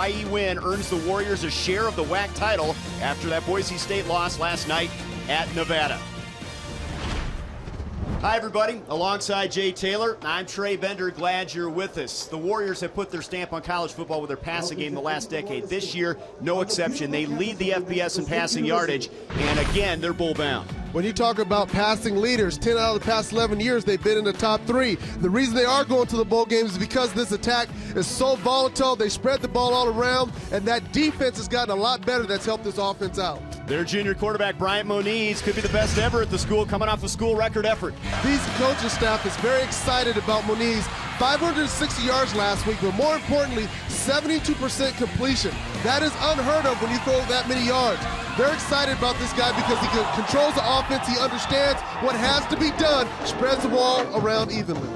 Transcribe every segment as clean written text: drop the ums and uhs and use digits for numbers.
Hawaii win earns the Warriors a share of the WAC title after that Boise State loss last night at Nevada. Hi everybody, alongside Jay Taylor, I'm Trey Bender, glad you're with us. The Warriors have put their stamp on college football with their passing game the last decade. This year, no exception. They lead the FBS in passing yardage, and again, they're bull bound. When you talk about passing leaders, 10 out of the past 11 years, they've been in the top 3. The reason they are going to the bowl games is because this attack is so volatile. They spread the ball all around, and that defense has gotten a lot better. That's helped this offense out. Their junior quarterback, Bryant Moniz, could be the best ever at the school, coming off a school record effort. These coaching staff is very excited about Moniz. 560 yards last week, but more importantly, 72% completion. That is unheard of when you throw that many yards. They're excited about this guy because he controls the offense. He understands what has to be done, spreads the ball around evenly.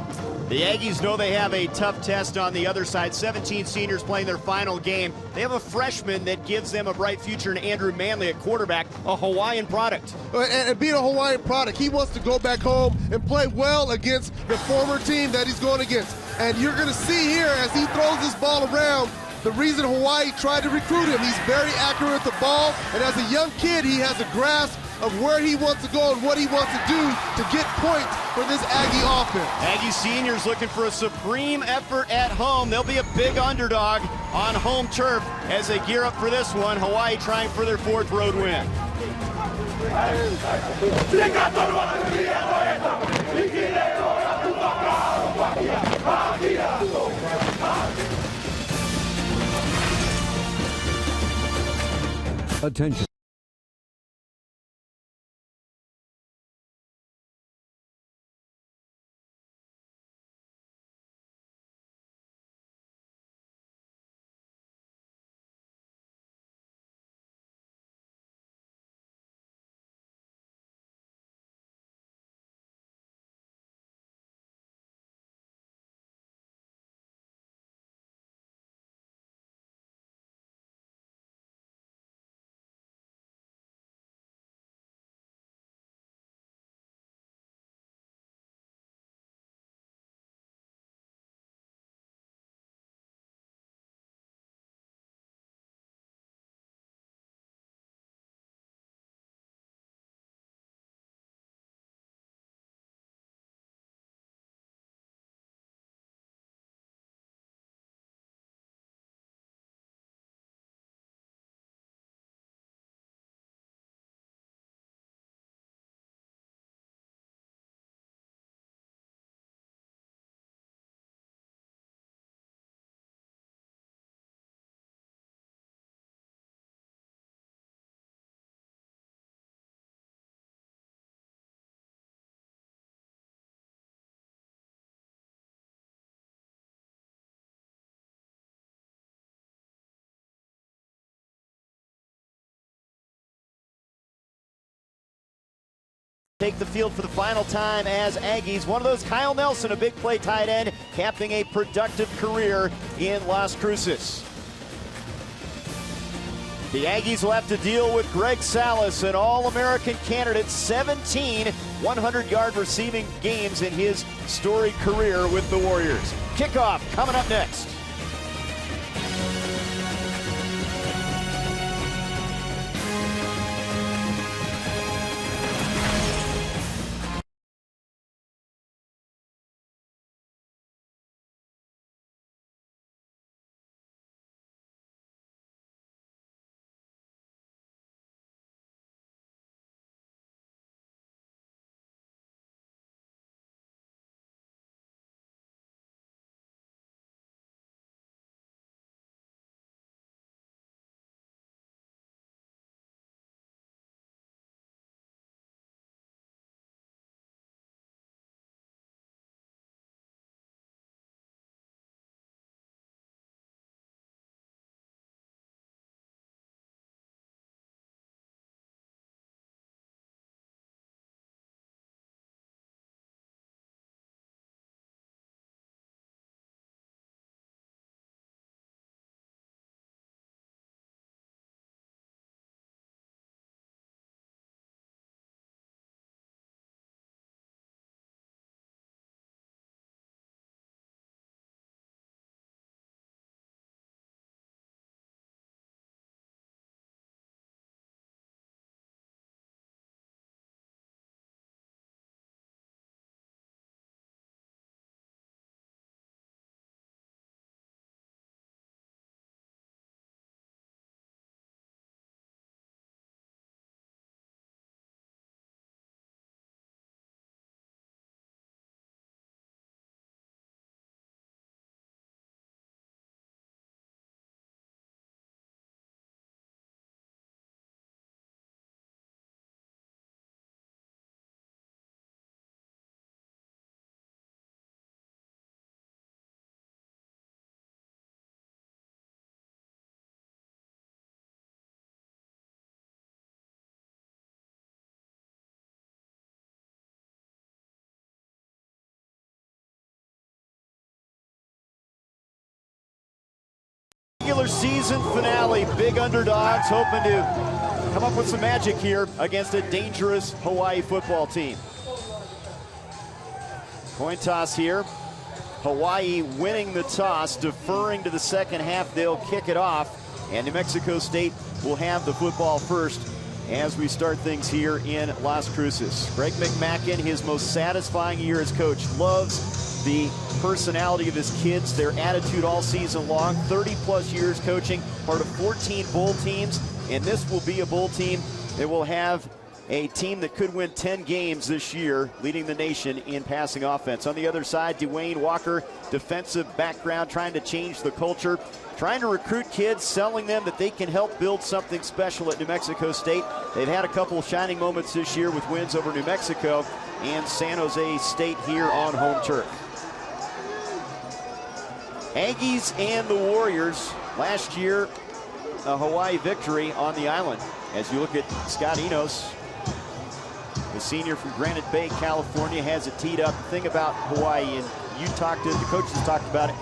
The Aggies know they have a tough test on the other side. 17 seniors playing their final game. They have a freshman that gives them a bright future in Andrew Manley at quarterback, a Hawaiian product. And being a Hawaiian product, he wants to go back home and play well against the former team that he's going against. And you're going to see here as he throws this ball around, the reason Hawaii tried to recruit him. He's very accurate with the ball, and as a young kid, he has a grasp of where he wants to go and what he wants to do to get points for this Aggie offense. Aggie seniors looking for a supreme effort at home. They'll be a big underdog on home turf as they gear up for this one. Hawaii trying for their 4th road win. Attention. Take the field for the final time as Aggies. One of those, Kyle Nelson, a big play tight end, capping a productive career in Las Cruces. The Aggies will have to deal with Greg Salas, an All-American candidate, 17 100-yard receiving games in his storied career with the Warriors. Kickoff coming up next. regular season finale. Big underdogs hoping to come up with some magic here against a dangerous Hawaii football team. Coin toss here. Hawaii winning the toss, deferring to the second half. They'll kick it off, and New Mexico State will have the football first as we start things here in Las Cruces. Greg McMackin, his most satisfying year as coach, loves the personality of his kids, their attitude all season long. 30-plus years coaching, part of 14 bowl teams, and this will be a bowl team that will have a team that could win 10 games this year, leading the nation in passing offense. On the other side, Dwayne Walker, defensive background, trying to change the culture, trying to recruit kids, selling them that they can help build something special at New Mexico State. They've had a couple of shining moments this year with wins over New Mexico and San Jose State here on home turf. Aggies and the Warriors, last year a Hawaii victory on the island. As you look at Scott Enos, the senior from Granite Bay, California, has it teed up. The thing about Hawaii, and the coaches talked about it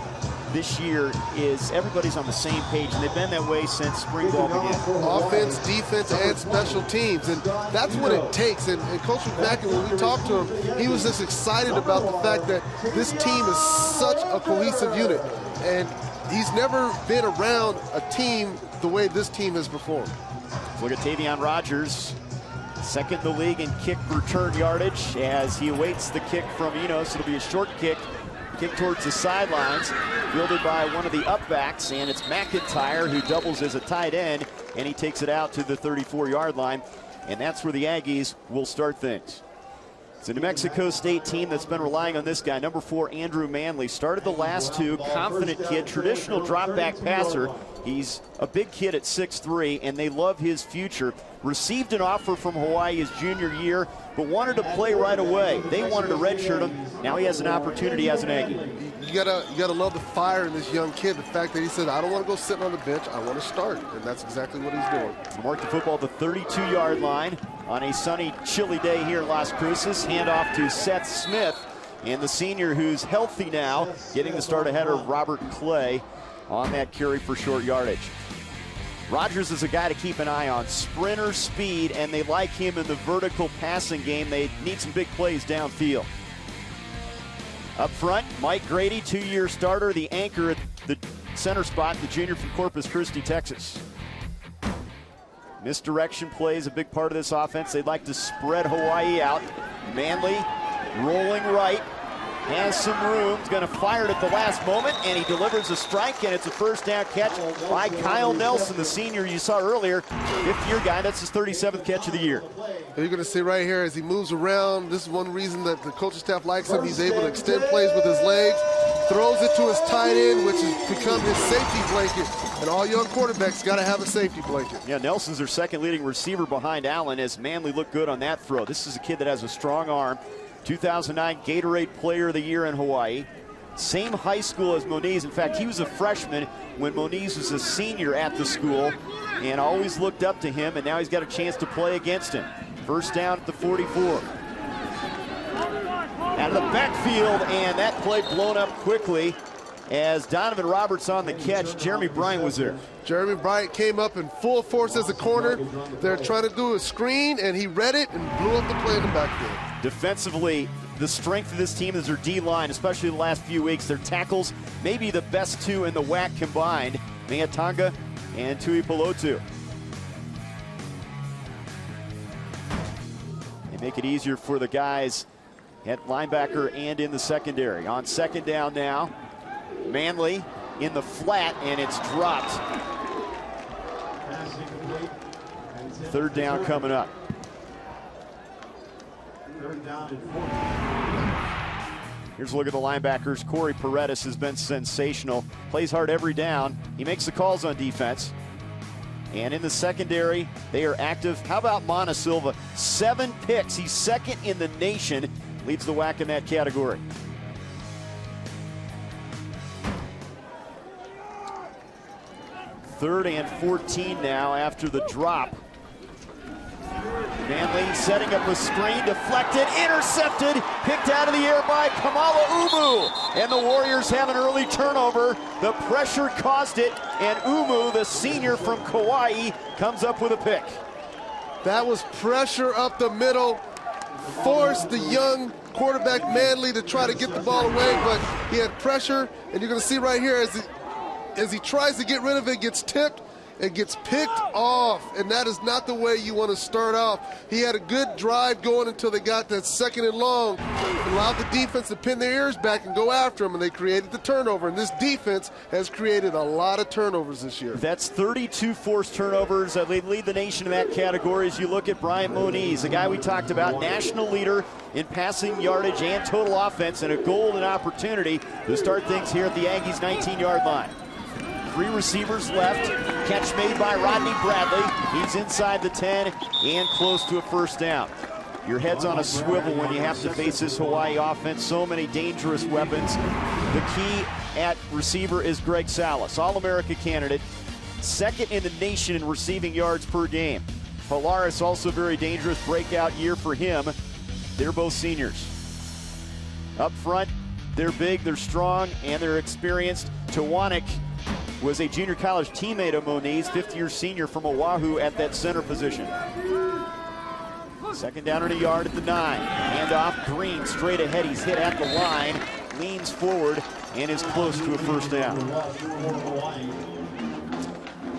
this year, is everybody's on the same page, and they've been that way since spring ball began. Offense, defense, and special teams, and that's what it takes. And Coach McMackin, when we talked to him, he was just excited about the fact that this team is such a cohesive unit, and he's never been around a team the way this team has performed. Look at Tavion Rogers, second in the league in kick return yardage as he awaits the kick from Enos. It'll be a short kick towards the sidelines, fielded by one of the upbacks, and it's McIntyre who doubles as a tight end, and he takes it out to the 34-yard line, and that's where the Aggies will start things. It's a New Mexico State team that's been relying on this guy, number 4, Andrew Manley. Started the last two, confident kid, traditional drop-back passer. He's a big kid at 6'3", and they love his future. Received an offer from Hawaii his junior year, but wanted to play right away. They wanted to redshirt him. Now he has an opportunity as an Aggie. You gotta love the fire in this young kid. The fact that he said, I don't want to go sitting on the bench, I want to start. And that's exactly what he's doing. Mark the football at the 32-yard line on a sunny, chilly day here in Las Cruces. Handoff to Seth Smith, and the senior who's healthy now, getting the start ahead of Robert Clay on that carry for short yardage. Rogers is a guy to keep an eye on. Sprinter speed, and they like him in the vertical passing game. They need some big plays downfield. Up front, Mike Grady, 2-year starter, the anchor at the center spot, the junior from Corpus Christi, Texas. Misdirection plays a big part of this offense. They'd like to spread Hawaii out. Manley rolling right, has some room, is going to fire it at the last moment, and he delivers a strike, and it's a first down catch by Kyle Nelson, the senior you saw earlier. 5th-year guy, that's his 37th catch of the year. You're going to see right here as he moves around, this is one reason that the coaching staff likes him. He's able to extend plays with his legs, throws it to his tight end, which has become his safety blanket. And all young quarterbacks got to have a safety blanket. Yeah, Nelson's their second leading receiver behind Allen, as Manley looked good on that throw. This is a kid that has a strong arm. 2009 Gatorade Player of the Year in Hawaii. Same high school as Moniz. In fact, he was a freshman when Moniz was a senior at the school, and always looked up to him, and now he's got a chance to play against him. First down at the 44. Out of the backfield, and that play blown up quickly as Donovan Roberts on the catch. Jeremy Bryant was there. Jeremy Bryant came up in full force as a corner. They're trying to do a screen, and he read it and blew up the play in the backfield. Defensively, the strength of this team is their D-line, especially the last few weeks. Their tackles, maybe the best two in the WAC combined, Meatonga and Tuipulotu. They make it easier for the guys at linebacker and in the secondary. On second down now, Manley in the flat, and it's dropped. Third down coming up. Here's a look at the linebackers. Corey Paredes has been sensational. Plays hard every down. He makes the calls on defense. And in the secondary, they are active. How about Monasilva? 7 picks. He's second in the nation. Leads the WAC in that category. Third and 14 now after the drop. Manley setting up a screen, deflected, intercepted, picked out of the air by Kamala Umu. And the Warriors have an early turnover. The pressure caused it, and Umu, the senior from Kauai, comes up with a pick. That was pressure up the middle, forced the young quarterback Manley to try to get the ball away, but he had pressure, and you're going to see right here as he tries to get rid of it, gets tipped, and gets picked off, and that is not the way you want to start off. He had a good drive going until they got that 2nd and long, allowed the defense to pin their ears back and go after him, and they created the turnover, and this defense has created a lot of turnovers this year. That's 32 forced turnovers. They lead the nation in that category. As you look at Bryant Moniz, the guy we talked about, national leader in passing yardage and total offense, and a golden opportunity to start things here at the Aggies' 19-yard line. 3 receivers left. Catch made by Rodney Bradley. He's inside the 10 and close to a first down. Your head's on a swivel when you have to face this Hawaii offense. So many dangerous weapons. The key at receiver is Greg Salas, All-America candidate, 2nd in the nation in receiving yards per game. Polaris also very dangerous, breakout year for him. They're both seniors. Up front, they're big, they're strong, and they're experienced. Tawanik was a junior college teammate of Moniz, 5th-year senior from Oahu at that center position. 2nd down and a yard at the 9. Handoff, Green straight ahead. He's hit at the line, leans forward, and is close to a first down.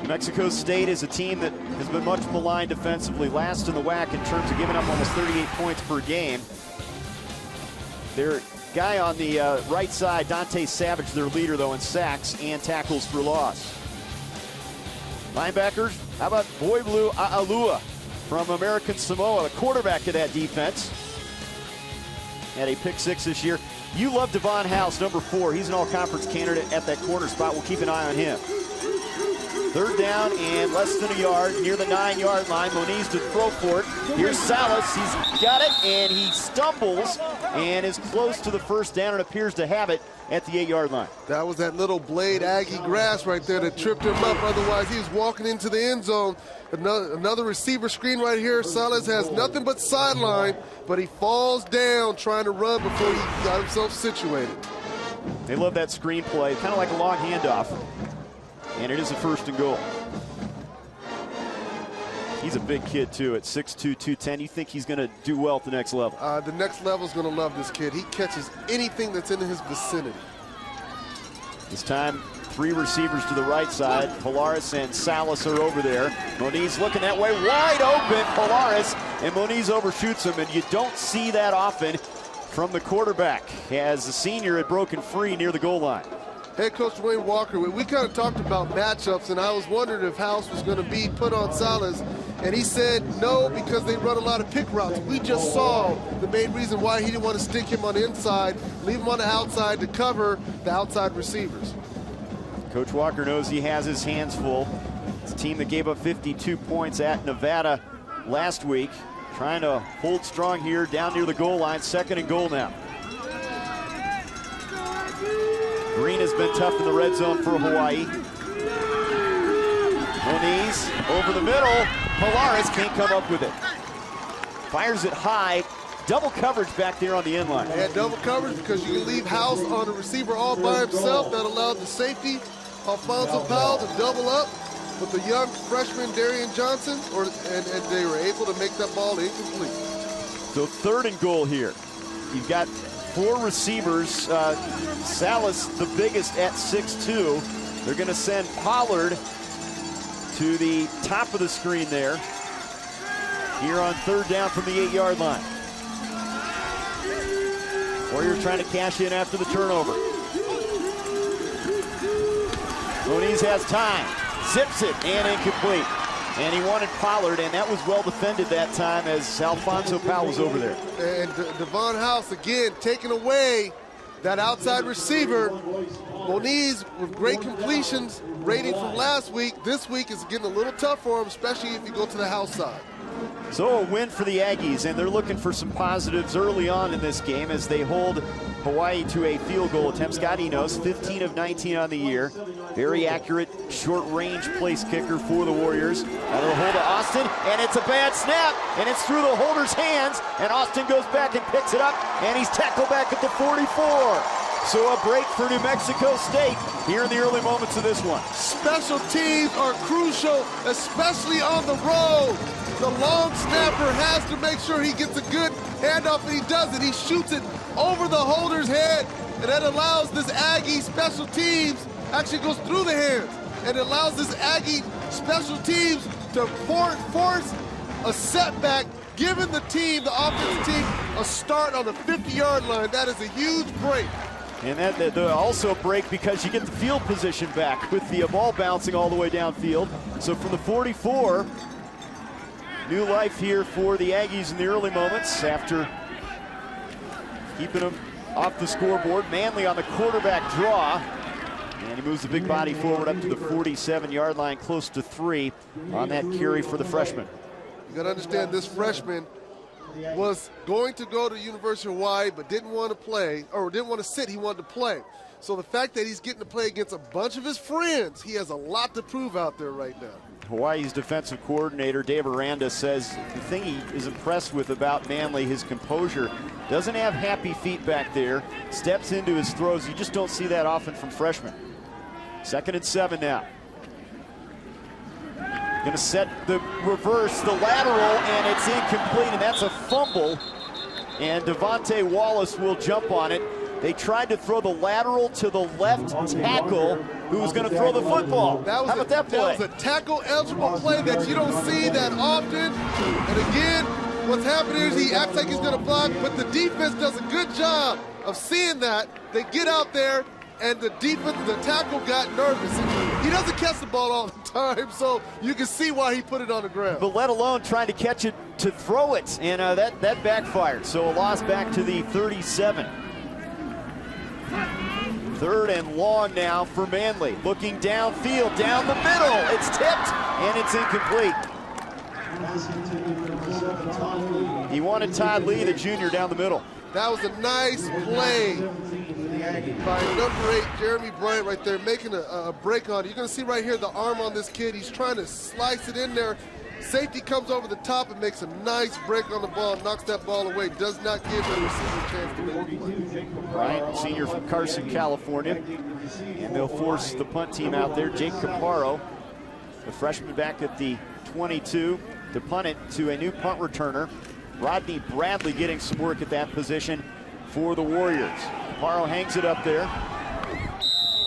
New Mexico State is a team that has been much maligned defensively, last in the WAC in terms of giving up almost 38 points per game. Their guy on the right side, Dante Savage, their leader, though, in sacks and tackles for loss. Linebackers, how about Boiblu A'alua from American Samoa, the quarterback of that defense. Had a pick 6 this year. You love Devon House, number 4. He's an all-conference candidate at that corner spot. We'll keep an eye on him. 3rd down and less than a yard near the 9-yard line. Moniz to throw for it. Here's Salas. He's got it, and he stumbles and is close to the first down and appears to have it at the 8-yard line. That was that little blade Aggie grass right there that tripped him up. Otherwise, he was walking into the end zone. Another receiver screen right here. Salas has nothing but sideline, but he falls down trying to run before he got himself situated. They love that screen play, kind of like a long handoff. And it is a 1st and goal. He's a big kid, too, at 6'2", 210. You think he's going to do well at the next level? The next level is going to love this kid. He catches anything that's in his vicinity. This time, 3 receivers to the right side. Polaris and Salas are over there. Moniz looking that way, wide open. Polaris, and Moniz overshoots him, and you don't see that often from the quarterback, as the senior had broken free near the goal line. Head coach Dwayne Walker, we kind of talked about matchups, and I was wondering if House was going to be put on Salas, and he said no because they run a lot of pick routes. We just saw the main reason why he didn't want to stick him on the inside, leave him on the outside to cover the outside receivers. Coach Walker knows he has his hands full. It's a team that gave up 52 points at Nevada last week, trying to hold strong here down near the goal line. 2nd and goal now. Green has been tough in the red zone for Hawaii. Moniz over the middle. Polaris can't come up with it. Fires it high. Double coverage back there on the end line. They had double coverage because you can leave House on the receiver all by himself. That allowed the safety, Alfonso Powell, to double up with the young freshman Darian Johnson, and they were able to make that ball incomplete. So 3rd and goal here. You've got 4 receivers. Salas, the biggest, at 6'2". They're going to send Pollard to the top of the screen there. Here on 3rd down from the 8-yard line. Warriors trying to cash in after the turnover. Moniz has time. Zips it and incomplete. And he wanted Pollard, and that was well defended that time as Alfonso Powell was over there. And Devon House, again, taking away that outside receiver. Moniz with great completions rating from last week. This week is getting a little tough for him, especially if you go to the house side. So a win for the Aggies, and they're looking for some positives early on in this game as they hold Hawaii to a field goal attempt. Scott Enos, 15 of 19 on the year. Very accurate, short-range place kicker for the Warriors. Out of the hold of Austin, and it's a bad snap, and it's through the holder's hands, and Austin goes back and picks it up, and he's tackled back at the 44. So a break for New Mexico State here in the early moments of this one. Special teams are crucial, especially on the road. The long snapper has to make sure he gets a good handoff, and he does it. He shoots it over the holder's head, and that allows this Aggie special teams, actually goes through the hands, and it allows this Aggie special teams to force a setback, giving the team, the offensive team, a start on the 50-yard line. That is a huge break. And that also break because you get the field position back with the ball bouncing all the way downfield. So from the 44, new life here for the Aggies in the early moments after keeping them off the scoreboard. Manley on the quarterback draw. And he moves the big body forward up to the 47-yard line, close to 3 on that carry for the freshman. You got to understand, this freshman was going to go to University of Hawai'i but didn't want to play, or didn't want to sit, he wanted to play. So the fact that he's getting to play against a bunch of his friends, he has a lot to prove out there right now. Hawaii's defensive coordinator, Dave Aranda, says the thing he is impressed with about Manley, his composure. Doesn't have happy feet back there, steps into his throws. You just don't see that often from freshmen. 2nd and 7 now. Going to set the reverse, the lateral, and it's incomplete, and that's a fumble. And Devontae Wallace will jump on it. They tried to throw the lateral to the left tackle, who was going to throw the football. How about that play? That was a tackle-eligible play that you don't see that often. And again, what's happening is he acts like he's going to block, but the defense does a good job of seeing that. They get out there, and the defense, the tackle got nervous. He doesn't catch the ball all the time, so you can see why he put it on the ground. But let alone trying to catch it to throw it, and that backfired. So a loss back to the 37. 3rd and long now for Manley. Looking downfield, down the middle. It's tipped, and it's incomplete. He wanted Todd Lee, the junior, down the middle. That was a nice play by number 8, Jeremy Bryant, right there, making a break on it. You're going to see right here the arm on this kid. He's trying to slice it in there. Safety comes over the top and makes a nice break on the ball, knocks that ball away, does not give the receiver a chance to make the play. Bryant, senior from Carson, California, and they'll force the punt team out there. Jake Caparo, the freshman, back at the 22 to punt it to a new punt returner. Rodney Bradley getting some work at that position for the Warriors. Caparo hangs it up there.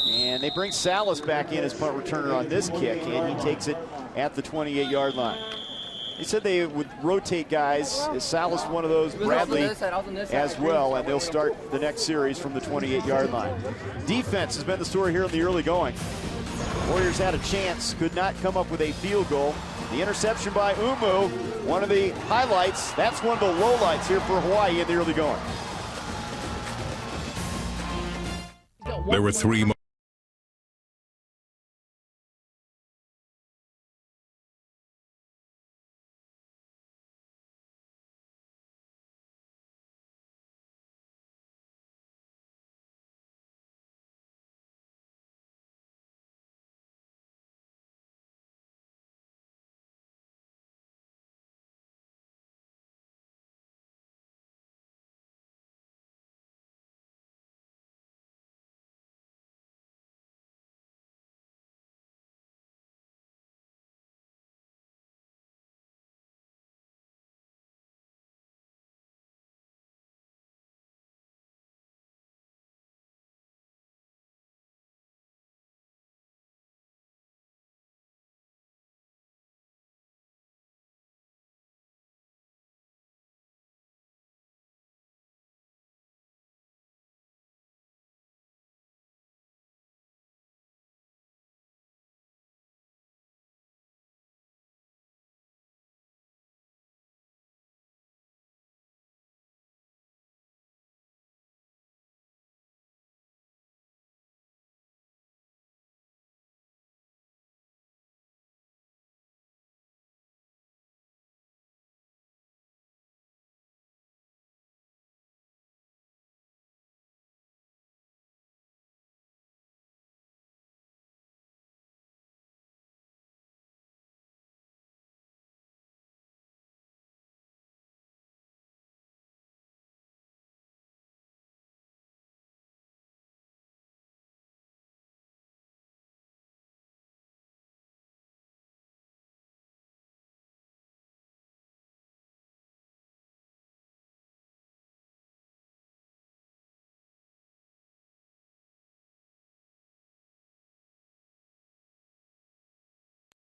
And they bring Salas back in as punt returner on this kick, and he takes it at the 28-yard line. They said they would rotate guys. Salas one of those, Bradley as well, and they'll start the next series from the 28-yard line. Defense has been the story here in the early going. Warriors had a chance, could not come up with a field goal. The interception by Umu, one of the highlights. That's one of the lowlights here for Hawaii in the early going. There were 3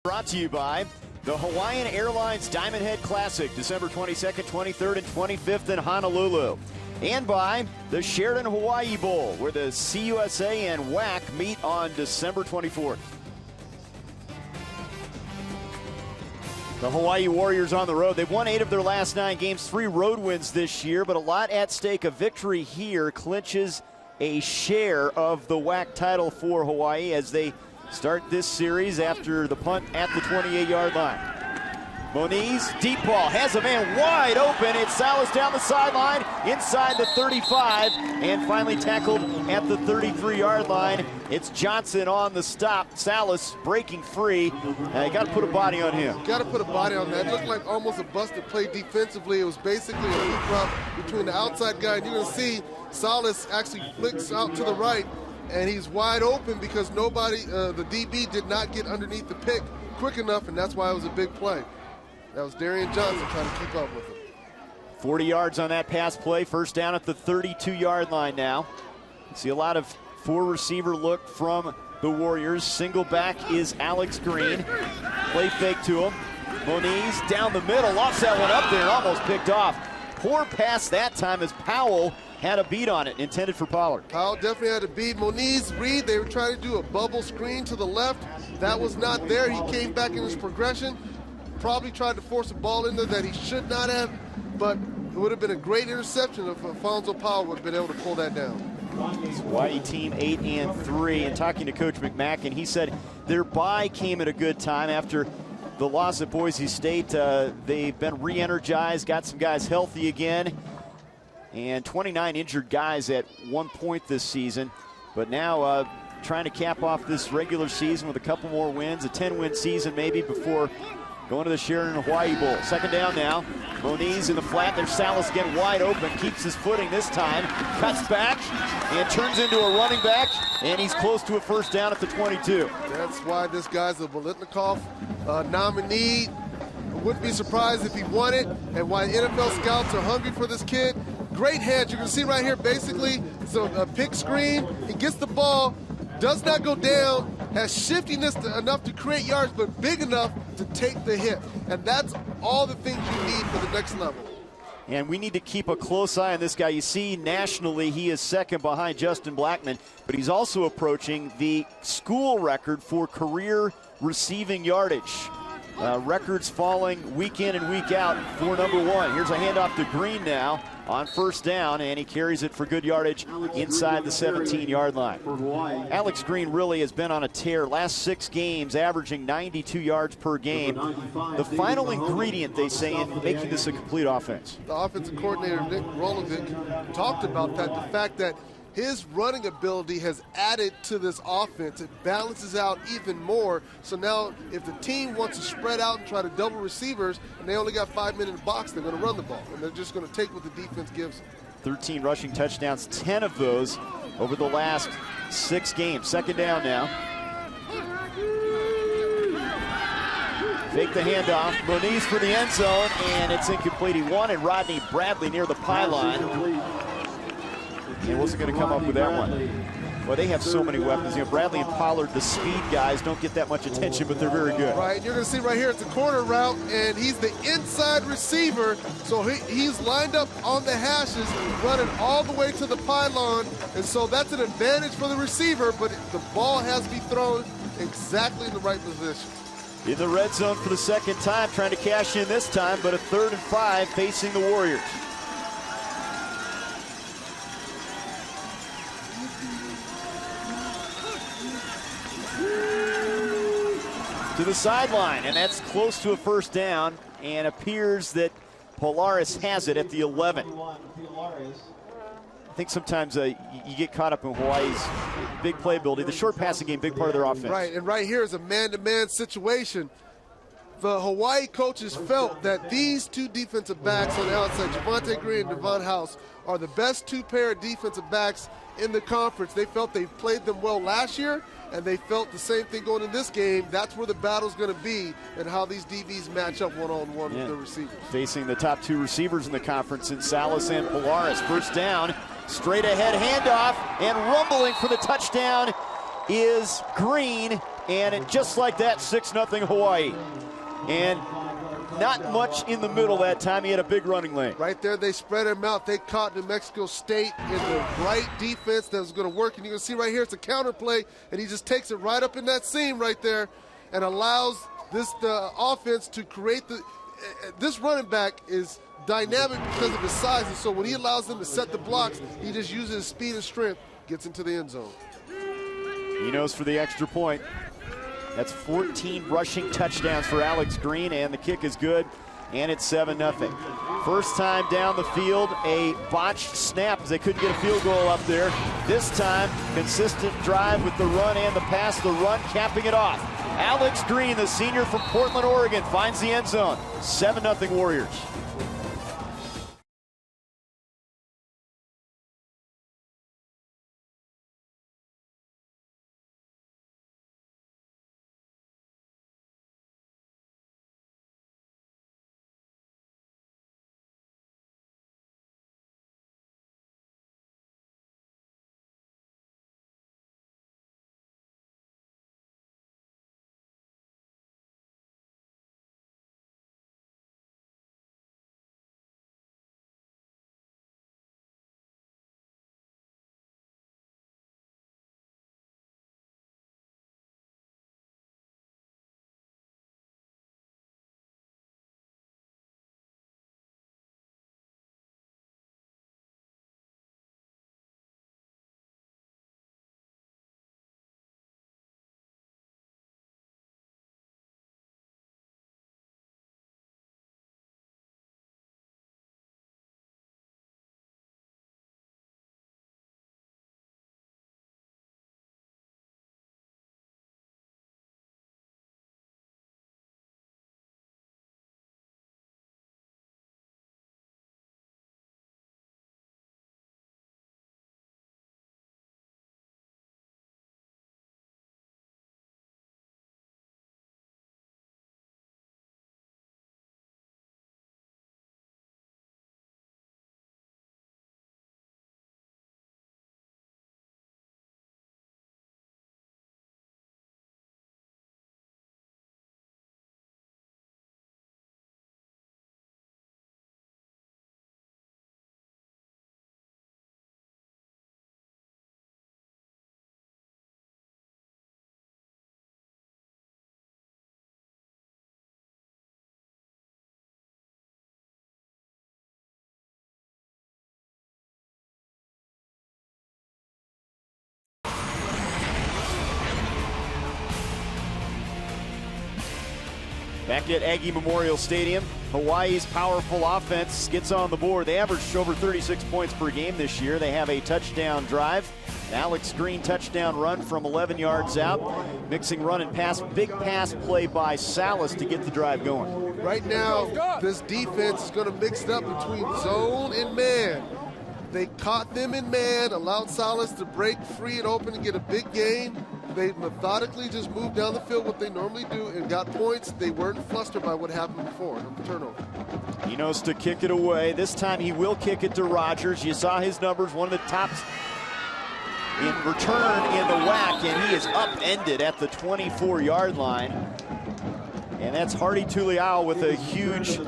Brought to you by the Hawaiian Airlines Diamond Head Classic, December 22nd, 23rd, and 25th in Honolulu. And by the Sheraton Hawaii Bowl, where the CUSA and WAC meet on December 24th. The Hawaii Warriors on the road. They've won 8 of their last 9 games, 3 road wins this year, but a lot at stake. A victory here clinches a share of the WAC title for Hawaii as they start this series after the punt at the 28-yard line. Moniz, deep ball, has a man wide open. It's Salas down the sideline, inside the 35, and finally tackled at the 33-yard line. It's Johnson on the stop. Salas breaking free. You got to put a body on him. Got to put a body on that. It looked like almost a busted play defensively. It was basically a hoop route between the outside guy, and you're going to see Salas actually flicks out to the right, and he's wide open because nobody, the DB did not get underneath the pick quick enough, and that's why it was a big play. That was Darian Johnson trying to keep up with him. 40 yards on that pass play. First down at the 32-yard line now. See a lot of 4-receiver look from the Warriors. Single back is Alex Green. Play fake to him. Moniz down the middle. Lost that one up there and almost picked off. Poor pass that time as Powell had a beat on it, intended for Pollard. Powell definitely had a beat. Moniz, Reed, they were trying to do a bubble screen to the left. That was not there. He came back in his progression. Probably tried to force a ball in there that he should not have, but it would have been a great interception if Alfonso Powell would have been able to pull that down. Hawaii team 8-3, and talking to Coach McMackin, he said their bye came at a good time after the loss at Boise State. They've been re-energized, got some guys healthy again, and 29 injured guys at one point this season, but now trying to cap off this regular season with a couple more wins, a 10-win season maybe before going to the Sheraton Hawaii Bowl. Second down now. Moniz in the flat. There's Salas again wide open. Keeps his footing this time. Cuts back and turns into a running back. And he's close to a first down at the 22. That's why this guy's a Bolitnikov nominee. Wouldn't be surprised if he won it. And why NFL scouts are hungry for this kid. Great hands. You can see right here basically so a pick screen. He gets the ball. Does not go down, has shiftiness enough to create yards, but big enough to take the hit. And that's all the things you need for the next level. And we need to keep a close eye on this guy. You see, nationally, he is second behind Justin Blackman, but he's also approaching the school record for career receiving yardage. Records falling week in and week out for number 1. Here's a handoff to Green now on first down, and he carries it for good yardage inside the 17-yard line. Alex Green really has been on a tear. Last 6 games, averaging 92 yards per game. The final ingredient, they say, in making this a complete offense. The offensive coordinator, Nick Rolovic, talked about that, the fact that his running ability has added to this offense. It balances out even more. So now if the team wants to spread out and try to double receivers and they only got 5 men in the box, they're going to run the ball. And they're just going to take what the defense gives them. 13 rushing touchdowns, 10 of those over the last 6 games. Second down now. Fake the handoff. Moniz for the end zone, and it's incomplete. He wanted Rodney Bradley near the pylon. He wasn't going to come up with that one. Well, they have so many weapons. You know, Bradley and Pollard, the speed guys, don't get that much attention, but they're very good. Right, you're going to see right here, it's a corner route, and he's the inside receiver, so he's lined up on the hashes, running all the way to the pylon, and so that's an advantage for the receiver, but the ball has to be thrown exactly in the right position. In the red zone for the second time, trying to cash in this time, but a 3rd and 5 facing the Warriors. To the sideline, and that's close to a first down, and appears that Polaris has it at the 11. I think sometimes you get caught up in Hawaii's big playability. The short passing game, big part of their offense. Right, and right here is a man-to-man situation. The Hawaii coaches felt that these 2 defensive backs on the outside, Javonte Green and Devon House, are the best 2 pair of defensive backs in the conference. They felt they played them well last year, and they felt the same thing going in this game. That's where the battle's going to be and how these DBs match up one-on-one with the receivers. Facing the top 2 receivers in the conference in Salas and Polaris. First down, straight ahead handoff, and rumbling for the touchdown is Green, And just like that, 6-0 Hawaii. And not much in the middle that time. He had a big running lane. Right there, they spread him out. They caught New Mexico State in the right defense that was going to work. And you can see right here, it's a counter play, and he just takes it right up in that seam right there and allows the offense to create this running back is dynamic because of his size. And so when he allows them to set the blocks, he just uses his speed and strength, gets into the end zone. He knows for the extra point. That's 14 rushing touchdowns for Alex Green, and the kick is good, and it's 7-0. First time down the field, a botched snap as they couldn't get a field goal up there. This time, consistent drive with the run and the pass, the run capping it off. Alex Green, the senior from Portland, Oregon, finds the end zone. 7-0 Warriors. Back at Aggie Memorial Stadium, Hawaii's powerful offense gets on the board. They averaged over 36 points per game this year. They have a touchdown drive. An Alex Green touchdown run from 11 yards out. Mixing run and pass. Big pass play by Salas to get the drive going. Right now, this defense is going to mix it up between zone and man. They caught them in man, allowed Salas to break free and open and get a big gain. They methodically just moved down the field what they normally do and got points. They weren't flustered by what happened before, the turnover. He knows to kick it away. This time he will kick it to Rogers. You saw his numbers, one of the tops in return in the WAC, and he is upended at the 24-yard line. And that's Hardy Tuliao with a huge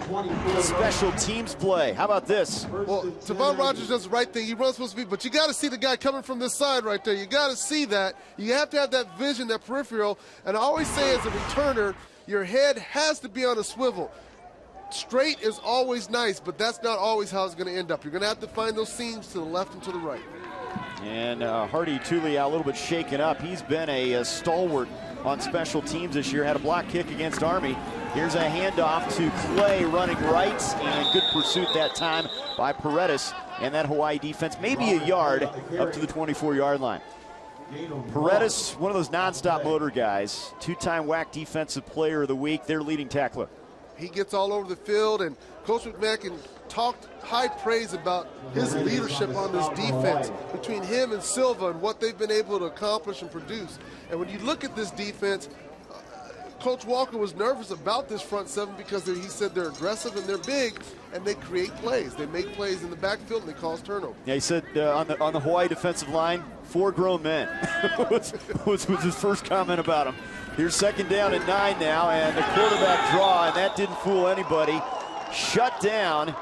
special teams play. How about this? Well, Tavon Rogers does the right thing. He runs supposed to be, but you got to see the guy coming from this side right there. You got to see that. You have to have that vision, that peripheral. And I always say as a returner, your head has to be on a swivel. Straight is always nice, but that's not always how it's going to end up. You're going to have to find those seams to the left and to the right. And Hardy Tuliao a little bit shaken up. He's been a stalwart on special teams this year. Had a block kick against Army. Here's a handoff to Clay running right, and good pursuit that time by Paredes. And that Hawaii defense, maybe a yard up to the 24-yard line. Paredes, one of those nonstop motor guys, two-time WAC Defensive Player of the Week, their leading tackler. He gets all over the field, and Coach McMahon talked high praise about his leadership on this defense between him and Silva and what they've been able to accomplish and produce. And when you look at this defense, Coach Walker was nervous about this front seven because he said they're aggressive and they're big, and they create plays. They make plays in the backfield, and they cause turnovers. Yeah, he said on the Hawaii defensive line, 4 grown men was his first comment about him. Here's 2nd down and 9 now, and the quarterback draw, and that didn't fool anybody. Shut down,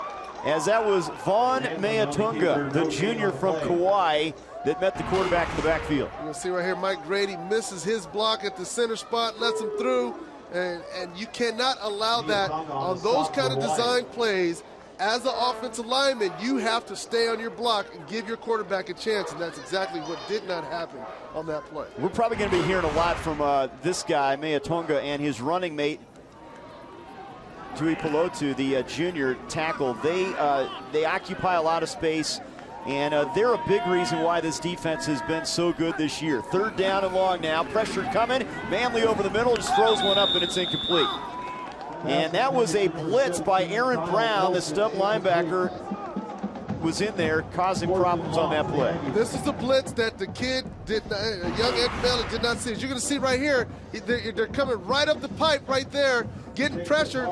as that was Vaughn Meatunga, the junior from Kauai, that met the quarterback in the backfield. You'll see right here, Mike Grady misses his block at the center spot, lets him through, and you cannot allow that on those kind of design plays. As an offensive lineman, you have to stay on your block and give your quarterback a chance, and that's exactly what did not happen on that play. We're probably going to be hearing a lot from this guy, Meatunga, and his running mate, Tui Pelotu, the junior tackle. They occupy a lot of space, and they're a big reason why this defense has been so good this year. 3rd down and long now. Pressure coming. Manley over the middle, just throws one up, and it's incomplete. And that was a blitz by Aaron Brown, the stub linebacker, was in there causing problems on that play. This is a blitz that the kid young Ed Bailey did not see. As you're going to see right here, they're coming right up the pipe right there, getting pressure.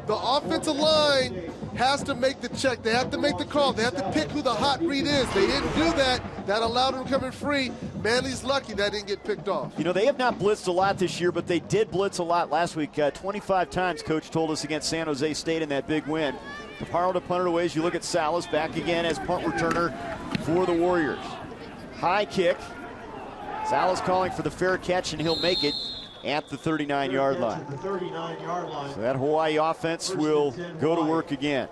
The offensive line has to make the check. They have to make the call. They have to pick who the hot read is. They didn't do that. That allowed him to come in free. Manley's lucky that didn't get picked off. You know, they have not blitzed a lot this year, but they did blitz a lot last week. 25 times, Coach told us, against San Jose State in that big win. Caparo to punt it away. As you look at Salas, back again as punt returner for the Warriors. High kick. Salas calling for the fair catch, and he'll make it at the 39-yard line. So that Hawaii offense will go to work again.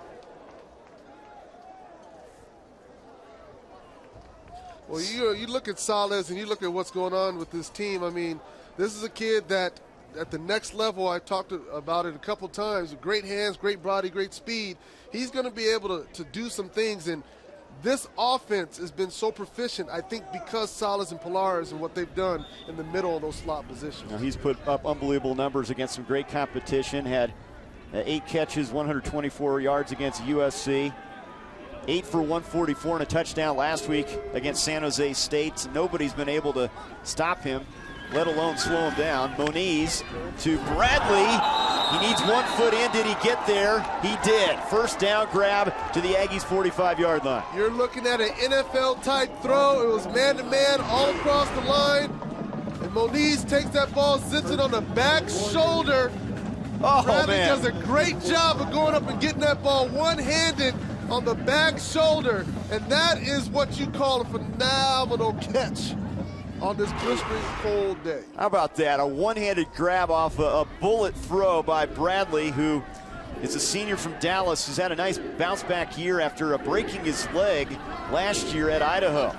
Well, you look at Salas and you look at what's going on with this team. I mean, this is a kid that at the next level, I talked about it a couple times, great hands, great body, great speed. He's going to be able to do some things, and this offense has been so proficient, I think, because Salas and Polaris and what they've done in the middle of those slot positions. Now, he's put up unbelievable numbers against some great competition, had 8 catches, 124 yards against USC. 8 for 144 and a touchdown last week against San Jose State. Nobody's been able to stop him, let alone slow him down. Moniz to Bradley. He needs 1 foot in. Did he get there? He did. First down grab to the Aggies' 45-yard line. You're looking at an NFL-type throw. It was man-to-man all across the line. And Moniz takes that ball, zips it on the back shoulder. Oh, Bradley man. does a great job of going up and getting that ball one-handed on the back shoulder, and that is what you call a phenomenal catch on this blistering cold day. How about that? A one-handed grab off a bullet throw by Bradley, who is a senior from Dallas, who's had a nice bounce-back year after breaking his leg last year at Idaho.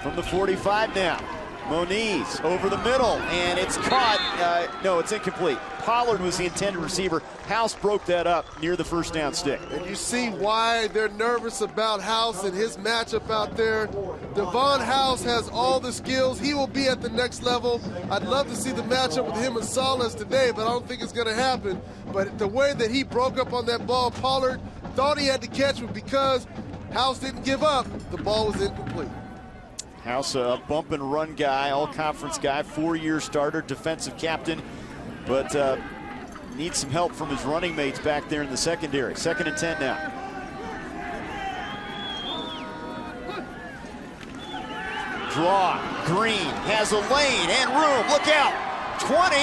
From the 45 now. Moniz over the middle, and it's caught. No, it's incomplete. Pollard was the intended receiver. House broke that up near the first down stick. And you see why they're nervous about House and his matchup out there. Devon House has all the skills. He will be at the next level. I'd love to see the matchup with him and Salas today, but I don't think it's going to happen. But the way that he broke up on that ball, Pollard thought he had to catch it because House didn't give up. The ball was incomplete. House, a bump and run guy, all-conference guy, 4-year starter, defensive captain, but needs some help from his running mates back there in the secondary. 2nd and 10 now. Draw, Green has a lane and room, look out, 20,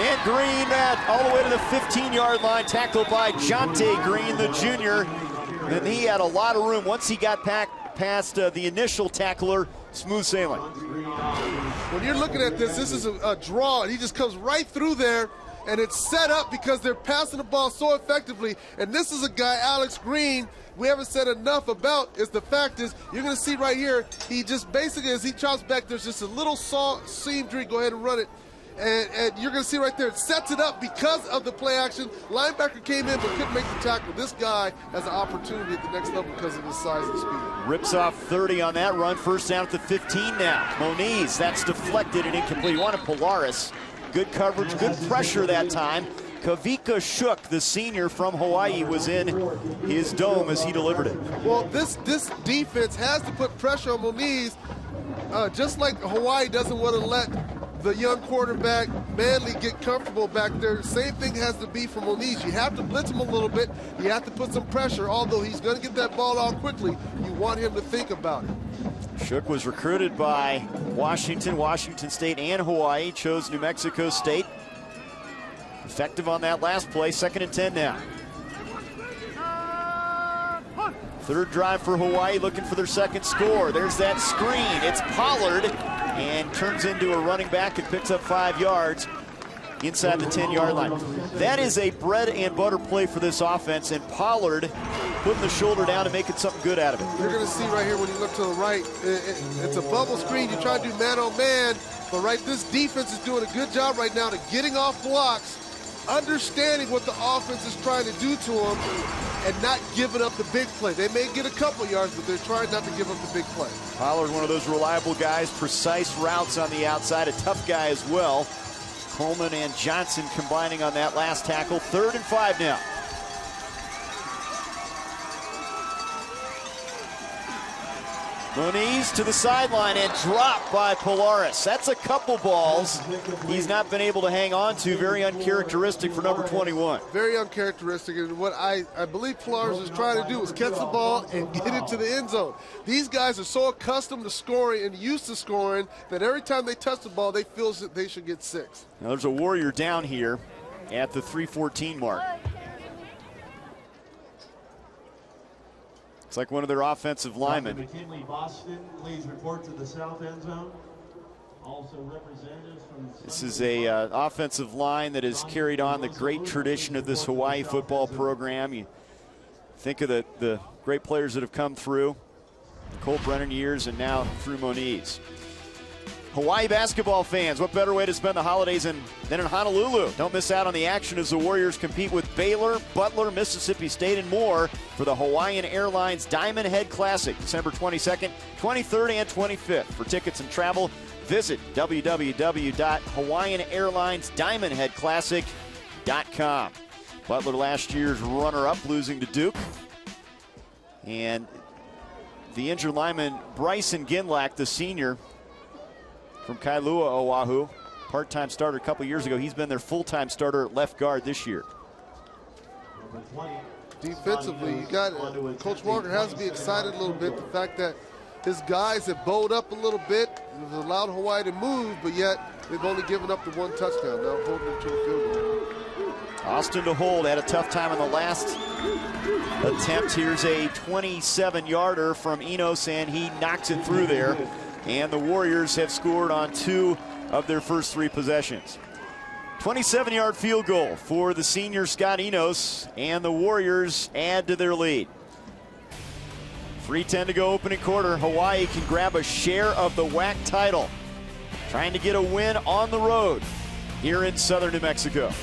and Green all the way to the 15-yard line, tackled by Jonte Green, the junior, and he had a lot of room once he got past the initial tackler. Smooth sailing. When you're looking at this is a draw, and he just comes right through there, and it's set up because they're passing the ball so effectively. And this is a guy, Alex Green, we haven't said enough about, is the fact is, you're going to see right here, he just basically, as he chops back, there's just a little seam tree, go ahead and run it. And you're going to see right there, it sets it up because of the play action. Linebacker came in but couldn't make the tackle. This guy has an opportunity at the next level because of his size and speed. Rips off 30 on that run. First down at the 15 now. Moniz, that's deflected and incomplete. He wanted Polaris. Good coverage, good pressure that time. Kavika Shook, the senior from Hawaii, was in his dome as he delivered it. Well, this defense has to put pressure on Moniz, just like Hawaii doesn't want to let the young quarterback, Manley, get comfortable back there. Same thing has to be for Moniz. You have to blitz him a little bit. You have to put some pressure. Although he's going to get that ball out quickly, you want him to think about it. Shook was recruited by Washington State, and Hawaii. Chose New Mexico State. Effective on that last play. 2nd and 10 now. Third drive for Hawaii, looking for their second score. There's that screen. It's Pollard, and turns into a running back and picks up 5 yards inside the 10-yard line. That is a bread and butter play for this offense, and Pollard putting the shoulder down and making something good out of it. You're going to see right here when you look to the right, it's a bubble screen. You try to do man-on-man, but this defense is doing a good job right now to getting off blocks, understanding what the offense is trying to do to them, and not giving up the big play. They may get a couple yards, but they're trying not to give up the big play. Pollard, one of those reliable guys, precise routes on the outside, a tough guy as well. Coleman and Johnson combining on that last tackle. 3rd and 5 now. Moniz to the sideline and dropped by Polaris. That's a couple balls he's not been able to hang on to. Very uncharacteristic for number 21. Very uncharacteristic, and what I believe Polaris is trying to do is catch the ball and get it to the end zone. These guys are so accustomed to scoring and used to scoring that every time they touch the ball, they feel that they should get 6. Now there's a Warrior down here at the 3:14 mark. It's like one of their offensive linemen. McKinley Boston, please report to the south end zone. Also representatives from This is a offensive line that has carried on the great tradition of this Hawaii football program. You think of the great players that have come through, the Cole Brennan years, and now through Moniz. Hawaii basketball fans, what better way to spend the holidays than in Honolulu? Don't miss out on the action as the Warriors compete with Baylor, Butler, Mississippi State, and more for the Hawaiian Airlines Diamond Head Classic, December 22nd, 23rd, and 25th. For tickets and travel, visit www.hawaiianairlinesdiamondheadclassic.com. Butler last year's runner-up, losing to Duke. And the injured lineman Bryson Ginlack, the senior, from Kailua, Oahu, part-time starter a couple years ago. He's been their full-time starter at left guard this year. Defensively, you got Coach Walker has to be excited a little bit. The fact that his guys have bowed up a little bit, it has allowed Hawaii to move, but yet they've only given up the 1 touchdown. Now holding them to a field goal. Austin to hold, had a tough time on the last attempt. Here's a 27-yarder from Enos, and he knocks it through there. And the Warriors have scored on 2 of their first 3 possessions. 27-yard field goal for the senior Scott Enos, and the Warriors add to their lead. 3:10 to go, opening quarter. Hawaii can grab a share of the WAC title, trying to get a win on the road here in southern New Mexico.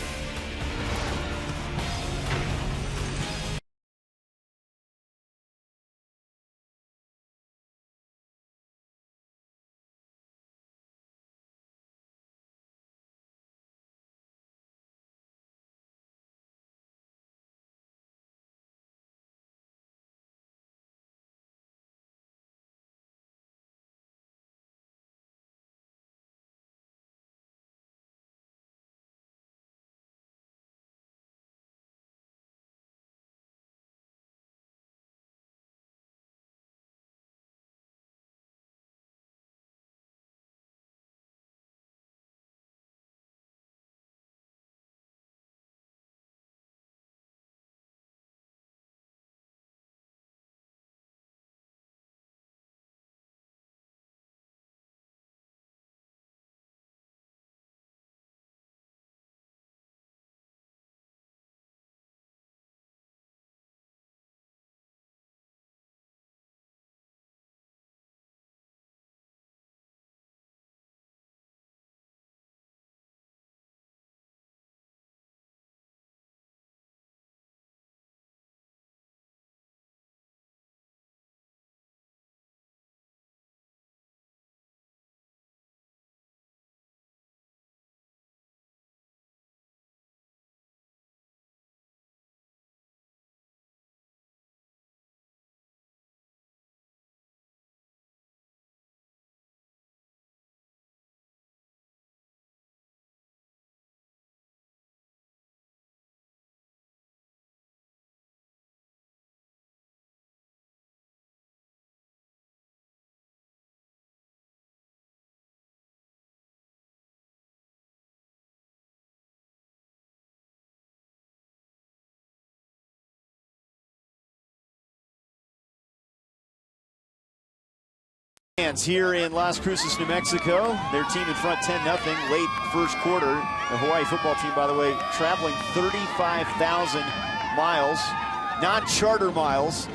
Here in Las Cruces, New Mexico, their team in front 10-0 late first quarter. The Hawaii football team, by the way, traveling 35,000 miles, non-charter miles.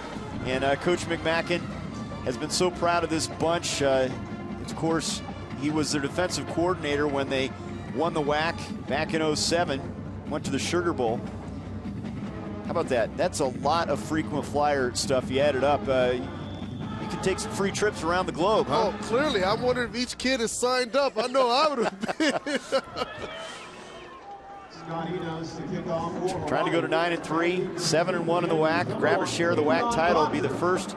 And Coach McMacken has been so proud of this bunch. Of course, he was their defensive coordinator when they won the WAC back in '07, went to the Sugar Bowl. How about that? That's a lot of frequent flyer stuff. You add it up. You can take some free trips around the globe, huh? Oh, clearly. I'm wondering if each kid is signed up. I know I would have been. Trying to go to 9-3, 7-1 in the WAC. Grab a share of the WAC title. It'll be the first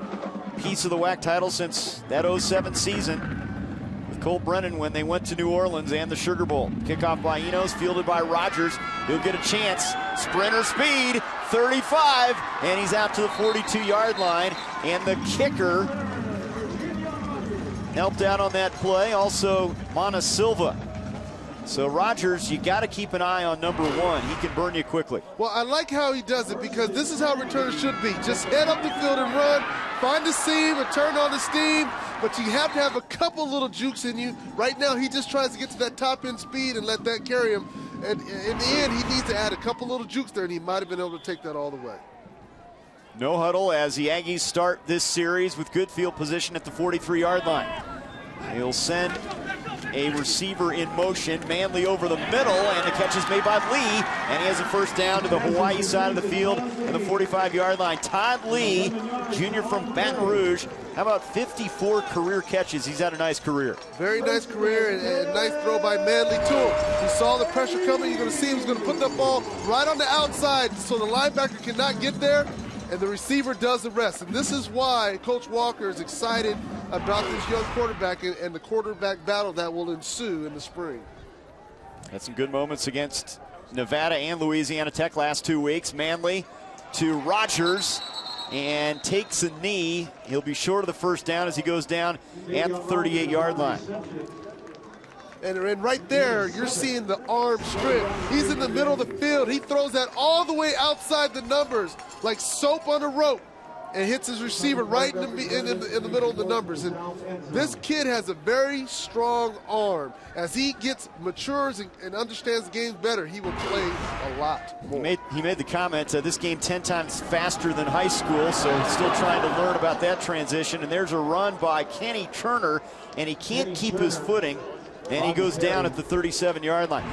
piece of the WAC title since that '07 season with Cole Brennan when they went to New Orleans and the Sugar Bowl. Kickoff by Enos, fielded by Rogers. He'll get a chance. Sprinter speed, 35, and he's out to the 42-yard line. And the kicker helped out on that play. Also, Mana Silva. So Rogers, you got to keep an eye on number 1. He can burn you quickly. Well, I like how he does it because this is how returners should be. Just head up the field and run, find the seam and turn on the steam, but you have to have a couple little jukes in you. Right now, he just tries to get to that top end speed and let that carry him. And in the end, he needs to add a couple little jukes there, and he might have been able to take that all the way. No huddle as the Aggies start this series with good field position at the 43-yard line. He'll send a receiver in motion. Manley over the middle, and the catch is made by Lee, and he has a first down to the Hawaii side of the field at the 45-yard line. Todd Lee, junior from Baton Rouge. How about 54 career catches? He's had a nice career. Very nice career, and nice throw by Manley to him. He saw the pressure coming. You're going to see him. He's going to put that ball right on the outside so the linebacker cannot get there, and the receiver does the rest. And this is why Coach Walker is excited about this young quarterback and the quarterback battle that will ensue in the spring. Had some good moments against Nevada and Louisiana Tech last 2 weeks. Manley to Rogers and takes a knee. He'll be short of the first down as he goes down at the 38-yard line. And right there, you're seeing the arm strip. He's in the middle of the field. He throws that all the way outside the numbers, like soap on a rope, and hits his receiver right in the middle of the numbers. And this kid has a very strong arm. As he matures and understands the game better, he will play a lot more. He made the comment, this game 10 times faster than high school, so he's still trying to learn about that transition. And there's a run by Kenny Turner, and he can't keep his footing. And he goes down at the 37-yard line.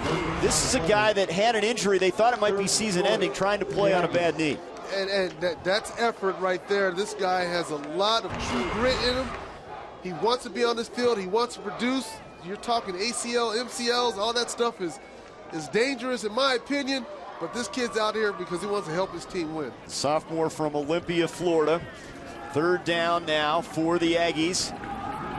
This is a guy that had an injury. They thought it might be season-ending, trying to play on a bad knee. And that's effort right there. This guy has a lot of true grit in him. He wants to be on this field. He wants to produce. You're talking ACL, MCLs, all that stuff is dangerous in my opinion. But this kid's out here because he wants to help his team win. Sophomore from Olympia, Florida. Third down now for the Aggies.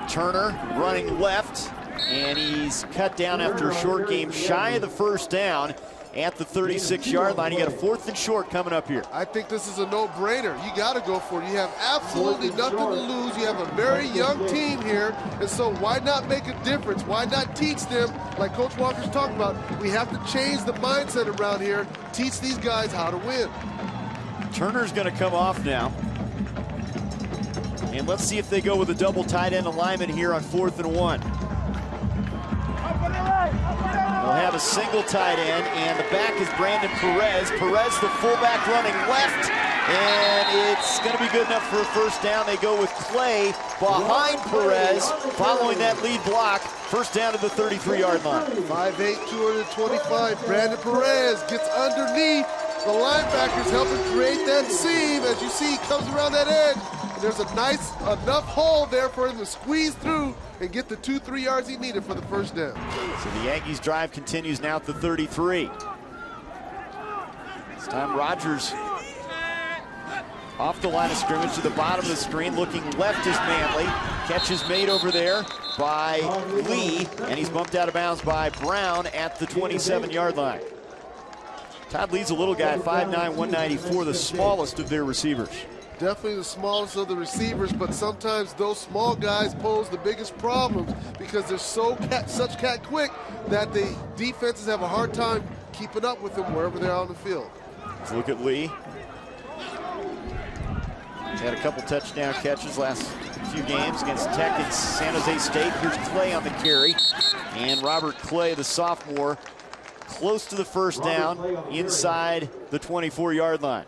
Turner running left, and he's cut down after a short game, shy of the first down at the 36-yard line. You got a 4th and short coming up here. I think this is a no-brainer. You got to go for it. You have absolutely nothing to lose. You have a very young team here, and so why not make a difference? Why not teach them, like Coach Walker's talking about, we have to change the mindset around here, teach these guys how to win. Turner's going to come off now. And let's see if they go with a double tight end alignment here on 4th and 1. They'll have a single tight end, and the back is Brandon Perez. Perez, the fullback, running left, and it's going to be good enough for a first down. They go with Clay behind Perez, following that lead block. First down to the 33-yard line. 5'8", 225. Brandon Perez gets underneath. The linebackers helping create that seam. As you see, he comes around that edge. And there's a nice enough hole there for him to squeeze through and get the 2-3 yards he needed for the first down. So the Aggies drive continues now at the 33. This time Rogers off the line of scrimmage to the bottom of the screen, looking left is Manley. Catch is made over there by Lee, and he's bumped out of bounds by Brown at the 27-yard line. Todd Lee's a little guy, 5'9", 194, the smallest of their receivers. Definitely the smallest of the receivers, but sometimes those small guys pose the biggest problems because they're such cat quick that the defenses have a hard time keeping up with them wherever they're on the field. Let's look at Lee. He's had a couple touchdown catches last few games against Tech and San Jose State. Here's Clay on the carry. And Robert Clay, the sophomore, close to the first down inside the 24-yard line.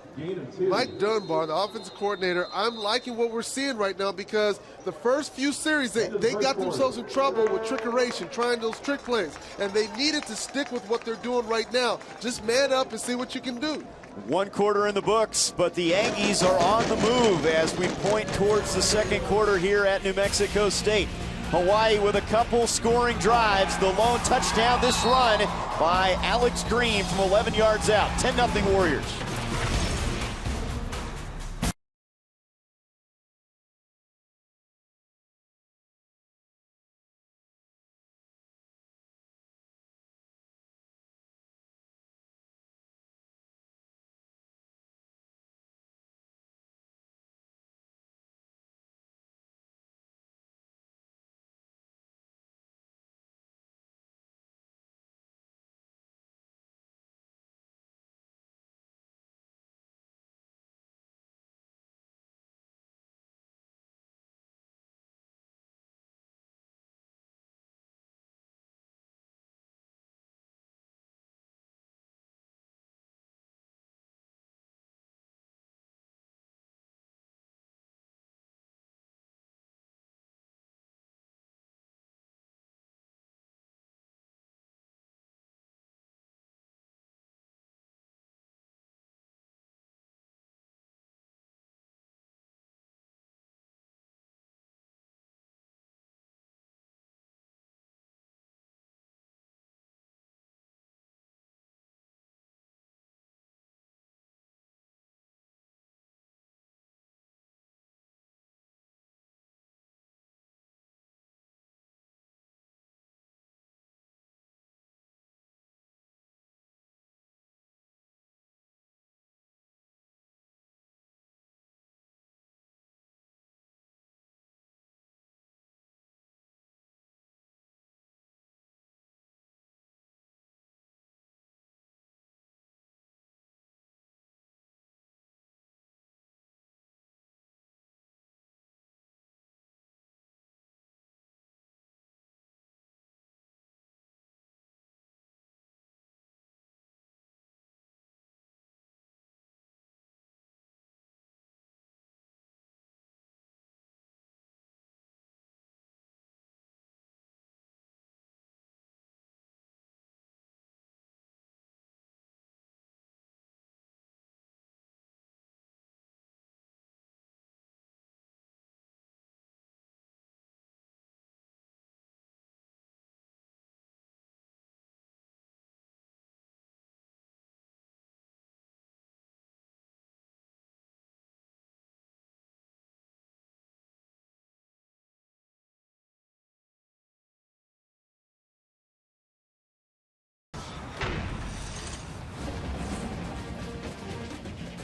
Mike Dunbar, the offensive coordinator, I'm liking what we're seeing right now because the first few series, they got themselves in trouble with trickeration, trying those trick plays, and they needed to stick with what they're doing right now. Just man up and see what you can do. One quarter in the books, but the Aggies are on the move as we point towards the second quarter here at New Mexico State. Hawai'i with a couple scoring drives. The lone touchdown, this run by Alex Green from 11 yards out. 10-0 Warriors.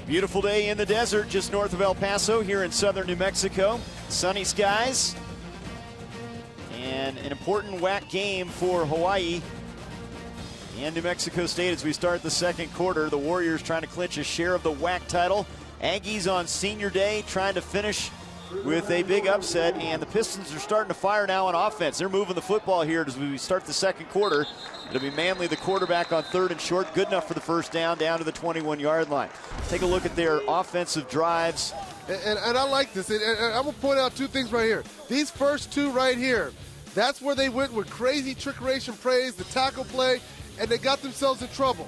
Beautiful day in the desert just north of El Paso here in southern New Mexico. Sunny skies and an important WAC game for Hawai'i and New Mexico State as we start the second quarter. The Warriors trying to clinch a share of the WAC title. Aggies on senior day trying to finish with a big upset, and the Pistons are starting to fire now on offense. They're moving the football here as we start the second quarter. It'll be Manley, the quarterback, on 3rd and short. Good enough for the first down to the 21-yard line. Take a look at their offensive drives. And I like this. And I'm going to point out two things right here. These first two right here, that's where they went with crazy trickeration plays, the tackle play, and they got themselves in trouble.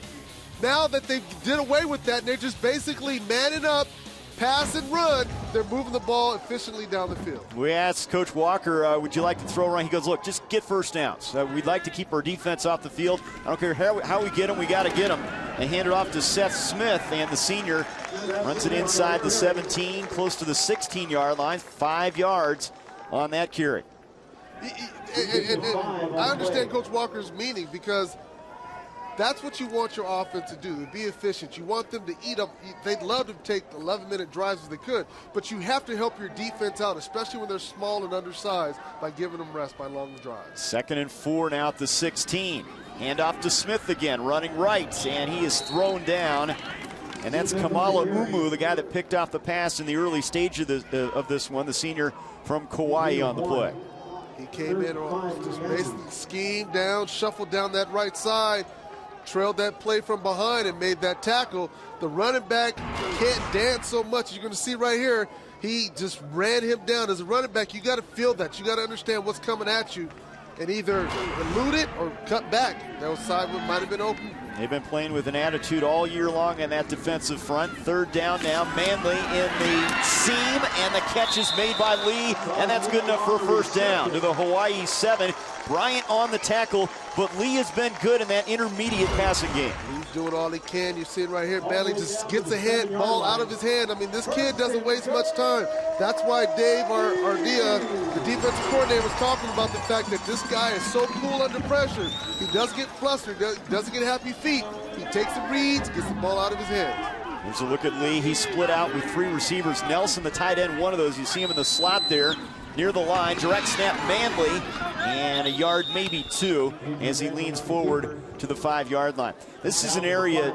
Now that they did away with that and they're just basically manning up, pass and run, they're moving the ball efficiently down the field. We asked Coach Walker, would you like to throw around? He goes, look, just get first downs. We'd like to keep our defense off the field. I don't care how we get them, we got to get them. They hand it off to Seth Smith, and the senior runs it inside the 17, close to the 16-yard line, 5 yards on that carry. And I understand Coach Walker's meaning because that's what you want your offense to do, to be efficient. You want them to eat up. They'd love to take 11-minute drives if they could, but you have to help your defense out, especially when they're small and undersized, by giving them rest by long drives. 2nd and 4 now at the 16. Hand off to Smith again, running right, and he is thrown down And that's Kamala Umu, the guy that picked off the pass in the early stage of this one, the senior from Kauai on the play. He came in, just basically schemed down, shuffled down that right side, trailed that play from behind and made that tackle. The running back can't dance so much. You're going to see right here, he just ran him down. As a running back, you got to feel that. You got to understand what's coming at you and either elude it or cut back. That side might have been open. They've been playing with an attitude all year long on that defensive front. Third down now, Manley in the seam, and the catch is made by Lee, and that's good enough for a first down to the Hawaii 7. Bryant on the tackle, but Lee has been good in that intermediate passing game. He's doing all he can. You see it right here. Manley just gets a ball out of his hand. I mean, this kid doesn't waste much time. That's why Dave Ardia, the defensive coordinator, was talking about the fact that this guy is so cool under pressure. He does get flustered, doesn't get happy feet. He takes the reads, gets the ball out of his hands. Here's a look at Lee. He split out with 3 receivers. Nelson, the tight end, one of those. You see him in the slot there near the line. Direct snap, Manley, and a yard, maybe 2, as he leans forward to the 5-yard line. This is an area,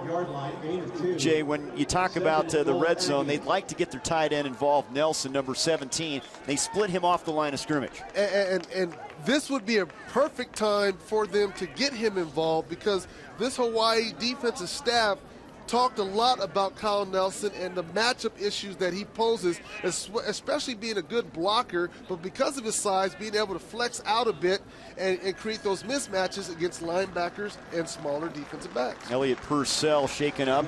Jay, when you talk about the red zone, they'd like to get their tight end involved, Nelson, number 17. They split him off the line of scrimmage. And this would be a perfect time for them to get him involved, because this Hawaii defensive staff talked a lot about Kyle Nelson and the matchup issues that he poses, especially being a good blocker, but because of his size, being able to flex out a bit and create those mismatches against linebackers and smaller defensive backs. Elliot Purcell shaken up.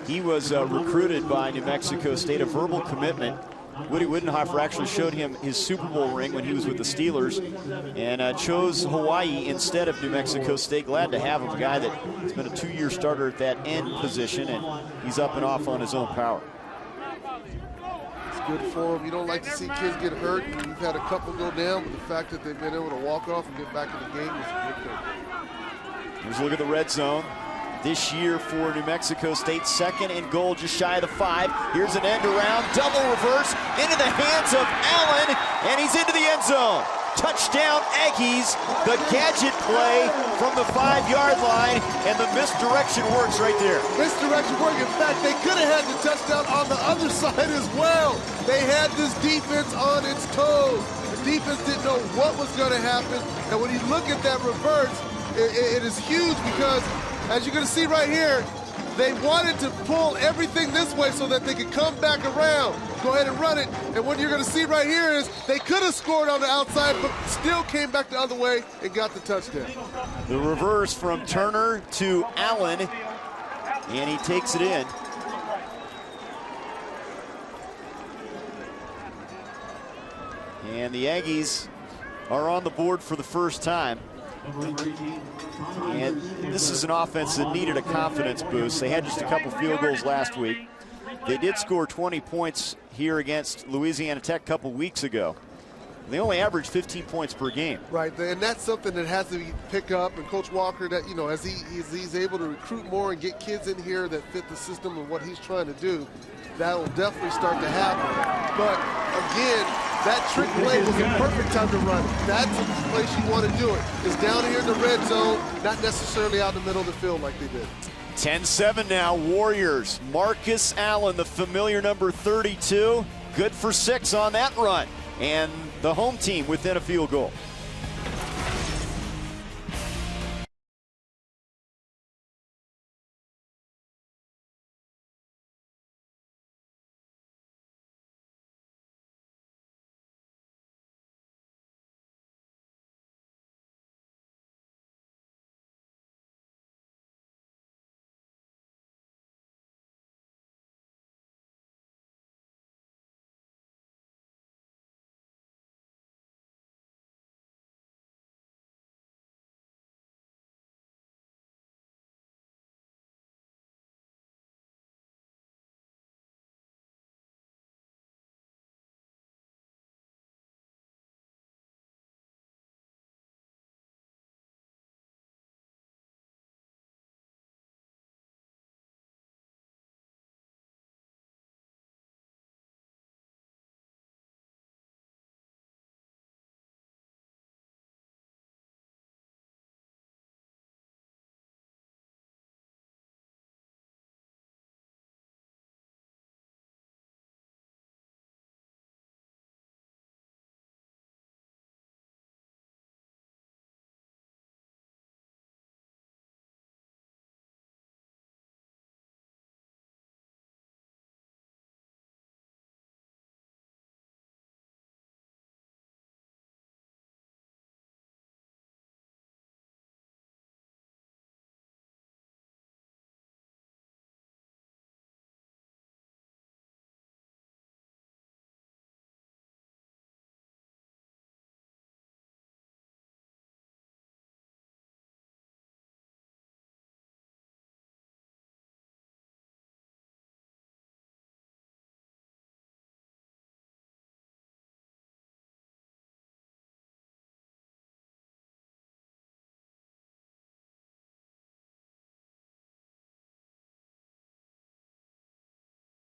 He was recruited by New Mexico State, a verbal commitment. Woody Widenhofer actually showed him his Super Bowl ring when he was with the Steelers, and chose Hawaii instead of New Mexico State. Glad to have him, a guy that has been a 2-year starter at that end position, and he's up and off on his own power. It's good for him. You don't like to see kids get hurt. We've had a couple go down, but the fact that they've been able to walk off and get back in the game is a good thing. Here's a look at the red zone. This year for New Mexico State, 2nd and goal, just shy of the 5. Here's an end around, double reverse, into the hands of Allen, and he's into the end zone. Touchdown Aggies, the gadget play from the 5-yard line, and the misdirection works right there. Misdirection work. In fact, they could have had the touchdown on the other side as well. They had this defense on its toes. The defense didn't know what was going to happen, and when you look at that reverse, it is huge, because as you're going to see right here, they wanted to pull everything this way so that they could come back around, go ahead and run it. And what you're going to see right here is they could have scored on the outside, but still came back the other way and got the touchdown. The reverse from Turner to Allen, and he takes it in. And the Aggies are on the board for the first time. And this is an offense that needed a confidence boost. They had just a couple field goals last week. They did score 20 points here against Louisiana Tech a couple weeks ago. They only averaged 15 points per game. Right, and that's something that has to be picked up. And Coach Walker, that, you know, as he's able to recruit more and get kids in here that fit the system and what he's trying to do, that will definitely start to happen. But again, that trick play was the perfect time to run it. That's the place you want to do it. It's down here in the red zone, not necessarily out in the middle of the field like they did. 10-7 now, Warriors. Marcus Allen, the familiar number 32, good for 6 on that run. And the home team within a field goal.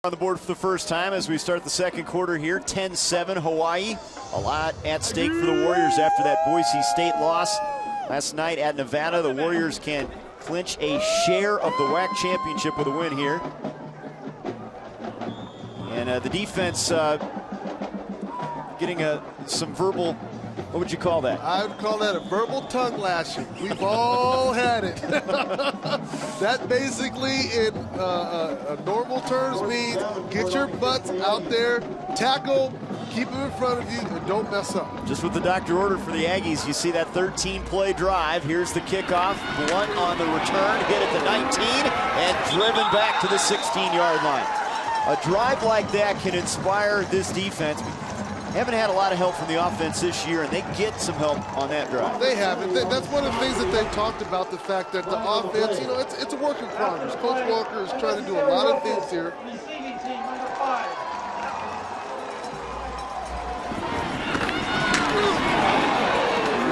On the board for the first time as we start the second quarter here, 10-7 Hawaii. A lot at stake for the Warriors after that Boise State loss last night at Nevada. The Warriors can clinch a share of the WAC championship with a win here. And the defense getting some verbal, what would you call that? I would call that a verbal tongue lashing. We've all had it. That basically, in normal terms, means get your butts out there, tackle, keep them in front of you, and don't mess up. Just what the doctor ordered for the Aggies. You see that 13-play drive. Here's the kickoff. Blunt on the return, hit at the 19, and driven back to the 16-yard line. A drive like that can inspire this defense. Haven't had a lot of help from the offense this year, and they get some help on that drive. They haven't. That's one of the things that they've talked about, the fact that the offense, you know, it's a work in progress. Coach Walker is trying to do a lot of things here. Receiving team number 5.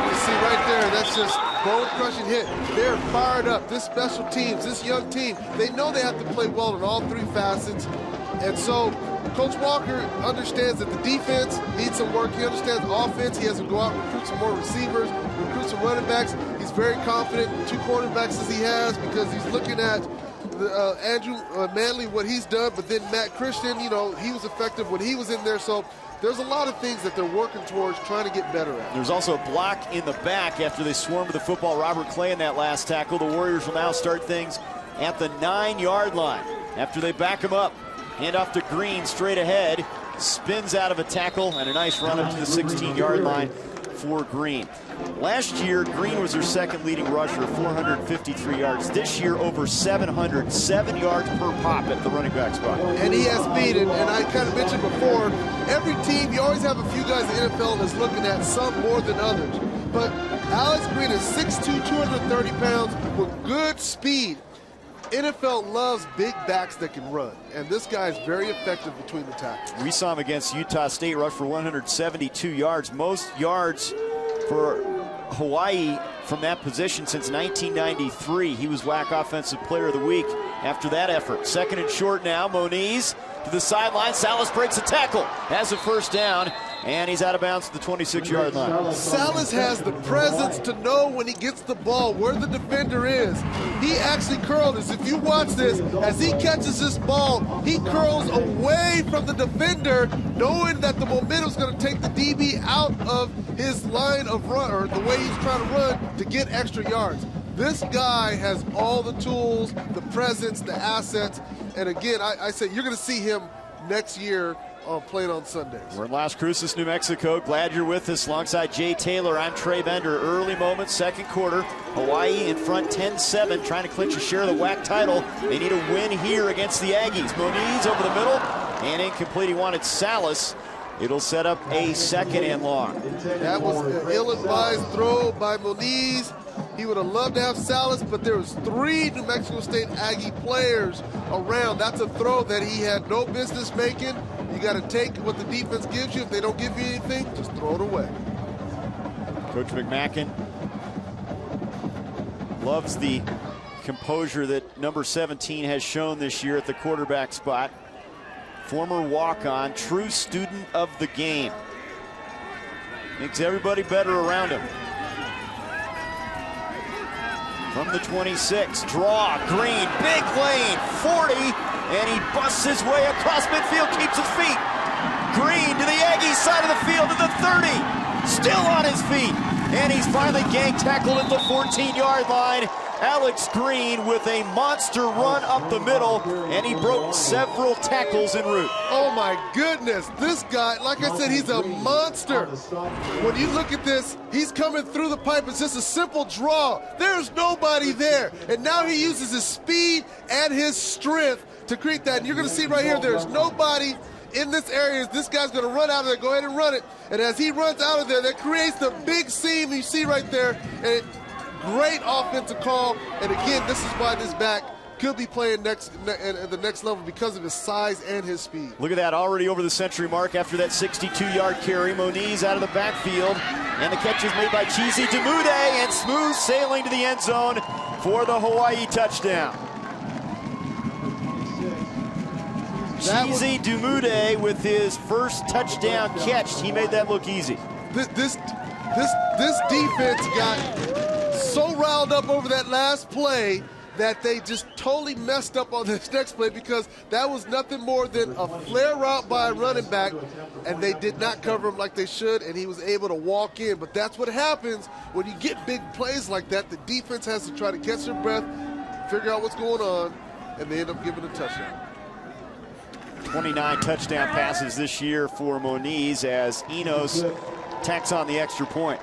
You see right there, that's just bone-crushing hit. They're fired up. This special teams, this young team, they know they have to play well in all three facets. And so Coach Walker understands that the defense needs some work. He understands offense. He has to go out and recruit some more receivers, recruit some running backs. He's very confident in 2 quarterbacks as he has, because he's looking at Andrew Manley, what he's done, but then Matt Christian, you know, he was effective when he was in there. So there's a lot of things that they're working towards trying to get better at. There's also a block in the back after they swarmed the football. Robert Clay in that last tackle. The Warriors will now start things at the 9-yard line after they back him up. Hand off to Green, straight ahead, spins out of a tackle, and a nice run up to the 16-yard line for Green. Last year, Green was their second leading rusher, 453 yards. This year, over 707 yards per pop at the running back spot. And he has speed, and I kind of mentioned before, every team, you always have a few guys in the NFL that's looking at some more than others. But Alex Green is 6'2", 230 pounds with good speed. NFL loves big backs that can run, and this guy is very effective between the tackles. We saw him against Utah State, rush for 172 yards, most yards for Hawaii from that position since 1993. He was WAC Offensive Player of the Week after that effort. Second and short now, Moniz to the sideline. Salas breaks a tackle, has a first down, and he's out of bounds at the 26-yard line. Salas has the presence to know when he gets the ball where the defender is. He actually curled us. If you watch this, as he catches this ball, he curls away from the defender, knowing that the momentum is going to take the DB out of his line of run, or the way he's trying to run, to get extra yards. This guy has all the tools, the presence, the assets, and again, I say you're going to see him next year playing on Sundays. We're in Las Cruces, New Mexico. Glad you're with us alongside Jay Taylor. I'm Trey Bender. Early moments, second quarter. Hawaii in front 10-7, trying to clinch a share of the WAC title. They need a win here against the Aggies. Moniz over the middle, and incomplete. He wanted Salas. It'll set up a second and long. That was an ill-advised throw by Moniz. He would have loved to have Salas, but there was 3 New Mexico State Aggie players around. That's a throw that he had no business making. You got to take what the defense gives you. If they don't give you anything, just throw it away. Coach McMacken loves the composure that number 17 has shown this year at the quarterback spot. Former walk-on, true student of the game. Makes everybody better around him. From the 26, draw, Green, big lane, 40, and he busts his way across midfield, keeps his feet. Green to the Aggies side of the field, to the 30, still on his feet, and he's finally gang tackled at the 14-yard line. Alex Green with a monster run up the middle, and he broke several tackles en route. Oh my goodness, this guy, like I said, he's a monster. When you look at this, he's coming through the pipe. It's just a simple draw. There's nobody there, and now he uses his speed and his strength to create that. And you're going to see right here, there's nobody in this area. This guy's going to run out of there. Go ahead and run it. And as he runs out of there, that creates the big seam you see right there. And great offensive call, and again, this is why this back could be playing at the next level, because of his size and his speed. Look at that, already over the century mark after that 62-yard carry. Moniz out of the backfield, and the catch is made by Cheesy Demude, and smooth sailing to the end zone for the Hawaii touchdown. Cheesy Dumude with his first touchdown catch. He made that look easy. This defense got so riled up over that last play that they just totally messed up on this next play, because that was nothing more than a flare route by a running back, and they did not cover him like they should, and he was able to walk in. But that's what happens when you get big plays like that. The defense has to try to catch their breath, figure out what's going on, and they end up giving a touchdown. 29 touchdown passes this year for Moniz as Enos tacks on the extra point.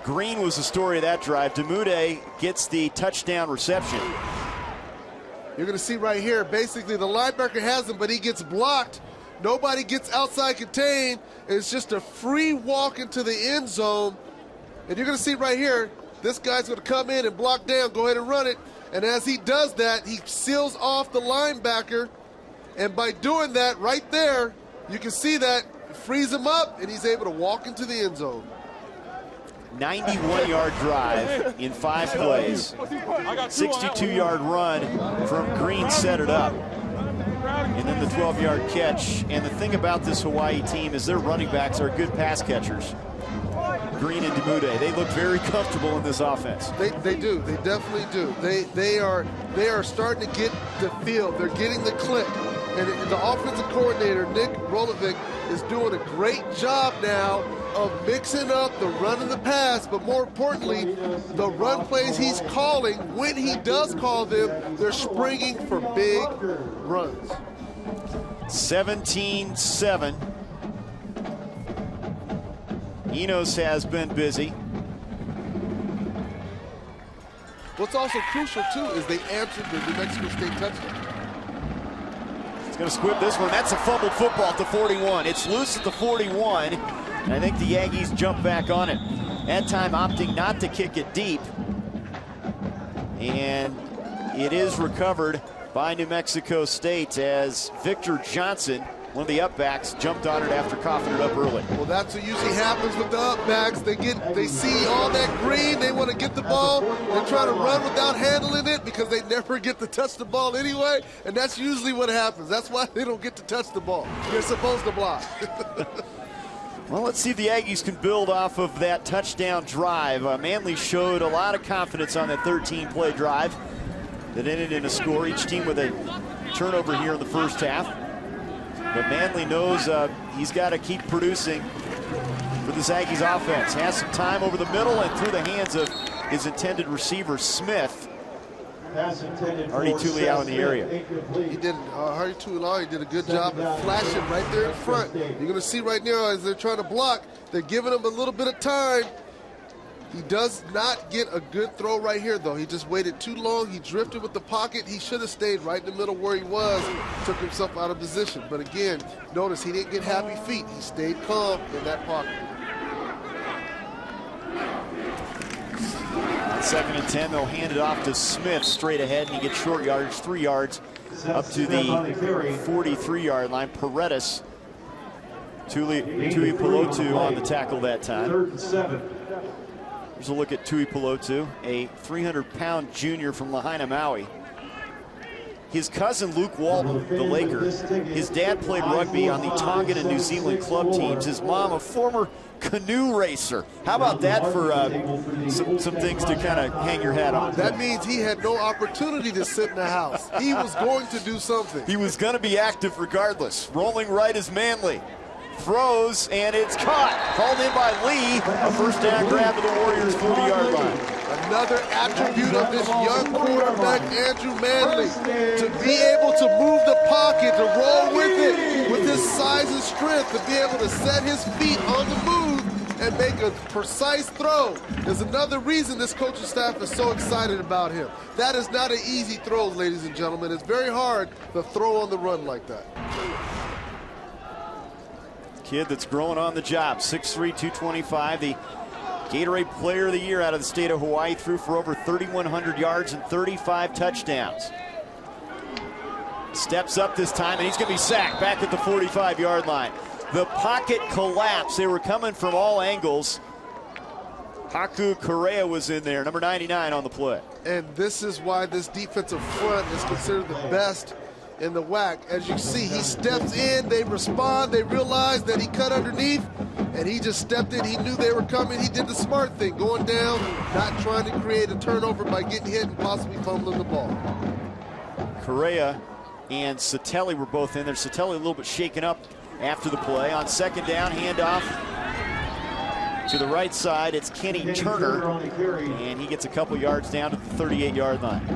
Green was the story of that drive. Dumude gets the touchdown reception. You're going to see right here, basically the linebacker has him, but he gets blocked. Nobody gets outside contained. It's just a free walk into the end zone. And you're going to see right here, this guy's going to come in and block down, go ahead and run it. And as he does that, he seals off the linebacker. And by doing that right there, you can see that frees him up, and he's able to walk into the end zone. 91-yard drive in 5 plays. 62-yard run from Green set it up. And then the 12-yard catch. And the thing about this Hawaii team is their running backs are good pass catchers. Green and Dumude, they look very comfortable in this offense. They do. They definitely do. They are starting to get the feel. They're getting the click. And the offensive coordinator, Nick Rolovic, is doing a great job now of mixing up the run and the pass, but more importantly, the run plays he's calling, when he does call them, they're springing for big runs. 17-7. Enos has been busy. What's also crucial, too, is they answered the New Mexico State touchdown. He's going to squib this one. That's a fumbled football at the 41. It's loose at the 41. And I think the Aggies jump back on it. That time opting not to kick it deep. And it is recovered by New Mexico State as Victor Johnson, one of the upbacks, jumped on it after coughing it up early. Well, that's what usually happens with the upbacks. They see all that green, they want to get the ball, they try to run without handling it because they never get to touch the ball anyway, and that's usually what happens. That's why they don't get to touch the ball. They're supposed to block. Well, let's see if the Aggies can build off of that touchdown drive. Manley showed a lot of confidence on that 13-play drive that ended in a score. Each team with a turnover here in the first half. But Manley knows he's got to keep producing for this Aggies offense. Has some time over the middle and through the hands of his intended receiver, Smith. Hardy Tuliau in the area. He did, Hardy Tuliau, he did a good job of flashing right there in front. You're going to see right now as they're trying to block, they're giving him a little bit of time. He does not get a good throw right here, though. He just waited too long. He drifted with the pocket. He should have stayed right in the middle where he was, took himself out of position. But again, notice he didn't get happy feet. He stayed calm in that pocket. 2nd and 10, they'll hand it off to Smith straight ahead, and he gets short yardage, 3 yards, up to the 43-yard line. Paredes, Tui Pelotu on the tackle that time. 3rd and 7. Here's a look at Tui Pelotu, a 300-pound junior from Lahaina, Maui. His cousin Luke Walton, the Laker, his dad played rugby on the Tongan and New Zealand club teams. His mom, a former canoe racer. How about that for some things to kind of hang your hat on? That means he had no opportunity to sit in the house. He was going to do something. He was going to be active regardless. Rolling right is Manley. Throws, and it's caught. Called in by Lee. A first down grab to the Warriors' 40-yard line. Another attribute of this young quarterback, Andrew Manley, to be able to move the pocket, to roll with it, with his size and strength, to be able to set his feet on the move and make a precise throw. There's another reason this coaching staff is so excited about him. That is not an easy throw, ladies and gentlemen. It's very hard to throw on the run like that. Kid that's growing on the job, 6'3", 225, the Gatorade Player of the Year out of the state of Hawaii, threw for over 3,100 yards and 35 touchdowns. Steps up this time, and he's going to be sacked back at the 45-yard line. The pocket collapsed. They were coming from all angles. Haku Correa was in there, number 99 on the play. And this is why this defensive front is considered the best in the whack. As you see, he steps in, they respond, they realize that he cut underneath, and he just stepped in. He knew they were coming. He did the smart thing, going down, not trying to create a turnover by getting hit and possibly fumbling the ball. Correa and Satelli were both in there. Satelli a little bit shaken up after the play. On second down, handoff to the right side. It's Kenny Turner, and he gets a couple yards down to the 38-yard line.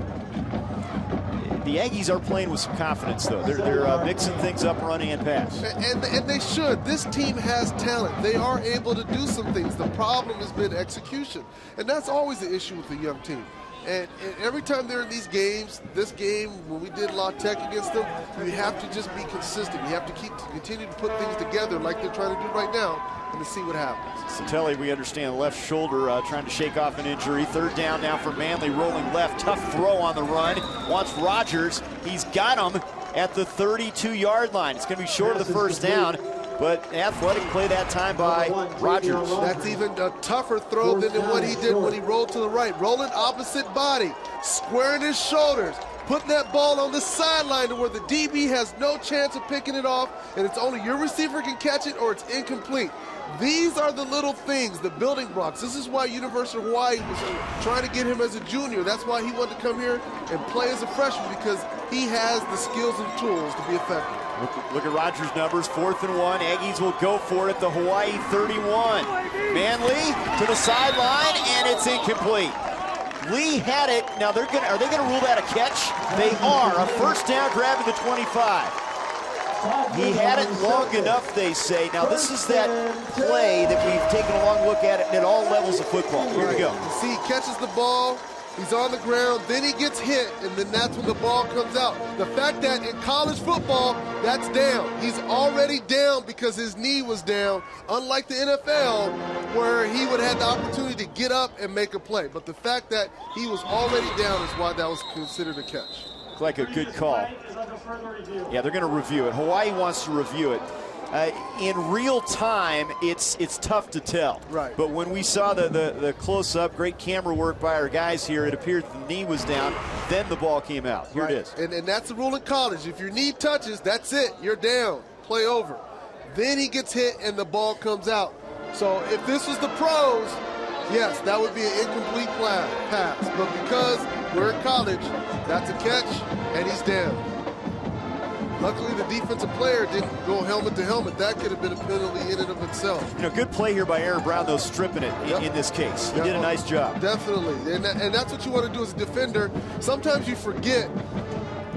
The Aggies are playing with some confidence, though. They're mixing things up, run and pass. And they should. This team has talent. They are able to do some things. The problem has been execution, and that's always the issue with a young team. And every time they're in these games, this game, when we did La Tech against them, you have to just be consistent. You have to continue to put things together like they're trying to do right now and to see what happens. Satelli, we understand, left shoulder trying to shake off an injury. Third down now for Manley, rolling left. Tough throw on the run. Wants Rogers. He's got him at the 32-yard line. It's going to be short of the first down. But athletic play that time by Rogers. That's even a tougher throw than what he did when he rolled to the right. Rolling opposite body, squaring his shoulders, putting that ball on the sideline to where the DB has no chance of picking it off, and it's only your receiver can catch it or it's incomplete. These are the little things, the building blocks. This is why University of Hawai'i was trying to get him as a junior. That's why he wanted to come here and play as a freshman, because he has the skills and tools to be effective. Look at Rogers' numbers, 4th and 1. Aggies will go for it at the Hawaii 31. Manley to the sideline, and it's incomplete. Lee had it. Now are they gonna rule that a catch? They are. A first down grab to the 25. He had it long enough, they say. Now this is that play that we've taken a long look at it at all levels of football. Here we go. See, he catches the ball. He's on the ground, then he gets hit, and then that's when the ball comes out. The fact that in college football, that's down. He's already down because his knee was down, unlike the NFL, where he would have the opportunity to get up and make a play. But the fact that he was already down is why that was considered a catch. Looks like a good call. Yeah, they're going to review it. Hawaii wants to review it. In real time, it's tough to tell. Right. But when we saw the close-up, great camera work by our guys here, it appeared the knee was down, then the ball came out. Here it is. And that's the rule in college. If your knee touches, that's it. You're down. Play over. Then he gets hit and the ball comes out. So if this was the pros, yes, that would be an incomplete pass. But because we're in college, that's a catch, and he's down. Luckily, the defensive player didn't go helmet to helmet. That could have been a penalty in and of itself. You know, good play here by Aaron Brown, though, stripping it in this case. He did a nice job. Definitely, and that's what you want to do as a defender. Sometimes you forget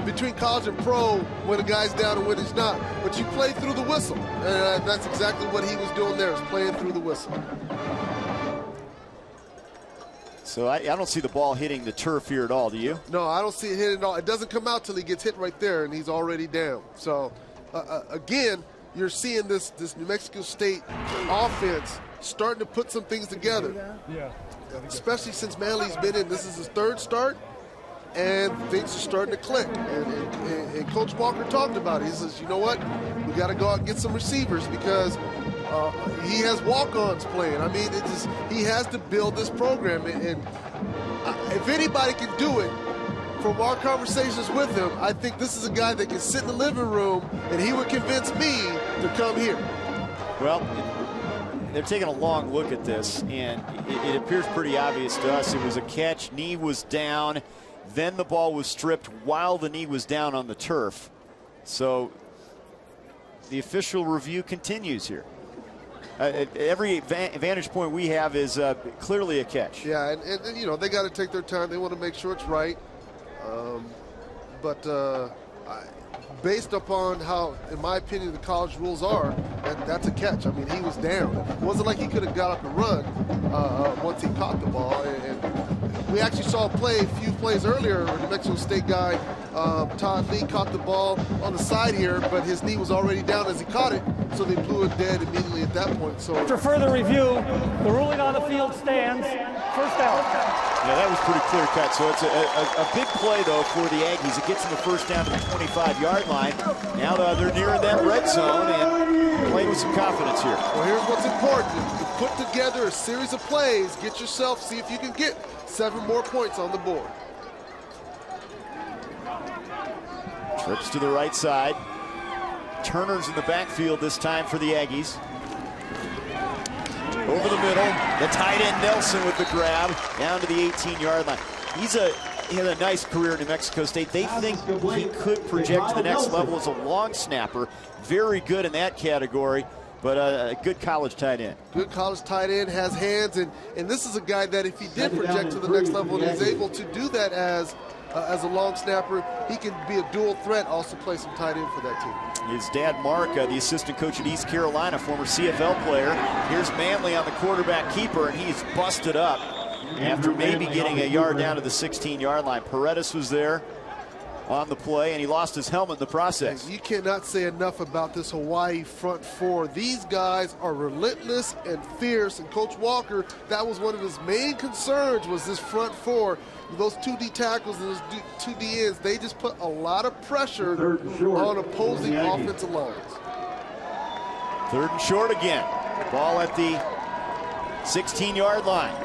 between college and pro when a guy's down and when he's not. But you play through the whistle, and that's exactly what he was doing there, is playing through the whistle. So I don't see the ball hitting the turf here at all, do you? No, I don't see it hitting at all. It doesn't come out till he gets hit right there, and he's already down. So, again, you're seeing this New Mexico State offense starting to put some things together. Yeah. Especially since Manley's been in. This is his third start, and things are starting to click. And Coach Walker talked about it. He says, you know what? We got to go out and get some receivers because he has walk-ons playing. I mean, he has to build this program. And if anybody can do it, from our conversations with him, I think this is a guy that can sit in the living room and he would convince me to come here. Well, they're taking a long look at this, and it appears pretty obvious to us. It was a catch, knee was down, then the ball was stripped while the knee was down on the turf. So the official review continues here. Every vantage point we have is clearly a catch. Yeah, and you know, they got to take their time. They want to make sure it's right. Based upon how, in my opinion, the college rules are, that's a catch. I mean, he was down. It wasn't like he could have got up and run once he caught the ball. And we actually saw a few plays earlier, where the New Mexico State guy, Todd Lee, caught the ball on the side here, but his knee was already down as he caught it, so they blew it dead immediately at that point. So after further review, the ruling on the field stands. First down. Yeah, that was pretty clear cut. So it's a big play, though, for the Aggies. It gets them the first down to the 25-yard line. Now they're near that red zone and playing with some confidence here. Well, here's what's important. You put together a series of plays, get yourself, see if you can get 7 more points on the board. Trips to the right side. Turner's in the backfield this time for the Aggies. Over the middle, the tight end Nelson with the grab down to the 18-yard line. He had a nice career at New Mexico State. They think he could project to the next level as a long snapper. Very good in that category, but a good college tight end. Good college tight end, has hands, and this is a guy that if he did project to the next level and is able to do that as a long snapper, he can be a dual threat, also play some tight end for that team. His dad, Mark, the assistant coach at East Carolina, former CFL player. Here's Manley on the quarterback keeper, and he's busted up after maybe getting a yard down to the 16-yard line. Paredes was there on the play, and he lost his helmet in the process. You cannot say enough about this Hawaii front four. These guys are relentless and fierce, and Coach Walker, that was one of his main concerns, was this front four. Those 2D tackles and those 2D ends, they just put a lot of pressure on opposing offensive lines. 3rd and short again. Ball at the 16-yard line.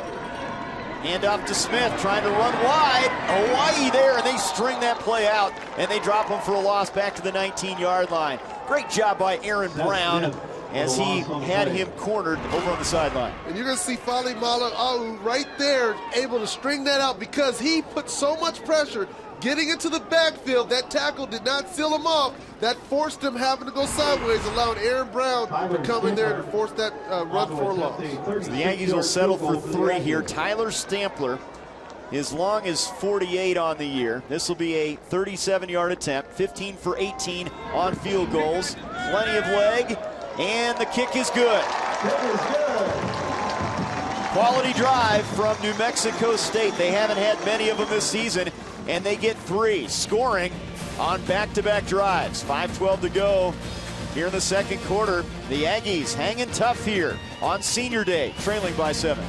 Hand off to Smith, trying to run wide. Hawaii there, and they string that play out, and they drop him for a loss back to the 19-yard line. Great job by Aaron Brown as he had him cornered over on the sideline. And you're going to see Fali Mala'au right there able to string that out because he put so much pressure getting into the backfield. That tackle did not seal him off. That forced him having to go sideways, allowing Aaron Brown to come in there and force that run for a loss. So the Aggies will settle for 3 here. Tyler Stampler, as long as 48 on the year. This will be a 37-yard attempt, 15 for 18 on field goals. Plenty of leg, and the kick is good. Quality drive from New Mexico State. They haven't had many of them this season, and they get 3, scoring on back-to-back drives. 5:12 to go here in the second quarter. The Aggies hanging tough here on Senior Day, trailing by 7.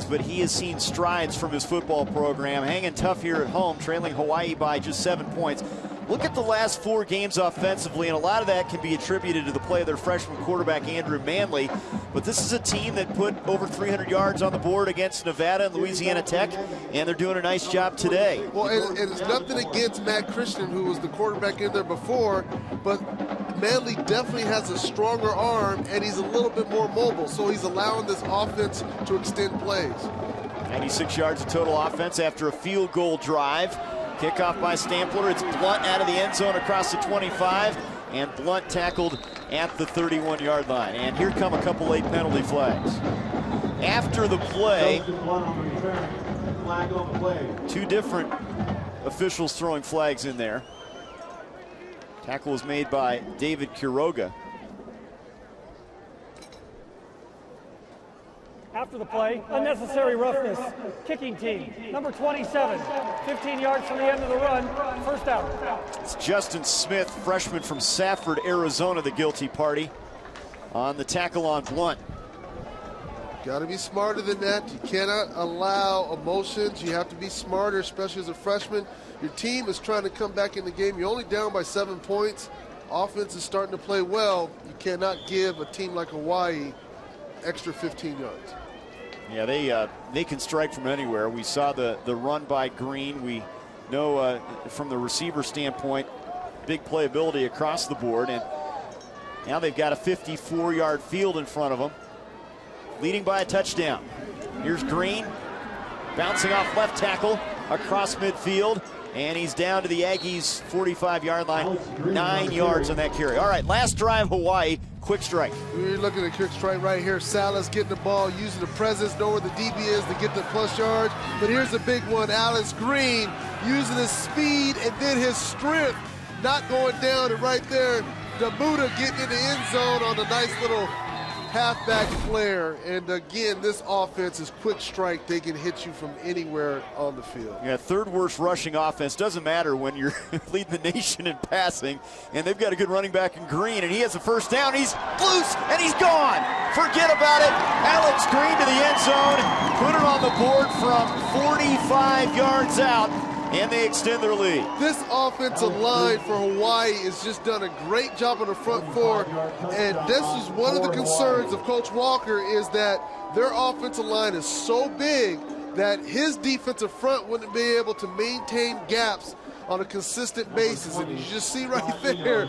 But he has seen strides from his football program, hanging tough here at home, trailing Hawaii by just 7 points. Look at the last 4 games offensively, and a lot of that can be attributed to the play of their freshman quarterback, Andrew Manley. But this is a team that put over 300 yards on the board against Nevada and Louisiana Tech, and they're doing a nice job today. Well, and it's nothing against Matt Christian, who was the quarterback in there before, but Manley definitely has a stronger arm, and he's a little bit more mobile, so he's allowing this offense to extend plays. 96 yards of total offense after a field goal drive. Kickoff by Stampler. It's Blunt out of the end zone across the 25, and Blunt tackled at the 31-yard line. And here come a couple late penalty flags. After the play, two different officials throwing flags in there. Tackle was made by David Quiroga. After the play, unnecessary roughness, kicking team, number 27, 15 yards from the end of the run, first down. It's Justin Smith, freshman from Safford, Arizona, the guilty party on the tackle on Blunt. Got to be smarter than that. You cannot allow emotions. You have to be smarter, especially as a freshman. Your team is trying to come back in the game. You're only down by 7 points. Offense is starting to play well. You cannot give a team like Hawaii extra 15 yards. Yeah, they can strike from anywhere. We saw the run by Green. We know from the receiver standpoint, big playability across the board. And now they've got a 54-yard field in front of them, leading by a touchdown. Here's Green, bouncing off left tackle across midfield, and he's down to the Aggies' 45-yard line, 9 yards on that carry. All right, last drive, Hawaii, quick strike. We're looking at quick strike right here. Salas getting the ball, using the presence, know where the DB is to get the plus yards. But here's a big one, Alex Green using his speed and then his strength, not going down. And right there, Damuda getting in the end zone on a nice little halfback flare. And again, this offense is quick strike. They can hit you from anywhere on the field. Yeah, third worst rushing offense. Doesn't matter when you're leading the nation in passing. And they've got a good running back in Green, and he has a first down. He's loose, and he's gone. Forget about it. Alex Green to the end zone. Put it on the board from 45 yards out, and they extend their lead. This offensive line for Hawaii has just done a great job on the front four, and this is one of the concerns of Coach Walker, is that their offensive line is so big that his defensive front wouldn't be able to maintain gaps on a consistent basis. And you just see right there,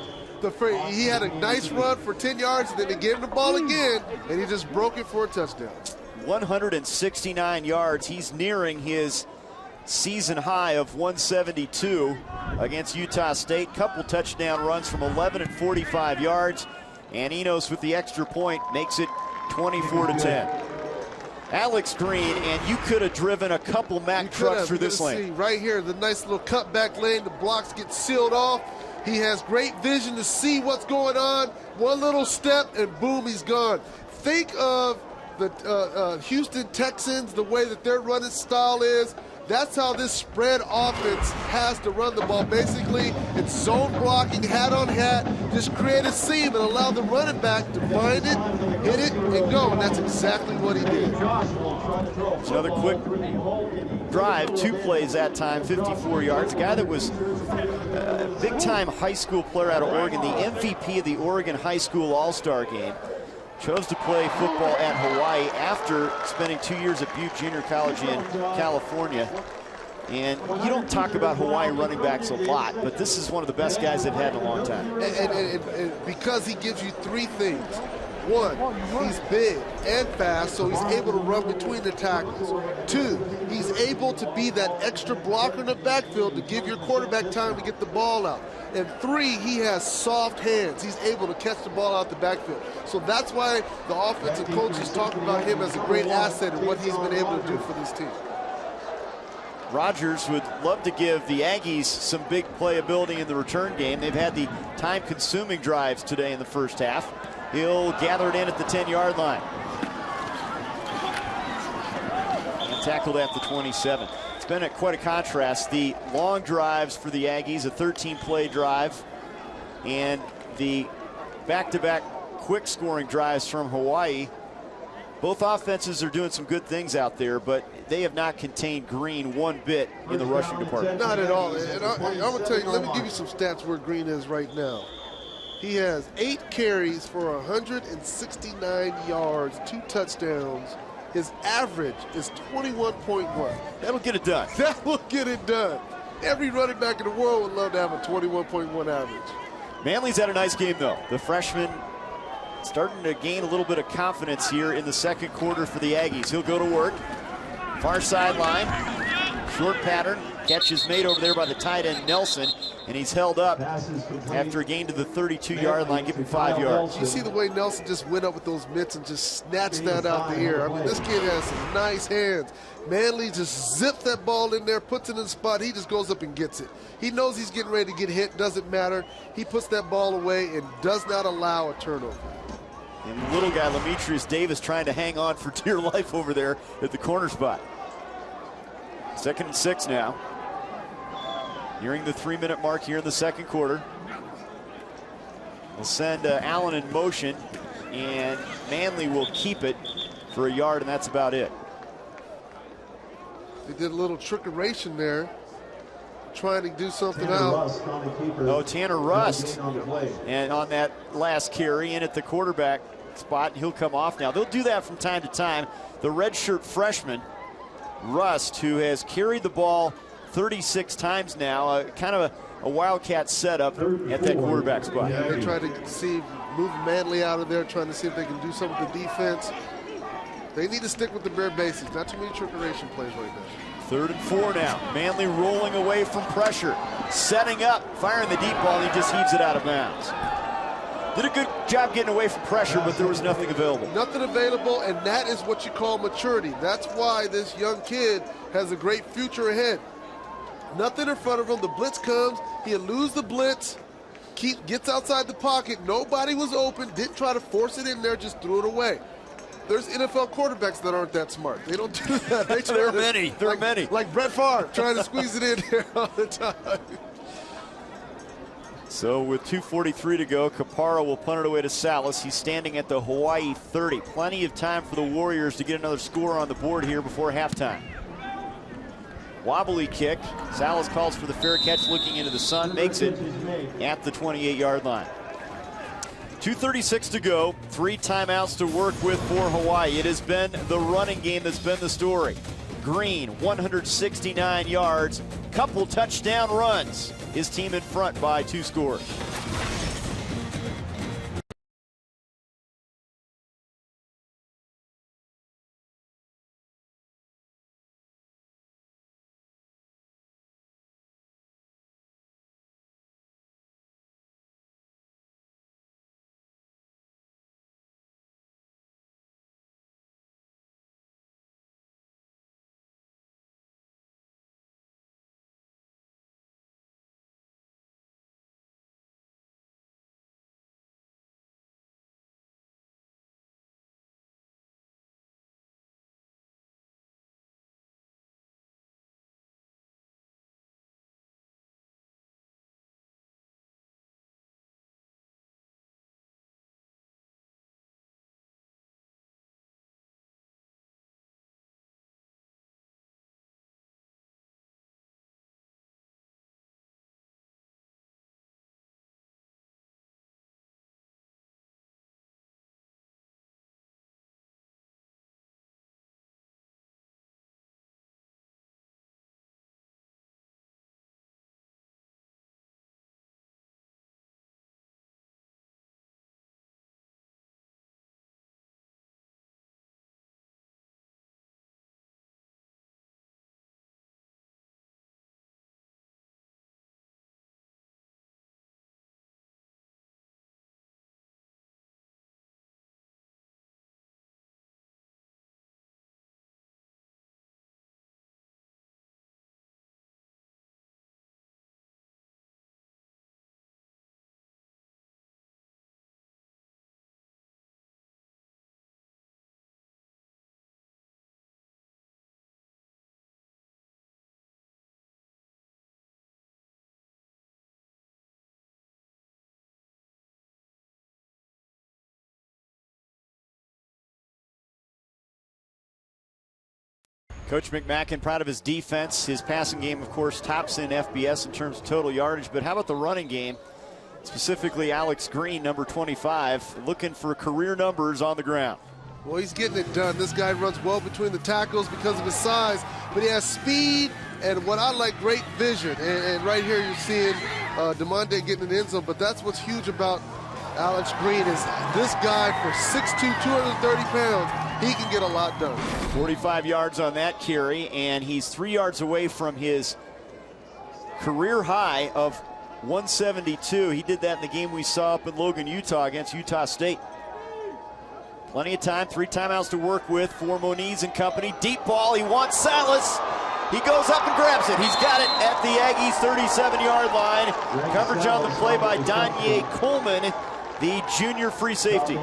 he had a nice run for 10 yards, and then they gave him the ball again, and he just broke it for a touchdown. 169 yards. He's nearing his season high of 172 against Utah State. Couple touchdown runs from 11 and 45 yards. And Enos with the extra point makes it 24-10. Alex Green, and you could have driven a couple Mack trucks through this lane. Right here, the nice little cutback lane. The blocks get sealed off. He has great vision to see what's going on. One little step, and boom, he's gone. Think of the Houston Texans, the way that their running style is. That's how this spread offense has to run the ball. Basically, it's zone blocking, hat on hat, just create a seam and allow the running back to find it, hit it, and go. And that's exactly what he did. It's another quick drive, 2 plays that time, 54 yards. A guy that was a big-time high school player out of Oregon, the MVP of the Oregon High School All-Star Game. Chose to play football at Hawaii after spending 2 years at Butte Junior College in California. And you don't talk about Hawaii running backs a lot, but this is one of the best guys they've had in a long time. And because he gives you 3 things. One, he's big and fast, so he's able to run between the tackles. 2, he's able to be that extra blocker in the backfield to give your quarterback time to get the ball out. And 3, he has soft hands. He's able to catch the ball out the backfield. So that's why the offensive coaches talk about him as a great asset and what he's been able to do for this team. Rogers would love to give the Aggies some big playability in the return game. They've had the time-consuming drives today in the first half. He'll gather it in at the 10-yard line. And tackled at the 27. It's been quite a contrast. The long drives for the Aggies, a 13-play drive, and the back-to-back quick scoring drives from Hawaii. Both offenses are doing some good things out there, but they have not contained Green one bit in the rushing department. Not at all. And I'm going to tell you, let me give you some stats where Green is right now. He has 8 carries for 169 yards, 2 touchdowns. His average is 21.1. That'll get it done. That will get it done. Every running back in the world would love to have a 21.1 average. Manley's had a nice game, though. The freshman starting to gain a little bit of confidence here in the second quarter for the Aggies. He'll go to work. Far sideline. Short pattern. Catch is made over there by the tight end, Nelson. and he's held up after a gain to the 32-yard line, giving 5 yards. You see the way Nelson just went up with those mitts and just snatched that out the air. I mean, this kid has some nice hands. Manley just zips that ball in there, puts it in the spot. He just goes up and gets it. He knows he's getting ready to get hit. Doesn't matter. He puts that ball away and does not allow a turnover. And the little guy, Lametrius Davis, trying to hang on for dear life over there at the corner spot. 2nd and 6 now. Nearing the 3-minute mark here in the second quarter. We'll send Allen in motion, and Manley will keep it for a yard, and that's about it. They did a little trickeration there, trying to do something out. Oh, Tanner Rust. And on that last carry in at the quarterback spot, he'll come off now. They'll do that from time to time. The redshirt freshman, Rust, who has carried the ball 36 times now, kind of a Wildcat setup at that quarterback spot. Yeah, they try to move Manley out of there, trying to see if they can do something with the defense. They need to stick with the bare basics. Not too many trickeration plays right now. 3rd and 4 now. Manley rolling away from pressure, setting up, firing the deep ball, and he just heaves it out of bounds. Did a good job getting away from pressure, but there was nothing available. Nothing available, and that is what you call maturity. That's why this young kid has a great future ahead. Nothing in front of him. The blitz comes. He'll lose the blitz. Gets outside the pocket. Nobody was open. Didn't try to force it in there. Just threw it away. There's NFL quarterbacks that aren't that smart. They don't do that. There are many. There are many. Like Brett Favre, trying to squeeze it in there all the time. So with 2:43 to go, Capara will punt it away to Salas. He's standing at the Hawaii 30. Plenty of time for the Warriors to get another score on the board here before halftime. Wobbly kick. Salas calls for the fair catch, looking into the sun, makes it at the 28-yard line. 2:36 to go, 3 timeouts to work with for Hawaii. It has been the running game that's been the story. Green, 169 yards, couple touchdown runs. His team in front by 2 scores. Coach McMackin proud of his defense. His passing game, of course, tops in FBS in terms of total yardage. But how about the running game? Specifically, Alex Green, number 25, looking for career numbers on the ground. Well, he's getting it done. This guy runs well between the tackles because of his size, but he has speed and what I like, great vision. And right here you're seeing DeMonde getting in the end zone, but that's what's huge about Alex Green is this guy for 6'2", 230 pounds, he can get a lot done. 45 yards on that carry, and he's 3 yards away from his career high of 172. He did that in the game we saw up in Logan, Utah against Utah State. Plenty of time, 3 timeouts to work with for Moniz and company. Deep ball, he wants Salas. He goes up and grabs it. He's got it at the Aggies' 37-yard line. Coverage on the play by Danye Coleman, the junior free safety.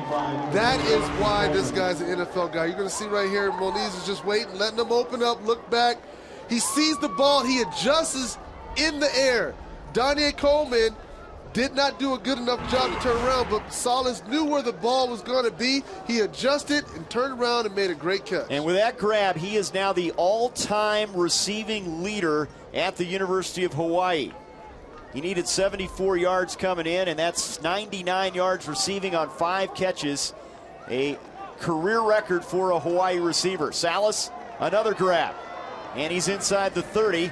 That is why this guy's an NFL guy. You're going to see right here, Moniz is just waiting, letting him open up, look back. He sees the ball, he adjusts in the air. Danye Coleman did not do a good enough job to turn around, but Salas knew where the ball was going to be. He adjusted and turned around and made a great catch. And with that grab, he is now the all-time receiving leader at the University of Hawai'i. He needed 74 yards coming in, and that's 99 yards receiving on 5 catches. A career record for a Hawaii receiver. Salas, another grab. And he's inside the 30.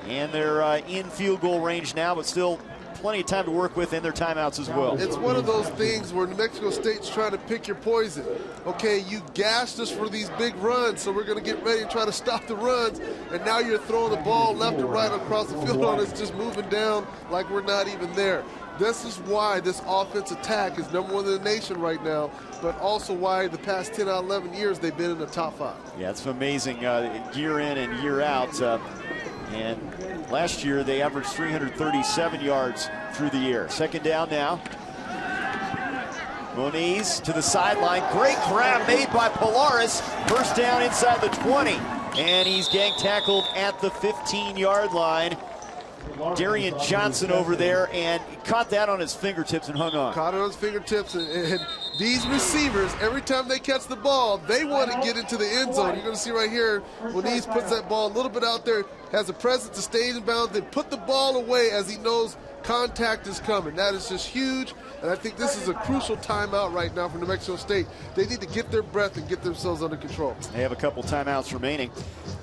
And they're in field goal range now, but still plenty of time to work with in their timeouts as well. It's one of those things where New Mexico State's trying to pick your poison. Okay, you gassed us for these big runs, so we're going to get ready and try to stop the runs, and now you're throwing the ball left and right across the field on us, just moving down like we're not even there. This is why this offense attack is #1 in the nation right now, but also why the past 10 out of 11 years they've been in the top 5. Yeah, it's amazing year in and year out. And last year they averaged 337 yards through the air. Second down now. Moniz to the sideline. Great grab made by Polaris. First down inside the 20. And he's gang tackled at the 15-yard line. Darian Johnson over there, and caught that on his fingertips and hung on. Caught it on his fingertips, and these receivers, every time they catch the ball, they want to get into the end zone. You're going to see right here, Moniz puts that ball a little bit out there, has a presence to stay in bounds, then put the ball away as he knows contact is coming. That is just huge, and I think this is a crucial timeout right now for New Mexico State. They need to get their breath and get themselves under control. They have a couple timeouts remaining.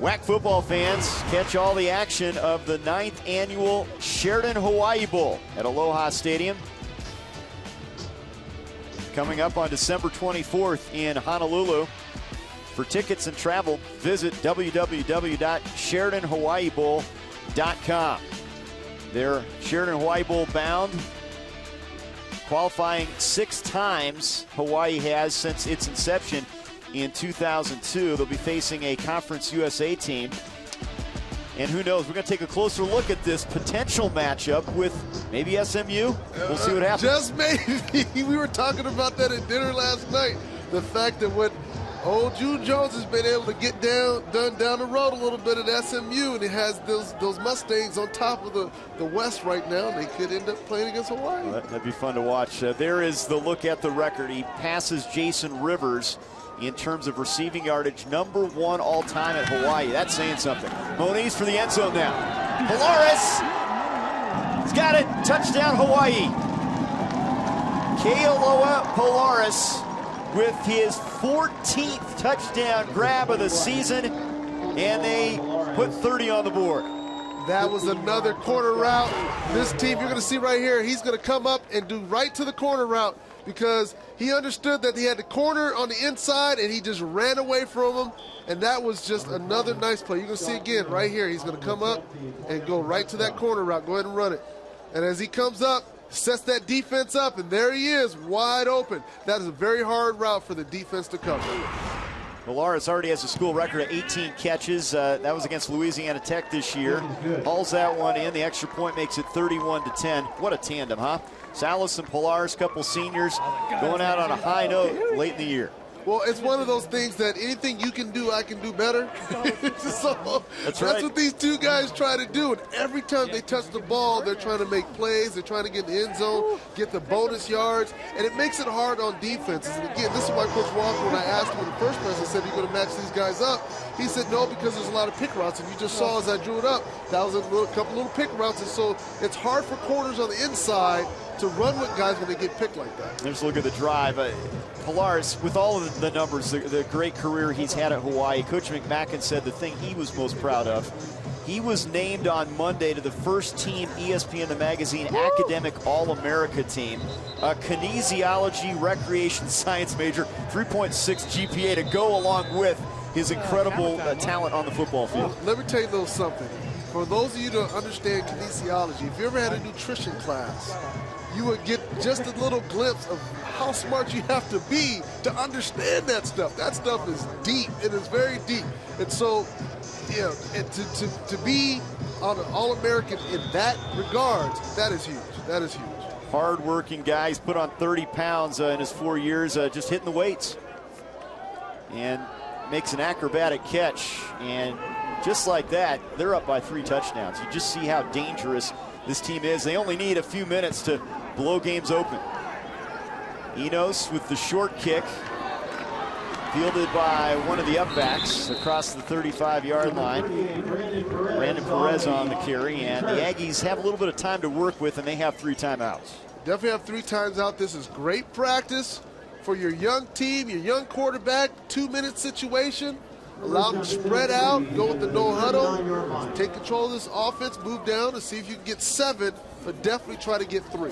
WAC football fans, catch all the action of the 9th annual Sheridan Hawaii Bowl at Aloha Stadium. Coming up on December 24th in Honolulu. For tickets and travel, visit www.sheridanhawaiibowl.com. They're Sheridan Hawaii Bowl bound, qualifying 6 times Hawaii has since its inception in 2002. They'll be facing a Conference USA team. And who knows, we're going to take a closer look at this potential matchup with maybe SMU. We'll see what happens. Just maybe. We were talking about that at dinner last night. The fact that what old June Jones has been able to get down the road a little bit at SMU, and it has those Mustangs on top of the West right now. They could end up playing against Hawaii. Well, that'd be fun to watch. There is the look at the record. He passes Jason Rivers in terms of receiving yardage, #1 all-time at Hawaii. That's saying something. Moniz for the end zone now. Polaris! He's got it. Touchdown, Hawaii. Kealoha Polaris with his 14th touchdown grab of the season, and they put 30 on the board. That was another corner route. This team, you're going to see right here, he's going to come up and do right to the corner route because he understood that he had the corner on the inside, and he just ran away from him, and that was just another nice play. You're going to see again right here, he's going to come up and go right to that corner route. Go ahead and run it. And as he comes up, sets that defense up, and there he is, wide open. That is a very hard route for the defense to cover. Polaris already has a school record of 18 catches. That was against Louisiana Tech this year. Hauls that one in. The extra point makes it 31-10. What a tandem, huh? Salas and Polaris, couple seniors, going out on a high note late in the year. Well, it's one of those things that anything you can do, I can do better. So that's right. what these two guys try to do. And every time they touch the ball, they're trying to make plays. They're trying to get in the end zone, get the bonus yards, and it makes it hard on defenses. And again, this is why Coach Walker, when I asked him in the first place, I said, "You're going to match these guys up?" He said, "No, because there's a lot of pick routes." And you just saw as I drew it up, that was a couple little pick routes. And so it's hard for corners on the inside to run with guys when they get picked like that. Let's look at the drive. Polaris, with all of the numbers, the great career he's had at Hawaii, Coach McMacken said the thing he was most proud of, he was named on Monday to the first team ESPN The Magazine Academic All-America team, a kinesiology recreation science major, 3.6 GPA to go along with his incredible talent on the football field. Let me tell you a little something. for those of you to understand kinesiology, if you ever had a nutrition class, you would get just a little glimpse of how smart you have to be to understand that stuff. That stuff is deep. It is very deep. And so, yeah, and to be on an All-American in that regard, that is huge. That is huge. Hard-working guy. He's put on 30 pounds in his 4 years just hitting the weights. And makes an acrobatic catch. And just like that, they're up by 3 touchdowns. You just see how dangerous this team is. They only need a few minutes to blow games open. Enos with the short kick, fielded by one of the upbacks across the 35-yard line. Brandon Perez on the carry, and the Aggies have a little bit of time to work with, and they have 3 timeouts. Definitely have 3 times out. This is great practice for your young team, your young quarterback, 2-minute situation. Allow them to spread out, go with the no huddle, take control of this offense, move down and see if you can get 7, but definitely try to get 3.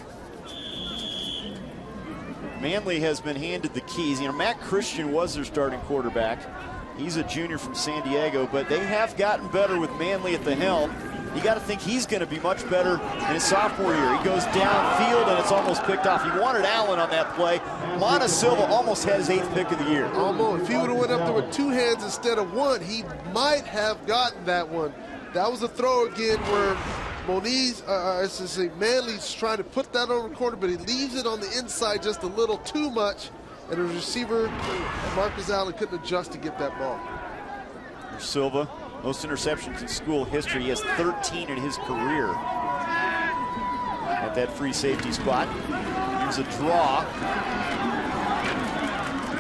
Manley has been handed the keys. You know, Matt Christian was their starting quarterback. He's a junior from San Diego, but they have gotten better with Manley at the helm. You got to think he's going to be much better in his sophomore year. He goes downfield and it's almost picked off. He wanted Allen on that play. Moniz Silva almost had his 8th pick of the year. Almost. If he would have went up there with 2 hands instead of 1, he might have gotten that one. That was a throw again where Moniz, Manley's trying to put that on the corner, but he leaves it on the inside just a little too much, and the receiver, Marcus Allen, couldn't adjust to get that ball. There's Silva, most interceptions in school history. He has 13 in his career at that free safety spot. Here's a draw,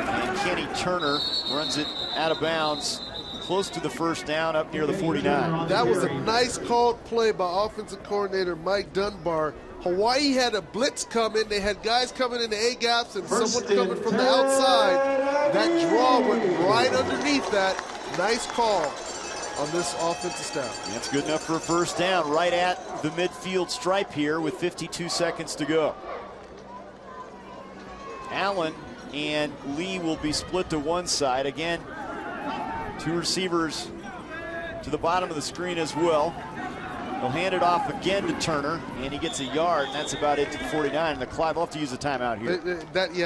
and Kenny Turner runs it out of bounds, close to the first down, up near the 49. That was a nice called play by offensive coordinator Mike Dunbar. Hawaii had a blitz coming. They had guys coming in the A-gaps and someone coming from the outside. That draw went right underneath that. Nice call on this offensive staff. That's good enough for a first down right at the midfield stripe here with 52 seconds to go. Allen and Lee will be split to one side. Again, 2 receivers to the bottom of the screen as well. He'll hand it off again to Turner, and he gets a yard, and that's about it to the 49. And the Clyde will have to use a timeout here.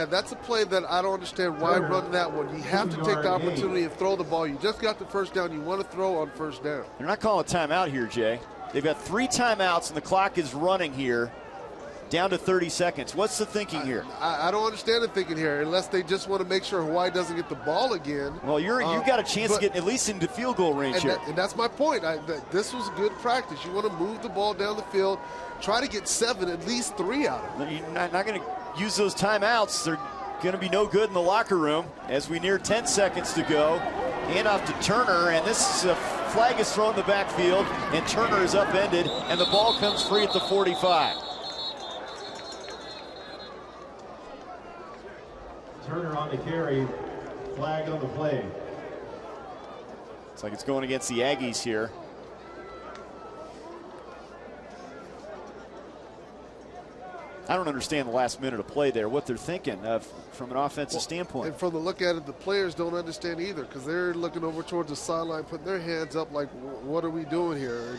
That's a play that I don't understand why run that one. You have to take the opportunity and throw the ball. You just got the first down. You want to throw on first down. They're not calling a timeout here, Jay. They've got 3 timeouts, and the clock is running here. Down to 30 seconds. What's the thinking here? I don't understand the thinking here, unless they just want to make sure Hawaii doesn't get the ball again. Well, you've got a chance to get at least into field goal range here. And that's my point. This was good practice. You want to move the ball down the field, try to get 7, at least 3 out of it. You're not going to use those timeouts. They're going to be no good in the locker room as we near 10 seconds to go. Hand off to Turner, and this flag is thrown in the backfield, and Turner is upended, and the ball comes free at the 45. Turner on the carry, flag on the play. It's like it's going against the Aggies here. I don't understand the last minute of play there, what they're thinking of from an offensive standpoint. And from the look at it, the players don't understand either, because they're looking over towards the sideline, putting their hands up like, what are we doing here?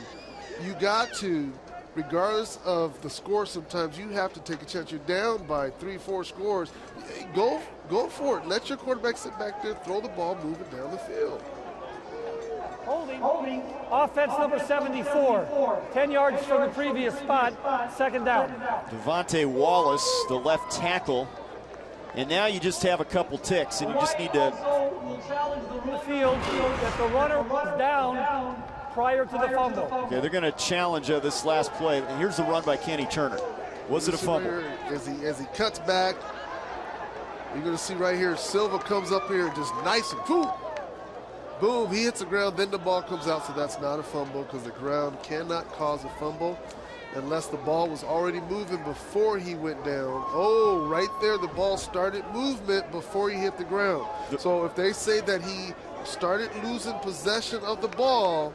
And you got to, regardless of the score, sometimes you have to take a chance. You're down by 3-4 scores. Go for it. Let your quarterback sit back there, throw the ball, move it down the field. Holding. Offense number 74. 10 yards from the previous spot. 2nd down. Devontae Wallace, the left tackle. And now you just have a couple ticks, and you just need to challenge the field that the runner was down prior to the fumble. Okay, they're going to challenge this last play. And here's the run by Kenny Turner. Was it a fumble? As he cuts back, you're going to see right here, Silva comes up here just nice and boom, he hits the ground, then the ball comes out, so that's not a fumble because the ground cannot cause a fumble unless the ball was already moving before he went down. Oh, right there, the ball started movement before he hit the ground. So if they say that he started losing possession of the ball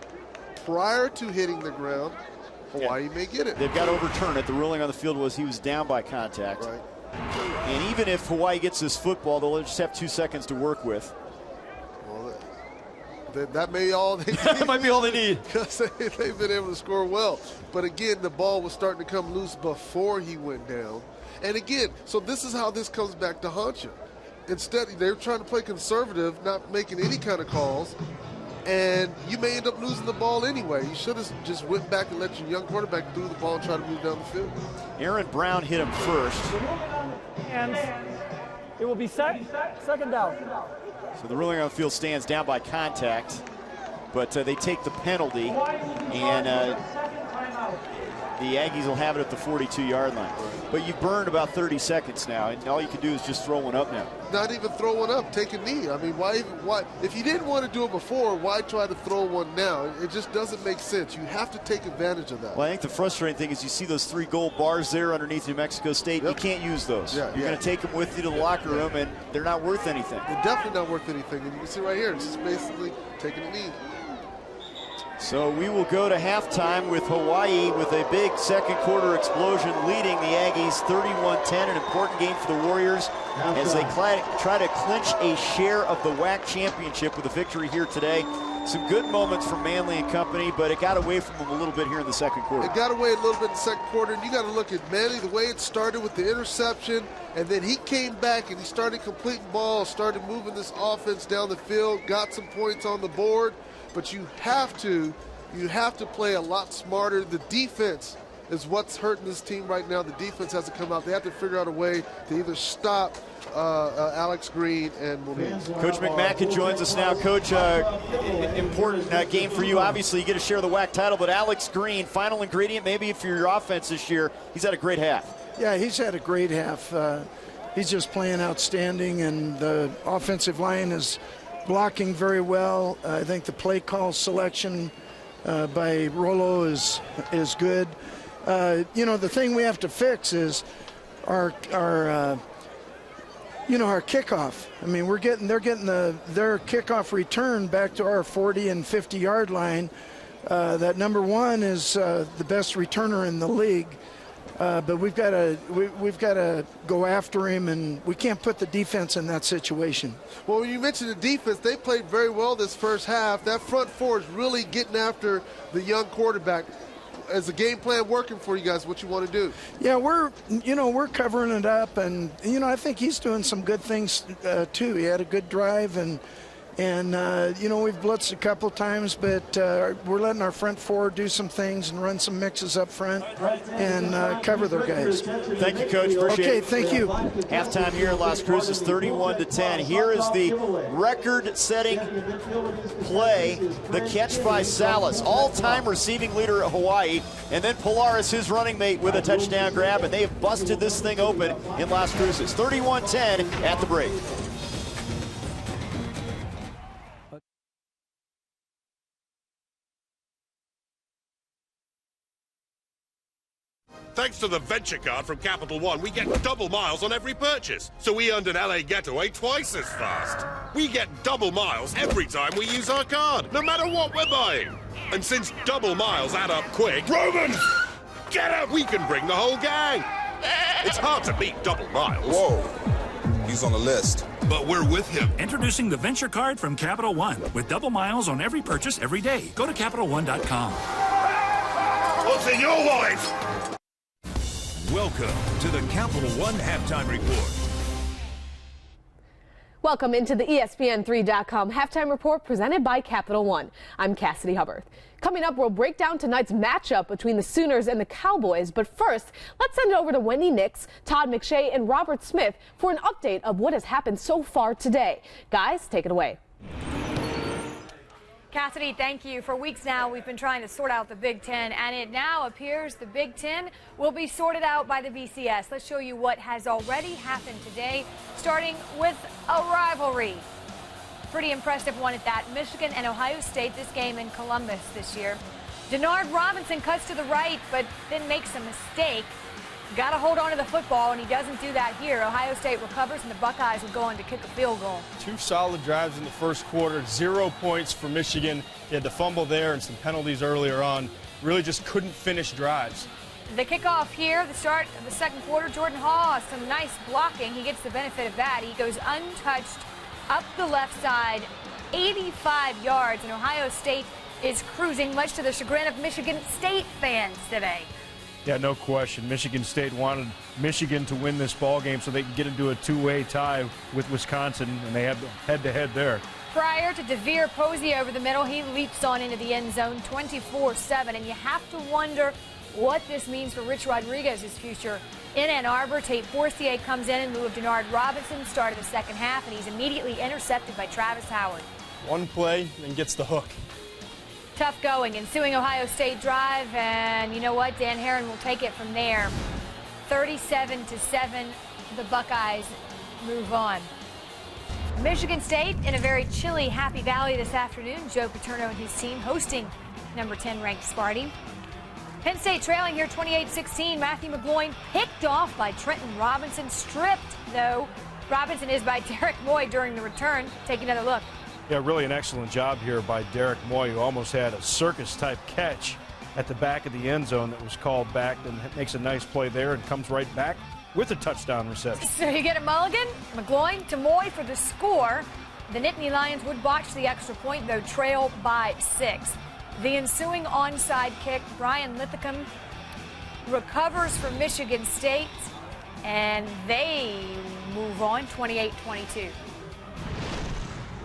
prior to hitting the ground, Hawaii may get it. They've got to overturn it. The ruling on the field was he was down by contact. Right. And even if Hawaii gets this football, they'll just have 2 seconds to work with. Well, That may all they need. That might be all they need. Because they've been able to score well. But again, the ball was starting to come loose before he went down. And again, so this is how this comes back to haunt you. Instead, they're trying to play conservative, not making any kind of calls. And you may end up losing the ball anyway. You should have just went back and let your young quarterback throw the ball and try to move down the field. Aaron Brown hit him first. And it will be second down. So the ruling on the field stands down by contact, but they take the penalty, and the Aggies will have it at the 42-yard line. But you burned about 30 seconds now, and all you can do is just throw one up now. Not even throw one up, take a knee. I mean, why? If you didn't want to do it before, why try to throw one now? It just doesn't make sense. You have to take advantage of that. Well, I think the frustrating thing is you see those 3 gold bars there underneath New Mexico State. Yep. You can't use those. Yeah, You're going to take them with you to the locker room, and they're not worth anything. They're definitely not worth anything. And you can see right here, it's just basically taking a knee. So we will go to halftime with Hawaii with a big second quarter explosion, leading the Aggies 31-10, an important game for the Warriors as they try to clinch a share of the WAC championship with a victory here today. Some good moments from Manley and company, but it got away from them a little bit here in the second quarter. It got away a little bit in the second quarter, and you got to look at Manley, the way it started with the interception, and then he came back and he started completing balls, started moving this offense down the field, got some points on the board. But you have to play a lot smarter. The defense is what's hurting this team right now. The defense has to come out. They have to figure out a way to either stop Alex Green and Moniz. Coach McMacken joins us now. Coach, important game for you. Obviously, you get to share the WAC title, but Alex Green, final ingredient maybe for your offense this year. He's had a great half. Yeah, he's had a great half. He's just playing outstanding, and the offensive line is blocking very well. I think the play call selection by Rolo is good. You know, the thing we have to fix is our kickoff. I mean, they're getting their kickoff return back to our 40 and 50-yard line. That number 1 is the best returner in the league. But we've got to go after him, and we can't put the defense in that situation. Well, when you mentioned the defense, they played very well this first half. That front 4 is really getting after the young quarterback. Is the game plan working for you guys? What you want to do? Yeah, we're covering it up, and I think he's doing some good things too. He had a good drive, and we've blitzed a couple times, but we're letting our front 4 do some things and run some mixes up front and cover their guys. Thank you, Coach. Appreciate it. Okay, thank you. Halftime here at Las Cruces, 31-10. Here is the record-setting play, the catch by Salas, all-time receiving leader at Hawaii, and then Polaris, his running mate, with a touchdown grab, and they have busted this thing open in Las Cruces. 31-10 at the break. Thanks to the Venture Card from Capital One, we get double miles on every purchase. So we earned an LA getaway twice as fast. We get double miles every time we use our card, no matter what we're buying. And since double miles add up quick, Roman, get out! We can bring the whole gang. It's hard to beat double miles. Whoa, he's on the list. But we're with him. Introducing the Venture Card from Capital One with double miles on every purchase every day. Go to CapitalOne.com. What's in your wallet? Welcome to the Capital One Halftime Report. Welcome into the ESPN3.com Halftime Report presented by Capital One. I'm Cassidy Hubbard. Coming up, we'll break down tonight's matchup between the Sooners and the Cowboys. But first, let's send it over to Wendy Nix, Todd McShay, and Robert Smith for an update of what has happened so far today. Guys, take it away. Cassidy, thank you. For weeks now, we've been trying to sort out the Big Ten, and it now appears the Big Ten will be sorted out by the BCS. Let's show you what has already happened today, starting with a rivalry. Pretty impressive one at that. Michigan and Ohio State, this game in Columbus this year. Denard Robinson cuts to the right, but then makes a mistake. Got to hold on to the football, and he doesn't do that here. Ohio State recovers, and the Buckeyes will go on to kick a field goal. 2 solid drives in the first quarter, 0 points for Michigan. He had the fumble there and some penalties earlier on. Really just couldn't finish drives. The kickoff here, the start of the second quarter, Jordan Hall, some nice blocking. He gets the benefit of that. He goes untouched up the left side 85 yards, and Ohio State is cruising, much to the chagrin of Michigan State fans today. Yeah, no question. Michigan State wanted Michigan to win this ball game so they can get into a two-way tie with Wisconsin, and they have head-to-head there. Prior to DeVere Posey over the middle, he leaps on into the end zone 24-7, and you have to wonder what this means for Rich Rodriguez's future in Ann Arbor. Tate Forcier comes in lieu of Denard Robinson, start of the second half, and he's immediately intercepted by Travis Howard. One play and gets the hook. Tough going, ensuing Ohio State drive, and you know what? Dan Herron will take it from there. 37-7, the Buckeyes move on. Michigan State in a very chilly Happy Valley this afternoon. Joe Paterno and his team hosting number 10 ranked Sparty. Penn State trailing here 28-16. Matthew McGloin picked off by Trenton Robinson. Stripped, though. Robinson is by Derek Moy during the return. Take another look. Yeah, really an excellent job here by Derek Moy, who almost had a circus-type catch at the back of the end zone that was called back, and makes a nice play there and comes right back with a touchdown reception. So you get a mulligan. McGloin to Moy for the score. The Nittany Lions would botch the extra point, though, trail by 6. The ensuing onside kick, Brian Lithicum recovers for Michigan State, and they move on 28-22.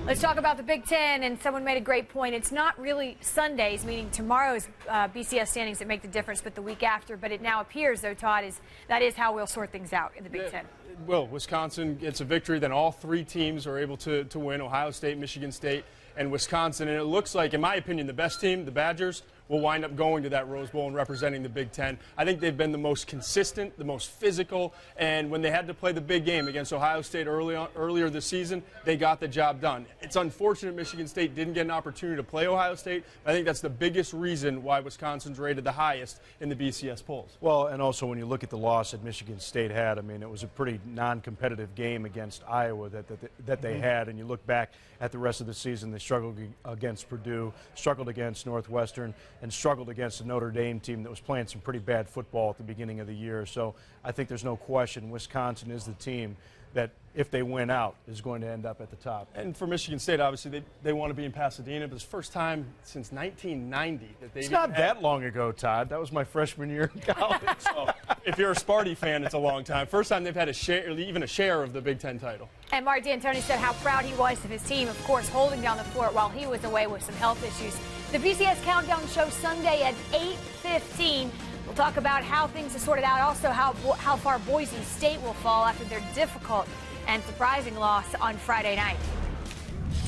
Let's talk about the Big Ten, and someone made a great point. It's not really Sundays, meaning tomorrow's BCS standings, that make the difference, but the week after. But it now appears, though, Todd, that is how we'll sort things out in the Big Ten. Well, Wisconsin gets a victory, then all three teams are able to win: Ohio State, Michigan State, and Wisconsin. And it looks like, in my opinion, the best team, the Badgers, will wind up going to that Rose Bowl and representing the Big Ten. I think they've been the most consistent, the most physical, and when they had to play the big game against Ohio State earlier this season, they got the job done. It's unfortunate Michigan State didn't get an opportunity to play Ohio State. I think that's the biggest reason why Wisconsin's rated the highest in the BCS polls. Well, and also when you look at the loss that Michigan State had, I mean, it was a pretty non-competitive game against Iowa that they had, and you look back at the rest of the season, they struggled against Purdue, struggled against Northwestern, and struggled against a Notre Dame team that was playing some pretty bad football at the beginning of the year. So I think there's no question Wisconsin is the team that, if they win out, is going to end up at the top. And for Michigan State, obviously, they want to be in Pasadena. But it's the first time since 1990 that they've. It's not that long ago, Todd. That was my freshman year in college. So if you're a Sparty fan, it's a long time. First time they've had even a share of the Big Ten title. And Mark D'Antoni said how proud he was of his team, of course, holding down the fort while he was away with some health issues. The BCS Countdown show Sunday at 8:15. We'll talk about how things are sorted out, also how far Boise State will fall after their difficult and surprising loss on Friday night.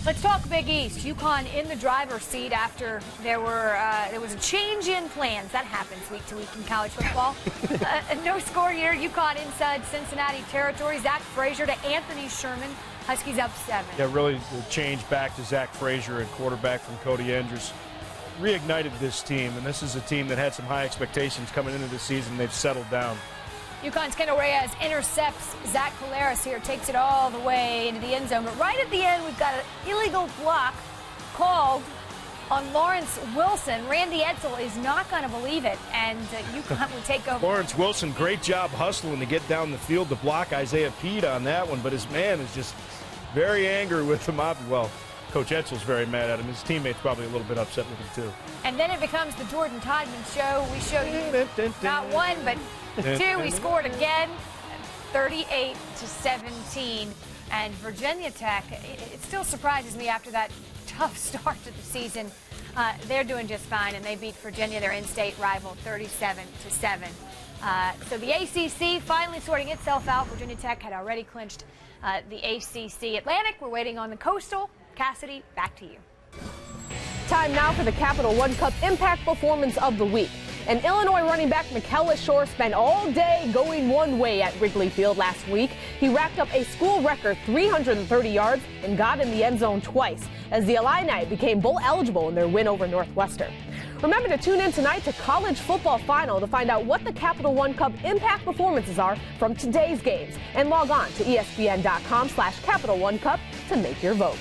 Let's talk Big East. UConn in the driver's seat after there was a change in plans. That happens week to week in college football. No score here. UConn inside Cincinnati territory. Zach Frazier to Anthony Sherman. Huskies up 7. Yeah, really the change back to Zach Frazier and quarterback from Cody Andrews reignited this team, and this is a team that had some high expectations coming into the season. They've settled down. UConn's Kendall Reyes intercepts Zach Collaros here, takes it all the way into the end zone. But right at the end, we've got an illegal block called on Lawrence Wilson. Randy Edsel is not going to believe it, and UConn will take over. Lawrence Wilson, great job hustling to get down the field to block Isaiah Pede on that one, but his man is just very angry with him. Well, Coach Etzel's very mad at him. His teammates probably a little bit upset with him, too. And then it becomes the Jordan Todman show. We show you not one, but two. We scored again, 38-17. And Virginia Tech, it still surprises me after that tough start to the season. They're doing just fine, and they beat Virginia, their in-state rival, 37-7. So the ACC finally sorting itself out. Virginia Tech had already clinched the ACC Atlantic. We're waiting on the Coastal. Cassidy, back to you. Time now for the Capital One Cup Impact Performance of the Week. And Illinois running back Michaela Shore spent all day going one way at Wrigley Field last week. He racked up a school record 330 yards and got in the end zone twice as the Illini became bowl eligible in their win over Northwestern. Remember to tune in tonight to College Football Final to find out what the Capital One Cup impact performances are from today's games. And log on to ESPN.com/Capital One Cup to make your vote.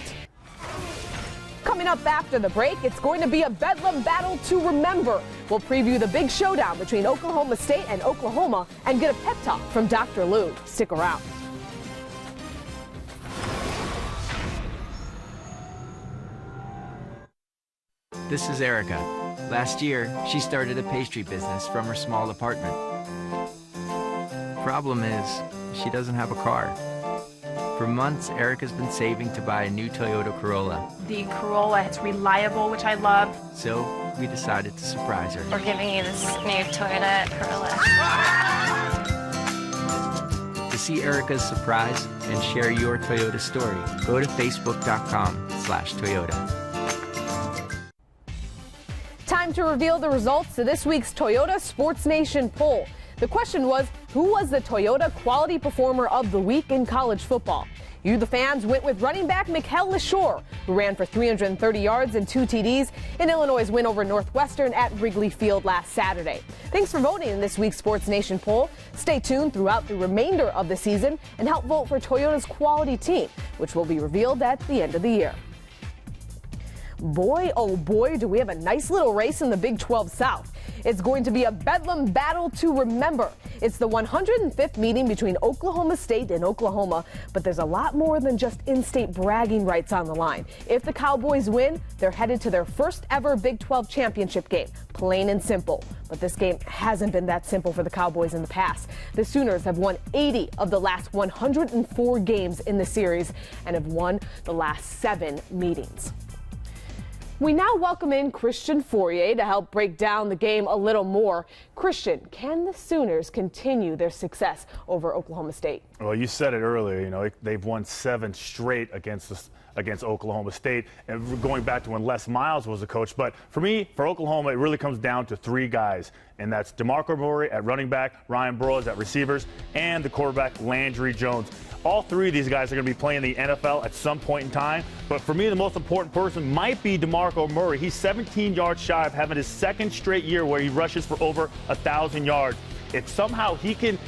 Coming up after the break, it's going to be a Bedlam battle to remember. We'll preview the big showdown between Oklahoma State and Oklahoma and get a pep talk from Dr. Lou. Stick around. This is Erica. Last year, she started a pastry business from her small apartment. Problem is, she doesn't have a car. For months, Erica's been saving to buy a new Toyota Corolla. The Corolla is reliable, which I love. So we decided to surprise her. We're giving you this new Toyota Corolla. To see Erica's surprise and share your Toyota story, go to facebook.com/Toyota. Time to reveal the results to this week's Toyota Sports Nation poll. The question was, who was the Toyota Quality Performer of the Week in college football? You, the fans, went with running back Mikael LeShore, who ran for 330 yards and 2 TDs in Illinois' win over Northwestern at Wrigley Field last Saturday. Thanks for voting in this week's Sports Nation poll. Stay tuned throughout the remainder of the season and help vote for Toyota's quality team, which will be revealed at the end of the year. Boy, oh boy, do we have a nice little race in the Big 12 South. It's going to be a bedlam battle to remember. It's the 105th meeting between Oklahoma State and Oklahoma, but there's a lot more than just in-state bragging rights on the line. If the Cowboys win, they're headed to their first ever Big 12 championship game, plain and simple. But this game hasn't been that simple for the Cowboys in the past. The Sooners have won 80 of the last 104 games in the series and have won the last 7 meetings. We now welcome in Christian Fourier to help break down the game a little more. Christian, can the Sooners continue their success over Oklahoma State? Well, you said it earlier, you know, they've won 7 straight against Oklahoma State, and going back to when Les Miles was the coach. But for me, for Oklahoma, it really comes down to 3 guys, and that's DeMarco Murray at running back, Ryan Burroughs at receivers, and the quarterback Landry Jones. All 3 of these guys are going to be playing the NFL at some point in time. But for me, the most important person might be DeMarco Murray. He's 17 yards shy of having his 2nd straight year where he rushes for over 1,000 yards. If somehow he can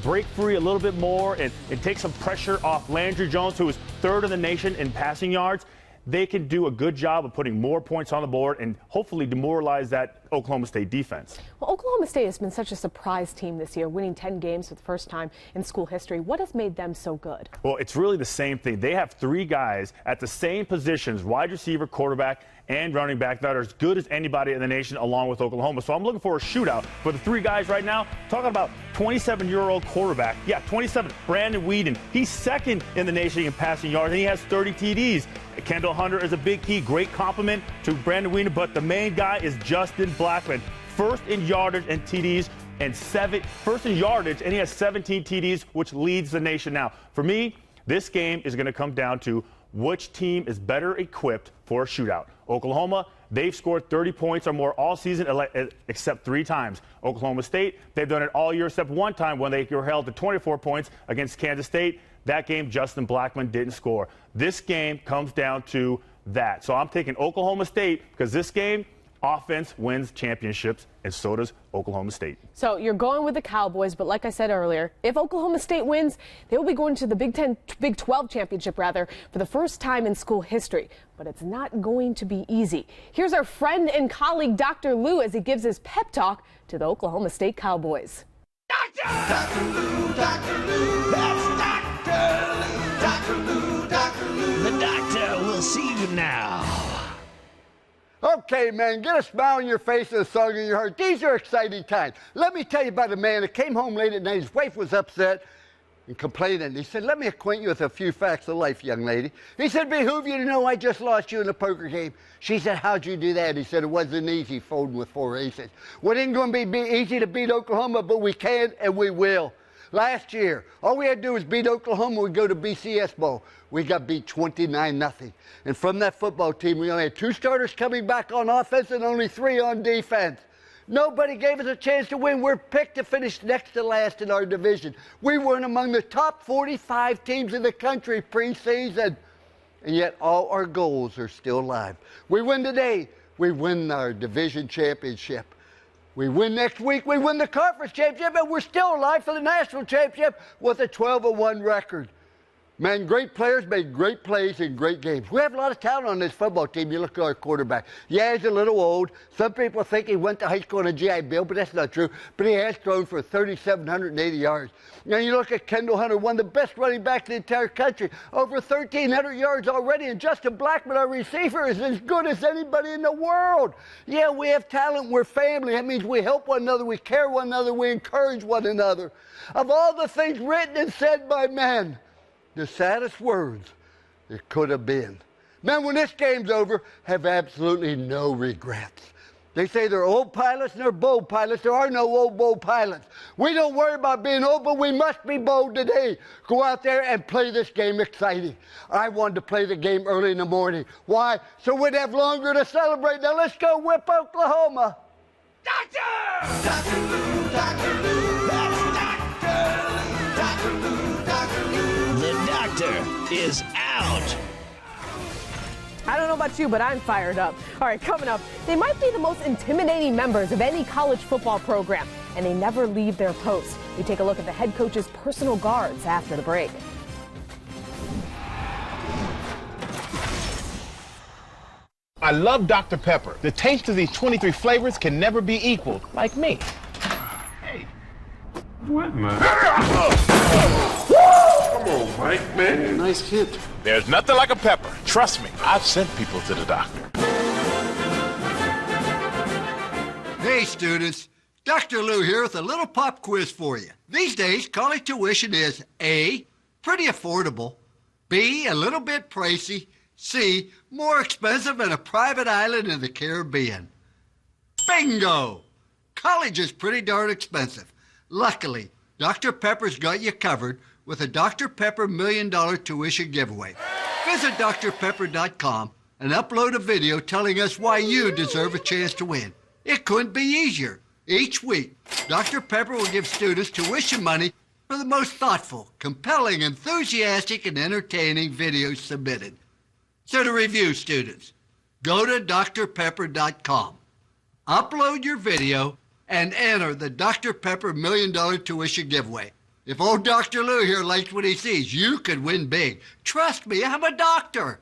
break free a little bit more and take some pressure off Landry Jones, who is 3rd in the nation in passing yards, they can do a good job of putting more points on the board and hopefully demoralize that Oklahoma State defense. Well, Oklahoma State has been such a surprise team this year, winning 10 games for the first time in school history. What has made them so good? Well, it's really the same thing. They have 3 guys at the same positions, wide receiver, quarterback, and running back, that are as good as anybody in the nation along with Oklahoma. So I'm looking for a shootout for the 3 guys right now. Talking about 27-year-old quarterback. Yeah, 27, Brandon Weeden. He's 2nd in the nation in passing yards, and he has 30 TDs. Kendall Hunter is a big key. Great compliment to Brandon Weeden, but the main guy is Justin Blackman. 1st in yardage and TDs, and 1st in yardage, and he has 17 TDs, which leads the nation now. For me, this game is going to come down to which team is better equipped for a shootout. Oklahoma, they've scored 30 points or more all season except 3 times. Oklahoma State, they've done it all year except 1 time when they were held to 24 points against Kansas State. That game, Justin Blackman didn't score. This game comes down to that. So I'm taking Oklahoma State because this game, offense wins championships, and so does Oklahoma State. So you're going with the Cowboys, but like I said earlier, if Oklahoma State wins, they will be going to the Big 12 championship, rather, for the first time in school history. But it's not going to be easy. Here's our friend and colleague, Dr. Lou, as he gives his pep talk to the Oklahoma State Cowboys. Dr. Lou, Dr. Lou, that's Dr. Lou, Dr. Lou, Dr. Lou. The doctor will see you now. Okay, man, get a smile on your face and a song in your heart. These are exciting times. Let me tell you about a man that came home late at night. His wife was upset and complaining. He said, let me acquaint you with a few facts of life, young lady. He said, behoove you to know I just lost you in a poker game. She said, how'd you do that? He said, it wasn't easy folding with 4 aces. Well, it ain't going to be easy to beat Oklahoma, but we can and we will. Last year, all we had to do was beat Oklahoma. We'd go to BCS Bowl. We got beat 29-0. And from that football team, we only had 2 starters coming back on offense and only 3 on defense. Nobody gave us a chance to win. We're picked to finish next to last in our division. We weren't among the top 45 teams in the country preseason. And yet all our goals are still alive. We win today. We win our division championship. We win next week. We win the conference championship, and we're still alive for the national championship with a 12-1 record. Man, great players make great plays in great games. We have a lot of talent on this football team. You look at our quarterback. Yeah, he's a little old. Some people think he went to high school on a GI Bill, but that's not true. But he has thrown for 3,780 yards. Now, you look at Kendall Hunter, one of the best running backs in the entire country, over 1,300 yards already. And Justin Blackman, our receiver, is as good as anybody in the world. Yeah, we have talent. We're family. That means we help one another. We care one another. We encourage one another. Of all the things written and said by man, the saddest words it could have been. Man, when this game's over, have absolutely no regrets. They say they're old pilots and they're bold pilots. There are no old, bold pilots. We don't worry about being old, but we must be bold today. Go out there and play this game exciting. I wanted to play the game early in the morning. Why? So we'd have longer to celebrate. Now let's go whip Oklahoma. Doctor! Dr. Lou, Dr. Lou, that's Dr. Lou, Dr. Lou, Dr. Lou. The doctor is out. I don't know about you, but I'm fired up. All right, coming up, they might be the most intimidating members of any college football program, and they never leave their post. We take a look at the head coach's personal guards after the break. I love Dr. Pepper. The taste of these 23 flavors can never be equaled, like me. Hey, what, man? Come on, Mike, man. Nice hit. There's nothing like a pepper. Trust me, I've sent people to the doctor. Hey, students. Dr. Lou here with a little pop quiz for you. These days, college tuition is A, pretty affordable, B, a little bit pricey, C, more expensive than a private island in the Caribbean. Bingo! College is pretty darn expensive. Luckily, Dr. Pepper's got you covered with a Dr. Pepper $1 million tuition giveaway. Visit drpepper.com and upload a video telling us why you deserve a chance to win. It couldn't be easier. Each week, Dr. Pepper will give students tuition money for the most thoughtful, compelling, enthusiastic, and entertaining videos submitted. So to review, students, go to drpepper.com, upload your video, and enter the Dr. Pepper $1 million tuition giveaway. If old Dr. Lou here likes what he sees, you could win big. Trust me, I'm a doctor.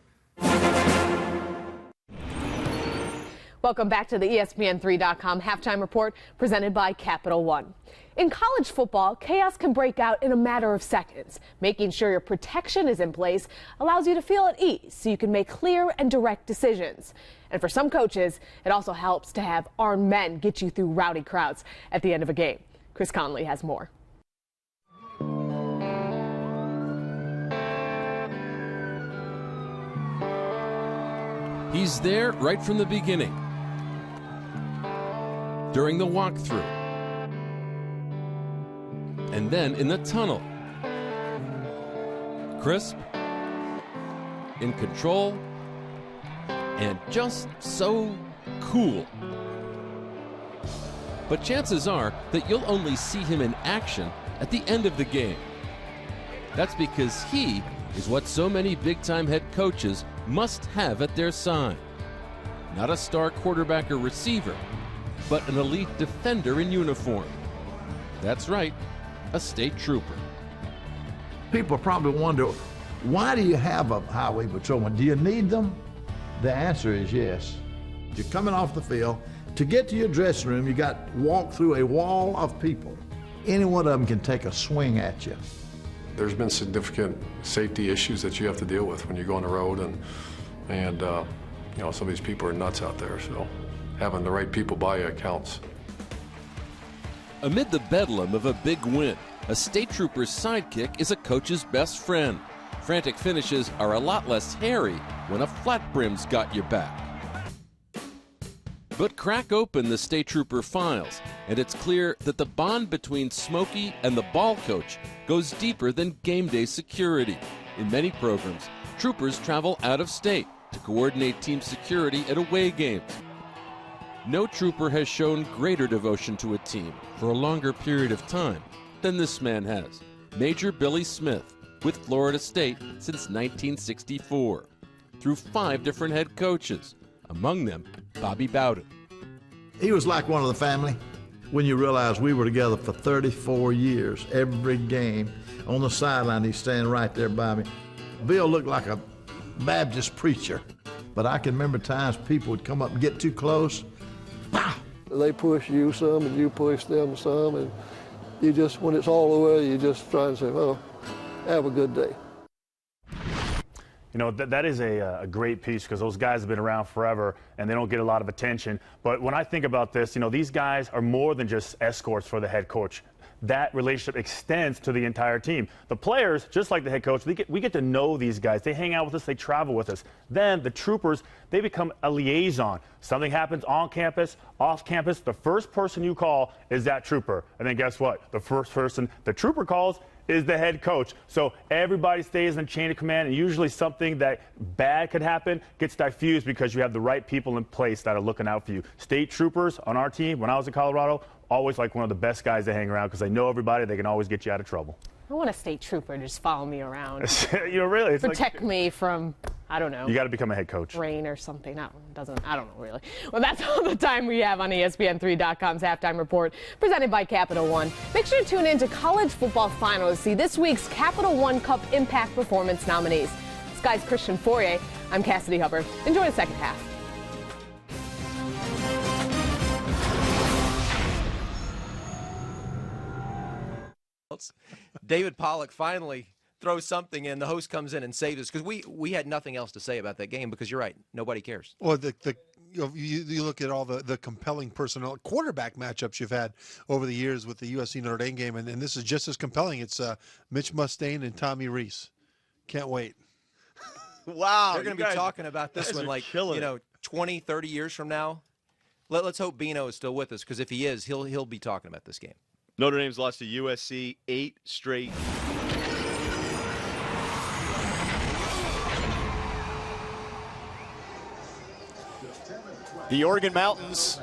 Welcome back to the ESPN3.com halftime report presented by Capital One. In college football, chaos can break out in a matter of seconds. Making sure your protection is in place allows you to feel at ease so you can make clear and direct decisions. And for some coaches, it also helps to have armed men get you through rowdy crowds at the end of a game. Chris Conley has more. He's there right from the beginning, during the walkthrough, and then in the tunnel. Crisp, in control, and just so cool. But chances are that you'll only see him in action at the end of the game. That's because he is what so many big-time head coaches must have at their side. Not a star quarterback or receiver, but an elite defender in uniform. That's right, a state trooper. People probably wonder, why do you have a highway patrolman? Do you need them? The answer is yes. You're coming off the field. To get to your dressing room, you got to walk through a wall of people. Any one of them can take a swing at you. There's been significant safety issues that you have to deal with when you go on the road, and you know, some of these people are nuts out there, so having the right people by you counts. Amid the bedlam of a big win, a state trooper's sidekick is a coach's best friend. Frantic finishes are a lot less hairy when a flat brim's got your back. But crack open the state trooper files, and it's clear that the bond between Smokey and the ball coach goes deeper than game day security. In many programs, troopers travel out of state to coordinate team security at away games. No trooper has shown greater devotion to a team for a longer period of time than this man has. Major Billy Smith, with Florida State since 1964, through 5 different head coaches, among them Bobby Bowden. He was like one of the family. when you realize we were together for 34 years, every game. On the sideline, he's standing right there by me. Bill looked like a Baptist preacher, but I can remember times people would come up and get too close. Pow! They push you some and you push them some, and you just, when it's all the way, you just try and say, oh, have a good day. You know, that is a great piece because those guys have been around forever and they don't get a lot of attention. But when I think about this, you know, these guys are more than just escorts for the head coach. That relationship extends to the entire team. The players, just like the head coach, we get to know these guys. They hang out with us, they travel with us. Then the troopers, they become a liaison. Something happens on campus, off campus, the first person you call is that trooper. And then guess what? The first person the trooper calls is the head coach. So everybody stays in chain of command, and usually something that bad could happen gets diffused because you have the right people in place that are looking out for you. State troopers on our team, when I was in Colorado, always like one of the best guys to hang around because they know everybody. They can always get you out of trouble. I want a state trooper to just follow me around. You know, really, it's protect me from, I don't know. You got to become a head coach. Rain or something. I don't know really. Well, that's all the time we have on ESPN3.com's Halftime Report, presented by Capital One. Make sure to tune in to college football finals to see this week's Capital One Cup Impact Performance nominees. Sky's Christian Fourier. I'm Cassidy Hubbard. Enjoy the second half. David Pollock finally throws something in. The host comes in and saves us because we had nothing else to say about that game because you're right, nobody cares. Well, you look at all the compelling personnel quarterback matchups you've had over the years with the USC Notre Dame game, and this is just as compelling. It's Mitch Mustaine and Tommy Rees. Can't wait. Wow, they're going to be talking about this one like 20, 30 years from now. Let's hope Bino is still with us because if he is, he'll be talking about this game. Notre Dame's lost to USC 8 straight. The Oregon Mountains,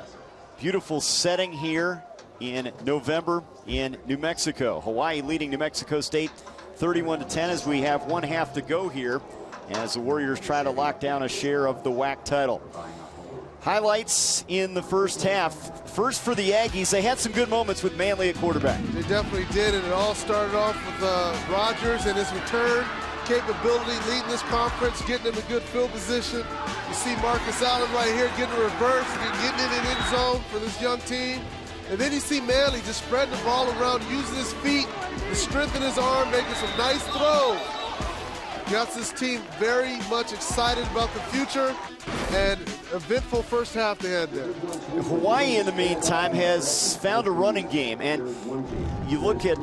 beautiful setting here in November in New Mexico. Hawaii leading New Mexico State 31-10 as we have one half to go here as the Warriors try to lock down a share of the WAC title. Highlights in the first half. First for the Aggies, they had some good moments with Manley at quarterback. They definitely did, and it all started off with Rogers and his return capability, leading this conference, getting him a good field position. You see Marcus Allen right here getting a reverse, getting in an end zone for this young team. And then you see Manley just spreading the ball around, using his feet, the strength in his arm, making some nice throws. Got this team very much excited about the future, and eventful first half they had there. Hawaii, in the meantime, has found a running game, and you look at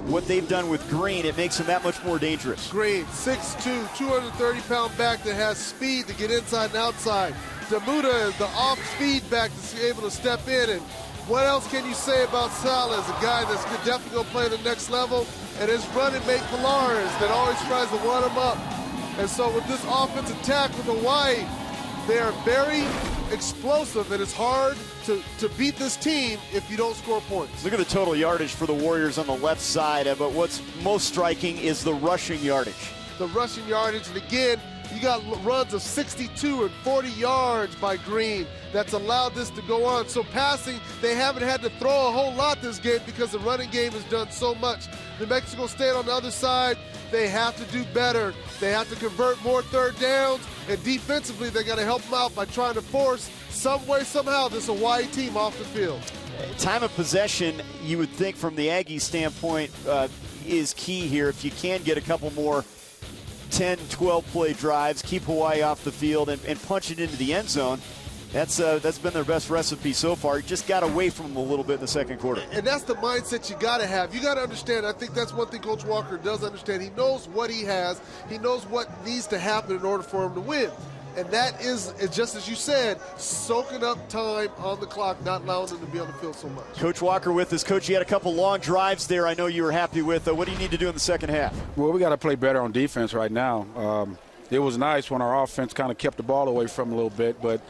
what they've done with Green, it makes him that much more dangerous. Green, 6'2", 230-pound back that has speed to get inside and outside. Damuda is the off-speed back that's able to step in, and what else can you say about Salas, a guy that's definitely going to play the next level, and his running mate Pilares that always tries to run him up. And so with this offensive attack with Hawaii, they are very explosive, and it's hard to beat this team if you don't score points. Look at the total yardage for the Warriors on the left side, but what's most striking is the rushing yardage. The rushing yardage, and again, you got runs of 62 and 40 yards by Green that's allowed this to go on. So passing, they haven't had to throw a whole lot this game because the running game has done so much. New Mexico State on the other side, they have to do better. They have to convert more third downs, and defensively, they got to help them out by trying to force some way, somehow, this Hawaii team off the field. Time of possession, you would think from the Aggie standpoint, is key here. If you can get a couple more 10, 12 play drives, keep Hawaii off the field, and punch it into the end zone. That's been their best recipe so far. Just got away from them a little bit in the second quarter. And that's the mindset you got to have. You got to understand, I think that's one thing Coach Walker does understand. He knows what he has. He knows what needs to happen in order for him to win. And that is, just as you said, soaking up time on the clock, not allowing them to be on the field so much. Coach Walker with us. Coach, you had a couple long drives there I know you were happy with. What do you need to do in the second half? Well, we got to play better on defense right now. It was nice when our offense kind of kept the ball away from them a little bit, but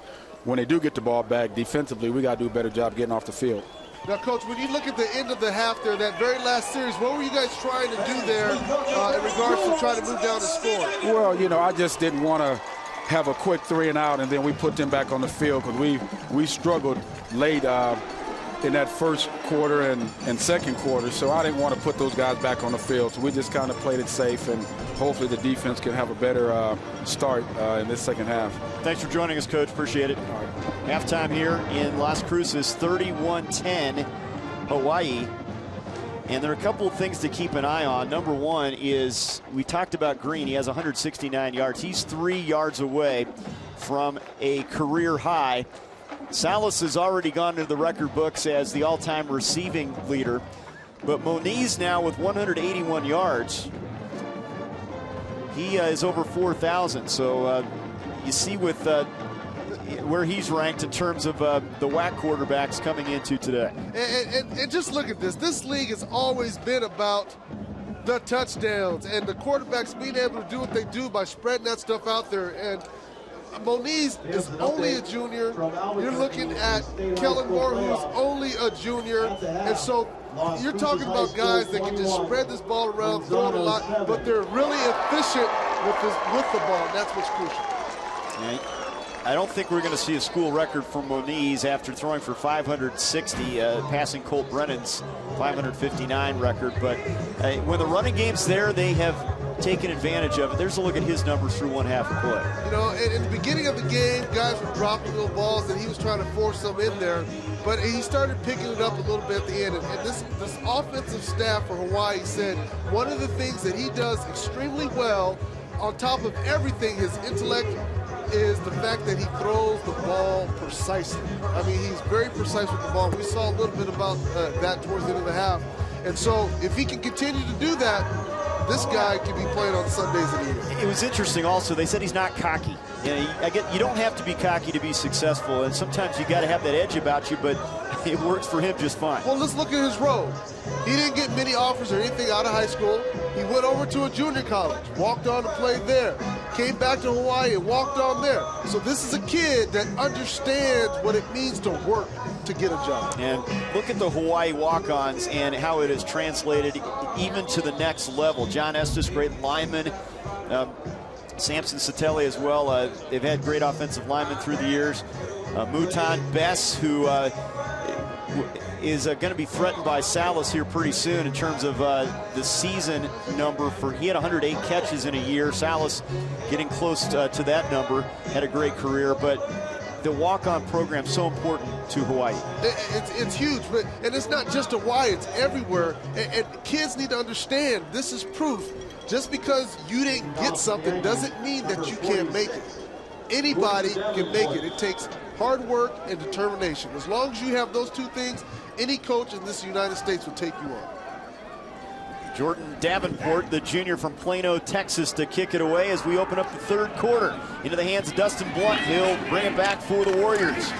when they do get the ball back defensively, we got to do a better job getting off the field. Now, Coach, when you look at the end of the half there, that very last series, what were you guys trying to do there in regards to trying to move down the score? Well, I just didn't want to have a quick 3 and out, and then we put them back on the field because we struggled late in that first quarter and second quarter, so I didn't want to put those guys back on the field. So we just kind of played it safe, and hopefully the defense can have a better start in this second half. Thanks for joining us, Coach. Appreciate it. Halftime here in Las Cruces, 31-10 Hawaii. And there are a couple of things to keep an eye on. Number one is, we talked about Green. He has 169 yards. He's 3 yards away from a career high. Salas has already gone into the record books as the all-time receiving leader. But Moniz now with 181 yards. He is over 4,000. So you see with where he's ranked in terms of the WAC quarterbacks coming into today. And just look at this. This league has always been about the touchdowns and the quarterbacks being able to do what they do by spreading that stuff out there. And Moniz is only a junior. You're looking at Kellen Moore, who's only a junior. And so you're talking about guys that can just spread this ball around, throw it a lot, but they're really efficient with the ball. And that's what's crucial. Yeah. I don't think we're going to see a school record for Moniz after throwing for 560, passing Colt Brennan's 559 record. But when the running game's there, they have taken advantage of it. There's a look at his numbers through one half of play. You know, in the beginning of the game, guys were dropping little balls, and he was trying to force them in there. But he started picking it up a little bit at the end. And this offensive staff for Hawaii said one of the things that he does extremely well, on top of everything, his intellect, is the fact that he throws the ball precisely. I mean, he's very precise with the ball. We saw a little bit about that towards the end of the half. And so if he can continue to do that, this guy can be playing on Sundays in the year. It was interesting also, they said he's not cocky. You know, you don't have to be cocky to be successful, and sometimes you got to have that edge about you, but it works for him just fine. Well, let's look at his road. He didn't get many offers or anything out of high school. He went over to a junior college, walked on to play there, came back to Hawaii and walked on there. So this is a kid that understands what it means to work to get a job. And look at the Hawaii walk-ons and how it has translated even to the next level. John Estes, great lineman. Samson Satelli as well. They've had great offensive linemen through the years. Mutan Bess, who is going to be threatened by Salas here pretty soon in terms of the season number. He had 108 catches in a year. Salas getting close to that number. Had a great career, but the walk-on program so important to Hawaii. It's huge, and it's not just Hawaii, it's everywhere. And kids need to understand this is proof. Just because you didn't get something doesn't mean that you can't make it. Anybody can make it. It takes hard work and determination. As long as you have those two things, any coach in this United States will take you on. Jordan Davenport, the junior from Plano, Texas, to kick it away as we open up the third quarter. Into the hands of Dustin Blunt. He'll bring it back for the Warriors.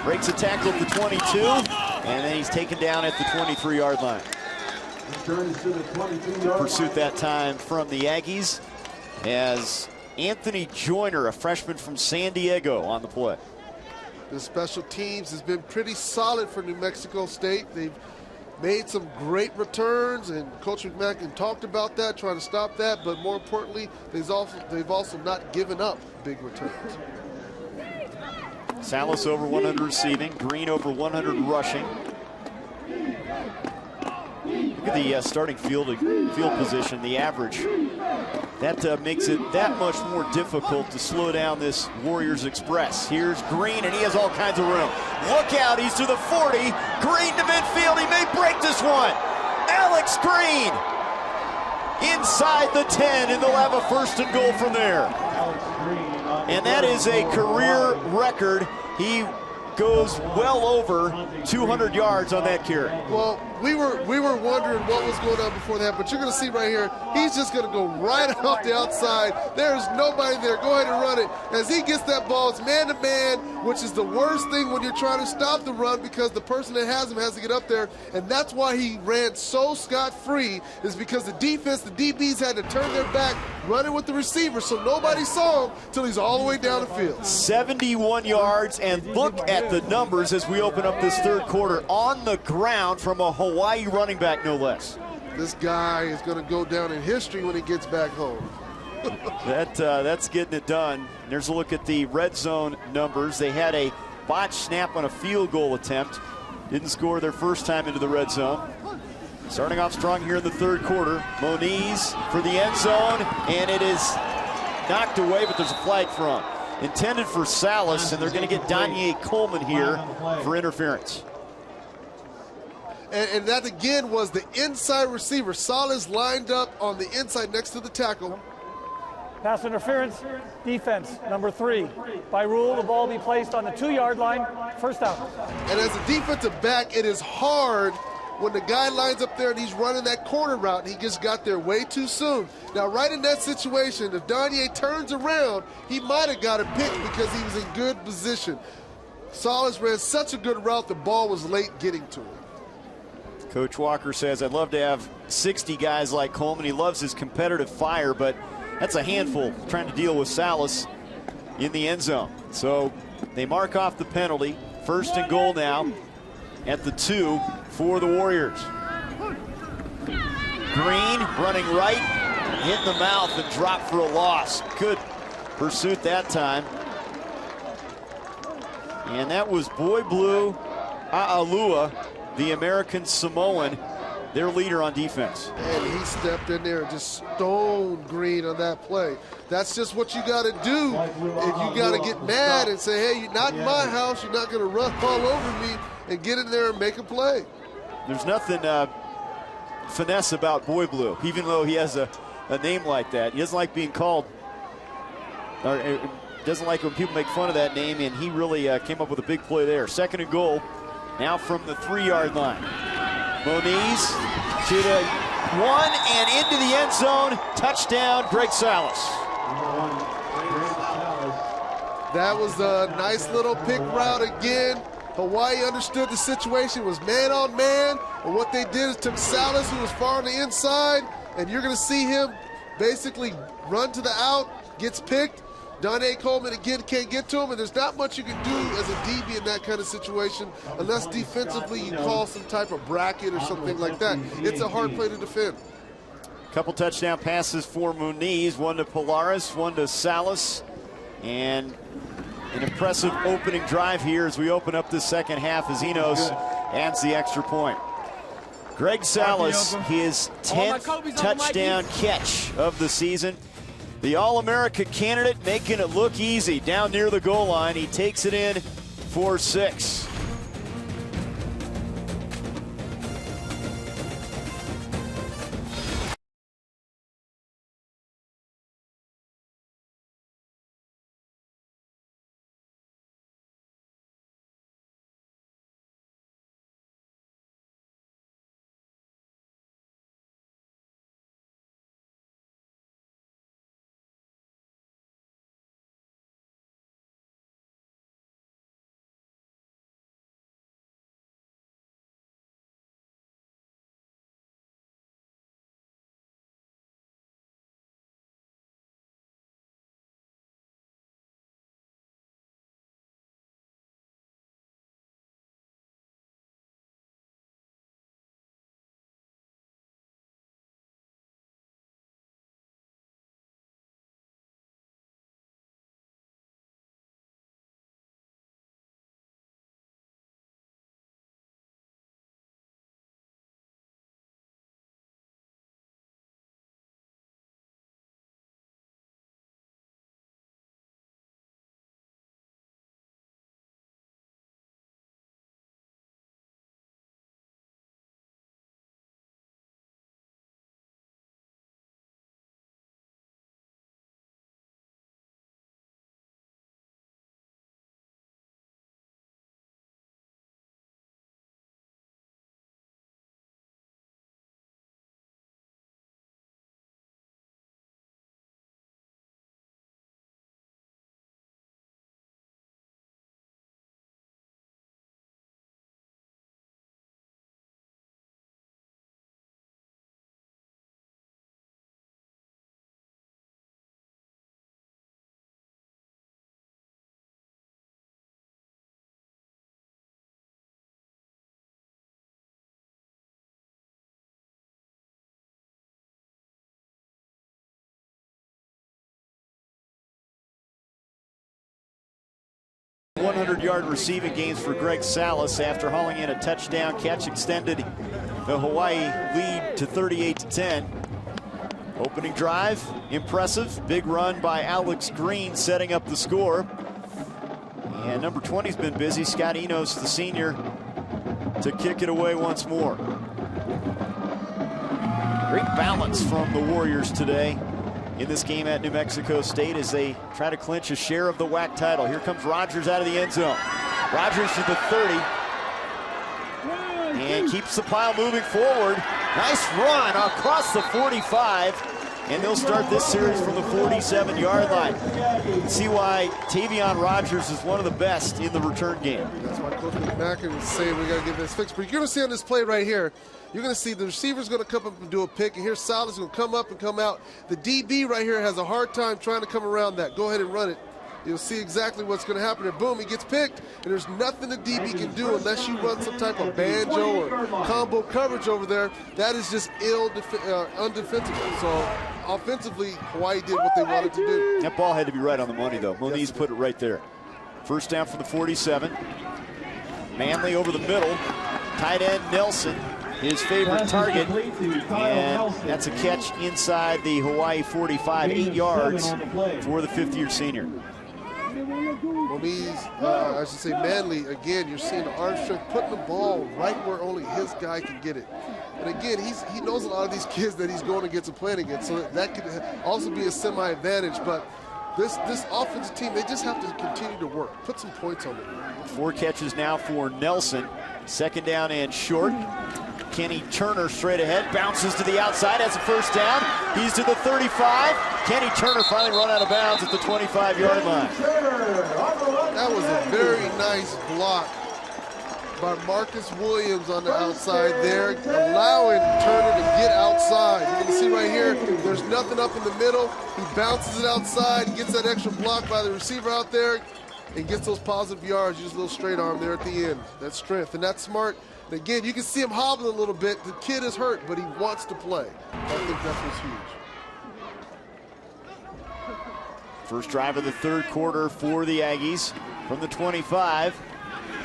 Breaks a tackle at the 22, and then he's taken down at the 23-yard line. Pursuit that time from the Aggies as Anthony Joyner, a freshman from San Diego, on the play. The special teams has been pretty solid for New Mexico State. They've made some great returns, and Coach McMahon talked about that, trying to stop that, but more importantly, they've also not given up big returns. Salas over 100 receiving, Green over 100 rushing. Look at the starting field position, the average. That makes it that much more difficult to slow down this Warriors Express. Here's Green, and he has all kinds of room. Look out, he's to the 40. Green to midfield, he may break this one. Alex Green inside the 10, and they'll have a first and goal from there. And that is a career record. He goes well over 200 yards on that carry. Well, we were wondering what was going on before that, but you're going to see right here, he's just going to go right off the outside. There's nobody there. Go ahead and run it. As he gets that ball, it's man-to-man, which is the worst thing when you're trying to stop the run because the person that has him has to get up there, and that's why he ran so scot-free, is because the defense, the DBs had to turn their back, running with the receiver, so nobody saw him until he's all the way down the field. 71 yards, and look at the numbers as we open up this third quarter on the ground from a Hawaii running back, no less. This guy is going to go down in history when he gets back home. That's getting it done. There's a look at the red zone numbers. They had a botched snap on a field goal attempt. didn't score their first time into the red zone. Starting off strong here in the third quarter. Moniz for the end zone, and it is knocked away, but there's a flag thrown. Intended for Salas, and they're going to get Danye Coleman here for interference. And that again was the inside receiver. Salas lined up on the inside next to the tackle. Pass interference, defense, number 3. By rule, the ball be placed on the 2-yard line, first down. And as a defensive back, it is hard when the guy lines up there and he's running that corner route and he just got there way too soon. Now, right in that situation, if Danye turns around, he might have got a pick because he was in good position. Salas ran such a good route, the ball was late getting to him. Coach Walker says, I'd love to have 60 guys like Coleman. He loves his competitive fire, but that's a handful trying to deal with Salas in the end zone. So they mark off the penalty. First and goal now at the 2 for the Warriors. Green running right, hit in the mouth and dropped for a loss. Good pursuit that time. And that was Boy Blue A'alua, the American Samoan, their leader on defense. And he stepped in there and just stoned Green on that play. That's just what you got to do. If you got to get mad and say, hey, you're not in my house, you're not going to run all over me, and get in there and make a play. There's nothing finesse about Boy Blue, even though he has a name like that. He doesn't like being called, or doesn't like when people make fun of that name, and he really came up with a big play there. Second and goal, now from the 3-yard line. Moniz to the 1 and into the end zone. Touchdown, Greg Salas. That was a nice little pick route again. Hawaii understood the situation, was man on man, and what they did is took Salas, who was far on the inside, and you're going to see him basically run to the out, gets picked. Danye Coleman again can't get to him, and there's not much you can do as a DB in that kind of situation unless defensively you call some type of bracket or something like that. It's a hard play to defend. Couple touchdown passes for Moniz, one to Polaris, one to Salas, and an impressive opening drive here as we open up this second half as Enos adds the extra point. Greg Salas, his 10th touchdown catch of the season. The All-America candidate making it look easy down near the goal line. He takes it in for 6. 100-yard receiving games for Greg Salas after hauling in a touchdown catch, extended the Hawaii lead to 38-10. Opening drive, impressive. Big run by Alex Green setting up the score. And number 20's been busy. Scott Enos, the senior, to kick it away once more. Great balance from the Warriors today in this game at New Mexico State as they try to clinch a share of the WAC title. Here comes Rogers out of the end zone. Rogers to the 30. And keeps the pile moving forward. Nice run across the 45. And they'll start this series from the 47-yard line. See why Tavion Rogers is one of the best in the return game. That's why Coach McMacken was saying we got to get this fixed. But you're going to see on this play right here, you're going to see the receiver's going to come up and do a pick, and here's Salas going to come up and come out. The DB right here has a hard time trying to come around that. Go ahead and run it. You'll see exactly what's going to happen there. Boom, he gets picked, and there's nothing the DB can do unless you run some type of banjo or combo coverage over there. That is just undefensible. So offensively, Hawaii did what they wanted to do. That ball had to be right on the money, though. Moniz put it right there. First down for the 47. Manley over the middle. Tight end Nelson, his favorite target, and that's a catch inside the Hawaii 45, 8 yards for the fifth-year senior. Moniz, I should say Manley, again, you're seeing the arm strength, putting the ball right where only his guy can get it. And again, he knows a lot of these kids that he's going against and playing against, so that could also be a semi-advantage. But this offensive team, they just have to continue to work, put some points on it. 4 catches now for Nelson. Second down and short. Kenny Turner straight ahead, bounces to the outside, has a first down. He's to the 35. Kenny Turner finally run out of bounds at the 25-yard line. That was a very nice block by Marcus Williams on the outside there, allowing Turner to get outside. You can see right here, there's nothing up in the middle. He bounces it outside, he gets that extra block by the receiver out there, and gets those positive yards. Use a little straight arm there at the end. That's strength, and that's smart. And again, you can see him hobbling a little bit. The kid is hurt, but he wants to play. I think that was huge. First drive of the third quarter for the Aggies from the 25.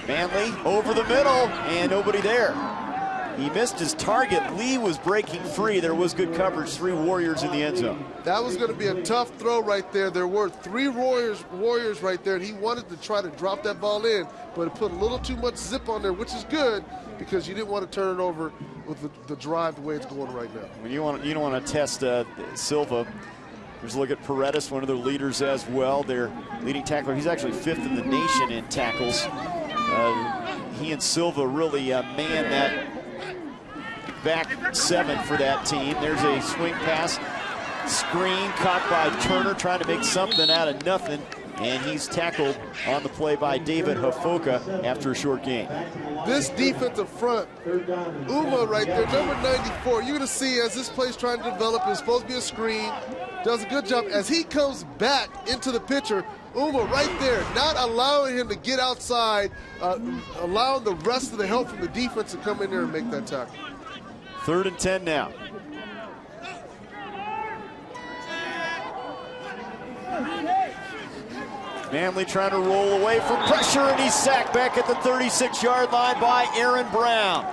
Manley over the middle, and nobody there. He missed his target. Lee was breaking free. There was good coverage. 3 Warriors in the end zone. That was going to be a tough throw right there. There were 3 Warriors right there, and he wanted to try to drop that ball in, but it put a little too much zip on there, which is good because you didn't want to turn it over with the drive the way it's going right now. When you don't want to test Silva. Here's a look at Paredes, one of their leaders as well. Their leading tackler. He's actually 5th in the nation in tackles. He and Silva really man that back 7 for that team. There's a swing pass. Screen caught by Turner, trying to make something out of nothing. And he's tackled on the play by David Hafoka after a short gain. This defensive front, Uma right there, number 94, you're going to see as this play's trying to develop, it's supposed to be a screen, does a good job. As he comes back into the picture, Uma right there, not allowing him to get outside, allowing the rest of the help from the defense to come in there and make that tackle. 3rd and 10 now. Manley trying to roll away from pressure, and he's sacked back at the 36-yard line by Aaron Brown.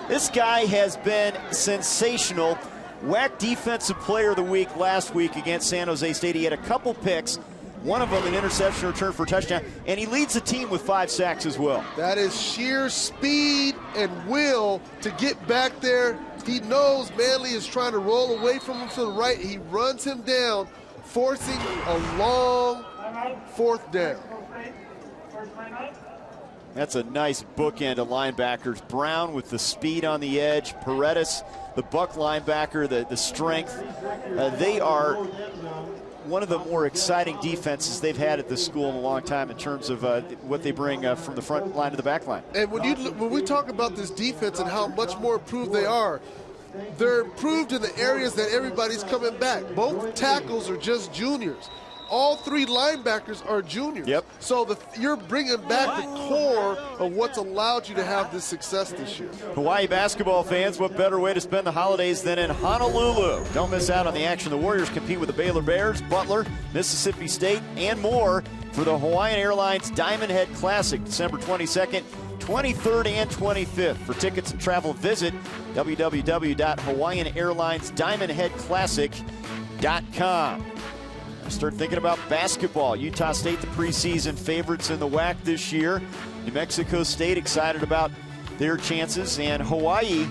This guy has been sensational. WAC Defensive Player of the Week last week against San Jose State. He had a couple picks, one of them an interception return for a touchdown, and he leads the team with 5 sacks as well. That is sheer speed and will to get back there. He knows Manley is trying to roll away from him to the right. He runs him down, forcing a long 4th down. That's a nice bookend of linebackers. Brown with the speed on the edge. Paredes, the buck linebacker, the strength. They are one of the more exciting defenses they've had at this school in a long time in terms of what they bring from the front line to the back line. And when we talk about this defense and how much more improved they are, they're improved in the areas that everybody's coming back. Both tackles are just juniors. All 3 linebackers are juniors. Yep. So you're bringing back the core of what's allowed you to have this success this year. Hawaii basketball fans, what better way to spend the holidays than in Honolulu? Don't miss out on the action. The Warriors compete with the Baylor Bears, Butler, Mississippi State, and more for the Hawaiian Airlines Diamond Head Classic, December 22nd, 23rd, and 25th. For tickets and travel, visit www.hawaiianairlinesdiamondheadclassic.com. Start thinking about basketball. Utah State, the preseason favorites in the WAC this year. New Mexico State excited about their chances, and Hawaii,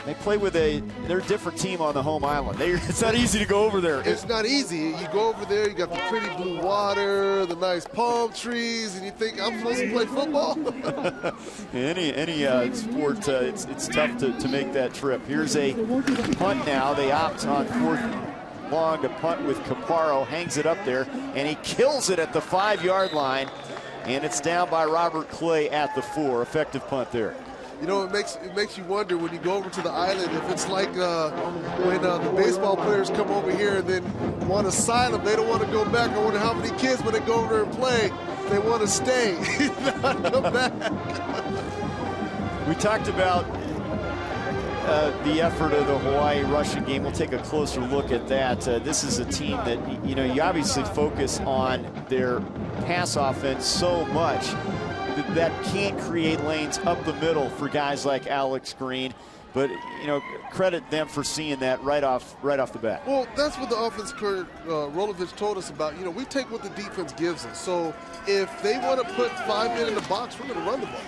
they play with they're a different team on the home island. It's not easy to go over there. It's not easy. You go over there, you got the pretty blue water, the nice palm trees, and you think, I'm supposed to play football? any sport, it's tough to make that trip. Here's a punt now. They opt on 4th long to punt with Caparo, hangs it up there, and he kills it at the 5-yard line, and it's down by Robert Clay at the 4. Effective punt there. You know, it makes you wonder when you go over to the island if it's like when the baseball players come over here and then want asylum. They don't want to go back. I wonder how many kids, when they go over there and play, they want to stay, not come back. We talked about the effort of the Hawaii rushing game. We'll take a closer look at that. This is a team that, you know, you obviously focus on their pass offense so much that can create lanes up the middle for guys like Alex Green. But, you know, credit them for seeing that right off the bat. Well, that's what the offense coach Rolovich told us about. You know, we take what the defense gives us. So if they want to put 5 men in the box, we're going to run the ball.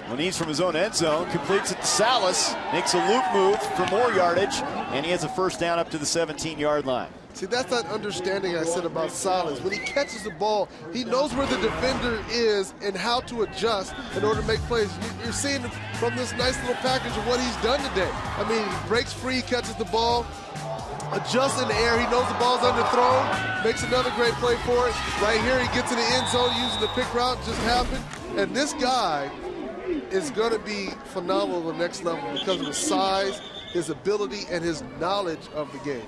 Moniz from his own end zone completes it to Salas, makes a loop move for more yardage, and he has a first down up to the 17-yard line. See, that's that understanding I said about Salas. When he catches the ball, he knows where the defender is and how to adjust in order to make plays. You're seeing from this nice little package of what he's done today. I mean, he breaks free, catches the ball, adjusts in the air. He knows the ball's underthrown, makes another great play for it. Right here, he gets in the end zone using the pick route, just happened. And this guy is going to be phenomenal at the next level because of his size, his ability, and his knowledge of the game.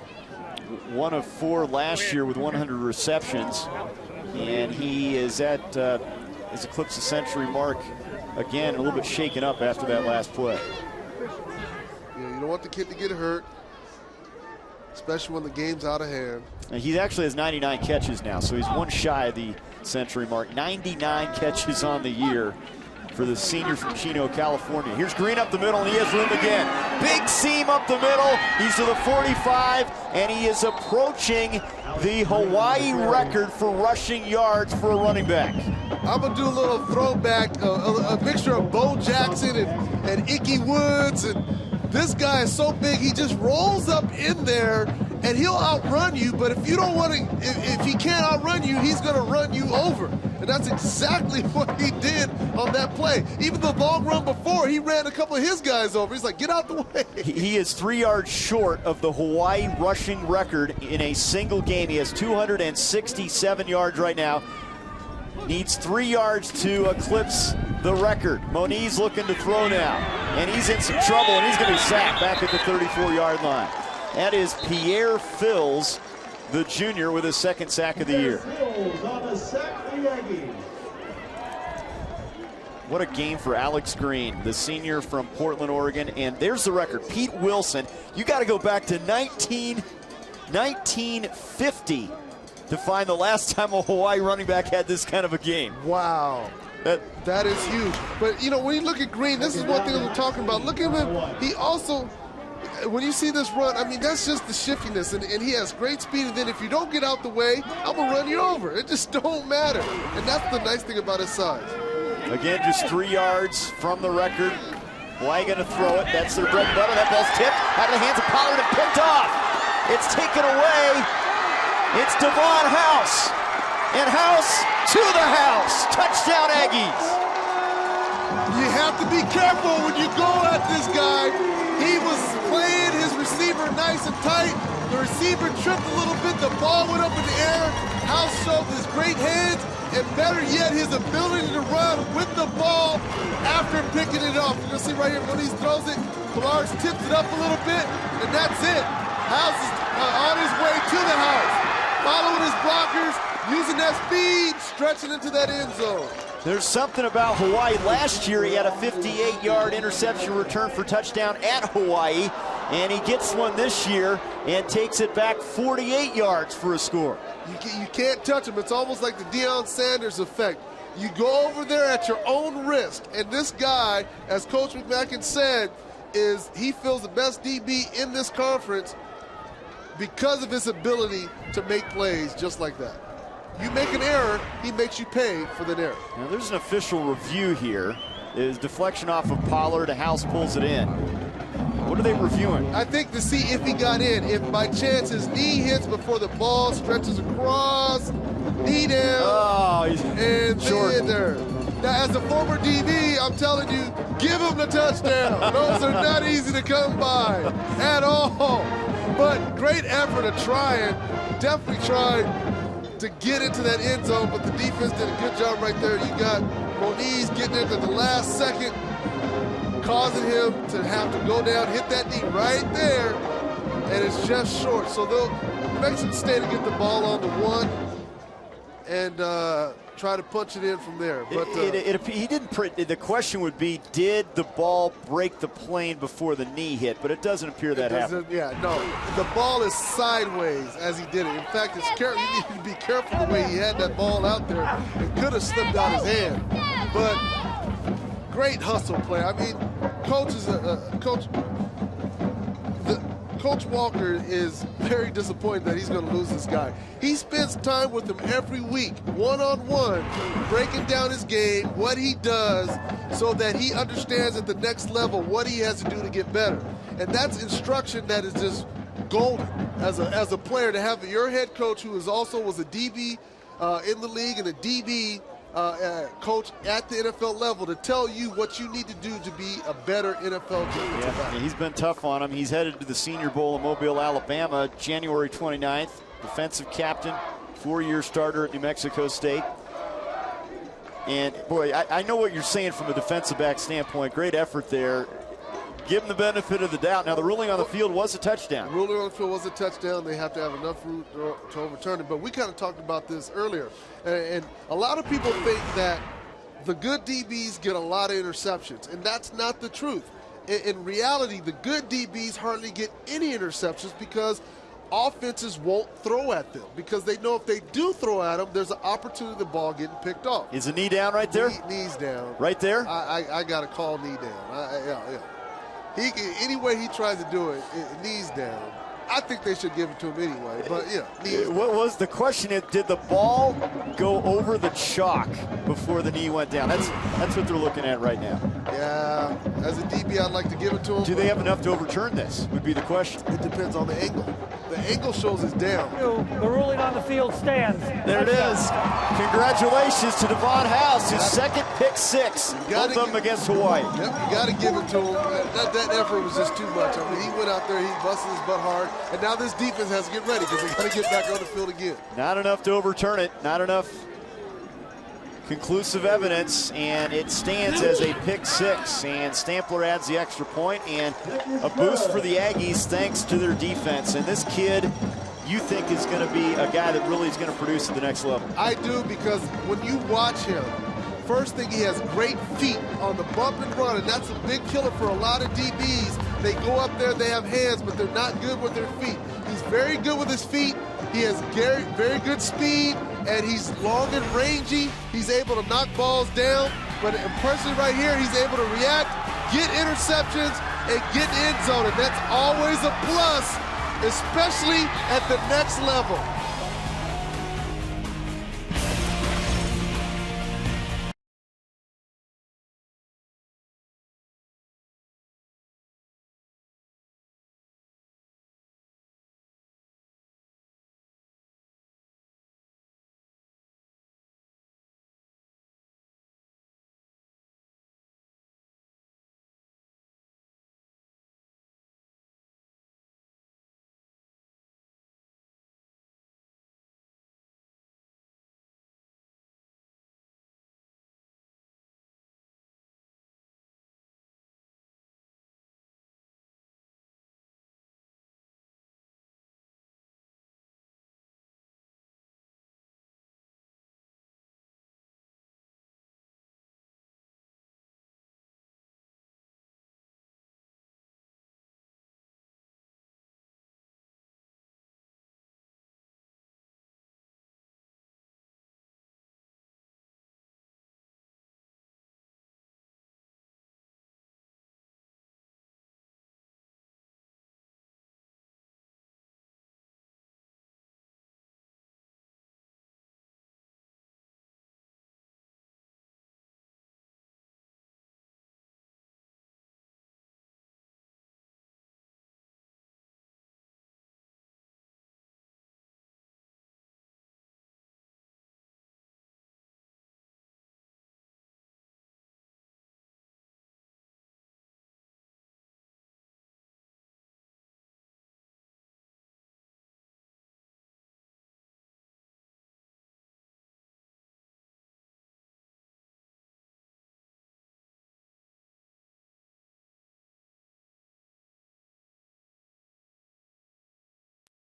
1 of 4 last year with 100 receptions, and he is at his eclipsed century mark again, a little bit shaken up after that last play. Yeah, you don't want the kid to get hurt, especially when the game's out of hand. And he actually has 99 catches now, so he's 1 shy of the century mark. 99 catches on the year for the senior from Chino, California. Here's Green up the middle, and he has room again. Big seam up the middle. He's to the 45, and he is approaching the Hawaii record for rushing yards for a running back. I'm going to do a little throwback, a mixture of Bo Jackson and Ickey Woods. And this guy is so big, he just rolls up in there, and he'll outrun you. But if you don't want to, if he can't outrun you, he's going to run you over. And that's exactly what he did on that play. Even the long run before, he ran a couple of his guys over. He's like, get out the way. He is 3 yards short of the Hawaii rushing record in a single game. He has 267 yards right now. Needs 3 yards to eclipse the record. Moniz looking to throw now. And he's in some trouble, and he's going to be sacked back at the 34-yard line. That is Pierre Fills, the junior, with his 2nd sack of the year. What a game for Alex Green, the senior from Portland, Oregon. And there's the record. Pete Wilson, you got to go back to 1950 to find the last time a Hawaii running back had this kind of a game. Wow. That is huge. But, you know, when you look at Green, this is one thing we're talking about. Look at him. He also, when you see this run, I mean, that's just the shiftiness. And he has great speed. And then if you don't get out the way, I'm going to run you over. It just don't matter. And that's the nice thing about his size. Again, just 3 yards from the record. Hawaii going to throw it. That's their bread and butter. That ball's tipped out of the hands of Pollard and picked off. It's taken away. It's Devon House. And House to the house. Touchdown, Aggies. You have to be careful when you go at this guy. He was playing his receiver nice and tight. The receiver tripped a little bit. The ball went up in the air. House showed his great hands, and better yet, his ability to run with the ball after picking it up. You can see right here when he throws it, Pilar's tips it up a little bit, and that's it. House is on his way to the house, following his blockers, using that speed, stretching into that end zone. There's something about Hawaii. Last year, he had a 58-yard interception return for touchdown at Hawaii. and he gets one this year and takes it back 48 yards for a score. You can't touch him. It's almost like the Deion Sanders effect. You go over there at your own risk, and this guy, as Coach McMacken said, he feels the best DB in this conference because of his ability to make plays just like that. You make an error, he makes you pay for that error. Now there's an official review here. There's deflection off of Pollard. House pulls it in. What are they reviewing? I think to see if he got in. If by chance his knee hits before the ball stretches across, knee down, and short there. Now, as a former DB, I'm telling you, give him the touchdown. Those are not easy to come by at all. But great effort of trying. Definitely tried to get into that end zone, but the defense did a good job right there. You got Moniz getting it at the last second, causing him to have to go down, hit that knee right there, and it's just short. So they'll make some stay to get the ball on the one and try to punch it in from there. But he didn't. The question would be, did the ball break the plane before the knee hit? But it doesn't appear that happened. Yeah, no. The ball is sideways as he did it. In fact, you need to be careful the way he had that ball out there. It could have slipped out his hand. But great hustle play. I mean, Coach Walker is very disappointed that he's going to lose this guy. He spends time with him every week, one-on-one, breaking down his game, what he does, so that he understands at the next level what he has to do to get better. And that's instruction that is just golden as a player, to have your head coach, who was a DB in the league and a DB coach at the NFL level, to tell you what you need to do to be a better NFL defensive back. Yeah, he's been tough on him. He's headed to the Senior Bowl in Mobile, Alabama, January 29th. Defensive captain, 4-year starter at New Mexico State. And, boy, I know what you're saying from a defensive back standpoint. Great effort there. Give him the benefit of the doubt. Now, the ruling on the field was a touchdown. The ruling on the field was a touchdown. They have to have enough room to overturn it. But we kind of talked about this earlier. And a lot of people think that the good DBs get a lot of interceptions, and that's not the truth. In reality, the good DBs hardly get any interceptions because offenses won't throw at them, because they know if they do throw at them, there's an opportunity of the ball getting picked off. Is the knee down right there? Knee's down. Right there? I got to call knee down. Yeah. Any way he tries to do it, knees down. I think they should give it to him anyway, but yeah. What was the question? Did the ball go over the chalk before the knee went down? That's what they're looking at right now. Yeah, as a DB, I'd like to give it to him. Do they have enough to overturn this, would be the question. It depends on the angle. The angle shows it's down. The ruling on the field stands. There it is. Congratulations to Devon House, his second pick six. Both of them against Hawaii. Yep, you got to give it to him. That effort was just too much. I mean, he went out there, he busted his butt hard, and now this defense has to get ready because they got to get back on the field again. Not enough to overturn it. Not enough conclusive evidence, and it stands as a pick six. And Stampler adds the extra point and a boost for the Aggies thanks to their defense. And this kid, you think, is going to be a guy that really is going to produce at the next level? I do, because when you watch him, first thing, he has great feet on the bump and run, and that's a big killer for a lot of DBs. They go up there, they have hands, but they're not good with their feet. He's very good with his feet. He has very good speed, and he's long and rangy. He's able to knock balls down, but personally right here, he's able to react, get interceptions, and get end zone, and that's always a plus, especially at the next level.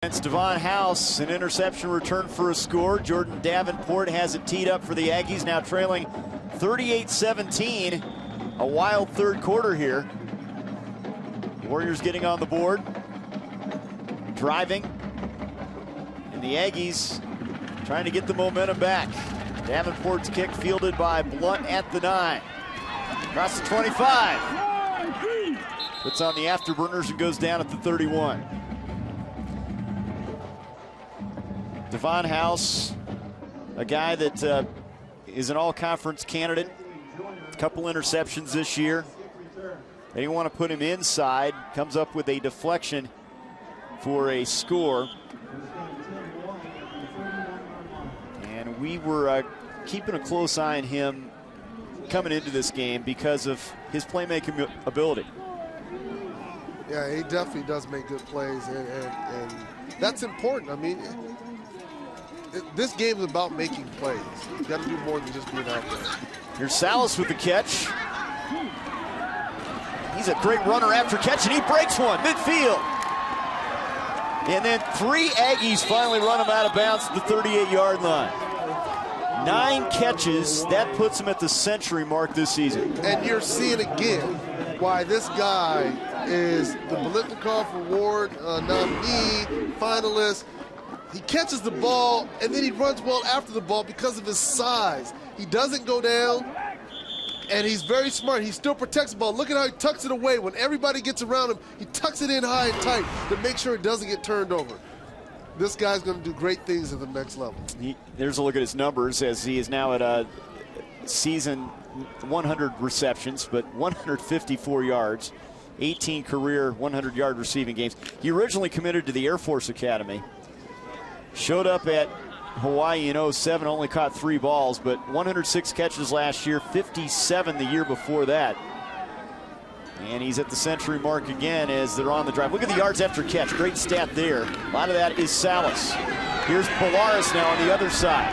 It's Devon House, an interception return for a score. Jordan Davenport has it teed up for the Aggies, now trailing 38-17. A wild third quarter here. Warriors getting on the board, driving, and the Aggies trying to get the momentum back. Davenport's kick fielded by Blunt at the 9. Across the 25. Puts on the afterburners and goes down at the 31. Devon House, a guy that is an all-conference candidate. A couple interceptions this year. They didn't want to put him inside. Comes up with a deflection for a score. And we were keeping a close eye on him coming into this game because of his playmaking ability. Yeah, he definitely does make good plays, and that's important. I mean, this game is about making plays. You got to do more than just being out there. Here's Salas with the catch. He's a great runner after catch, and he breaks one midfield. And then 3 Aggies finally run him out of bounds at the 38-yard line. 9 catches, that puts him at the century mark this season. And you're seeing again why this guy is the Biletnikoff Award nominee, finalist. He catches the ball, and then he runs well after the ball because of his size. He doesn't go down, and he's very smart. He still protects the ball. Look at how he tucks it away. When everybody gets around him, he tucks it in high and tight to make sure it doesn't get turned over. This guy's going to do great things at the next level. There's a look at his numbers as he is now at a season 100 receptions, but 154 yards, 18 career 100-yard receiving games. He originally committed to the Air Force Academy. Showed up at Hawaii in 07, only caught 3 balls, but 106 catches last year, 57 the year before that. And he's at the century mark again as they're on the drive. Look at the yards after catch, great stat there. A lot of that is Salas. Here's Polaris now on the other side.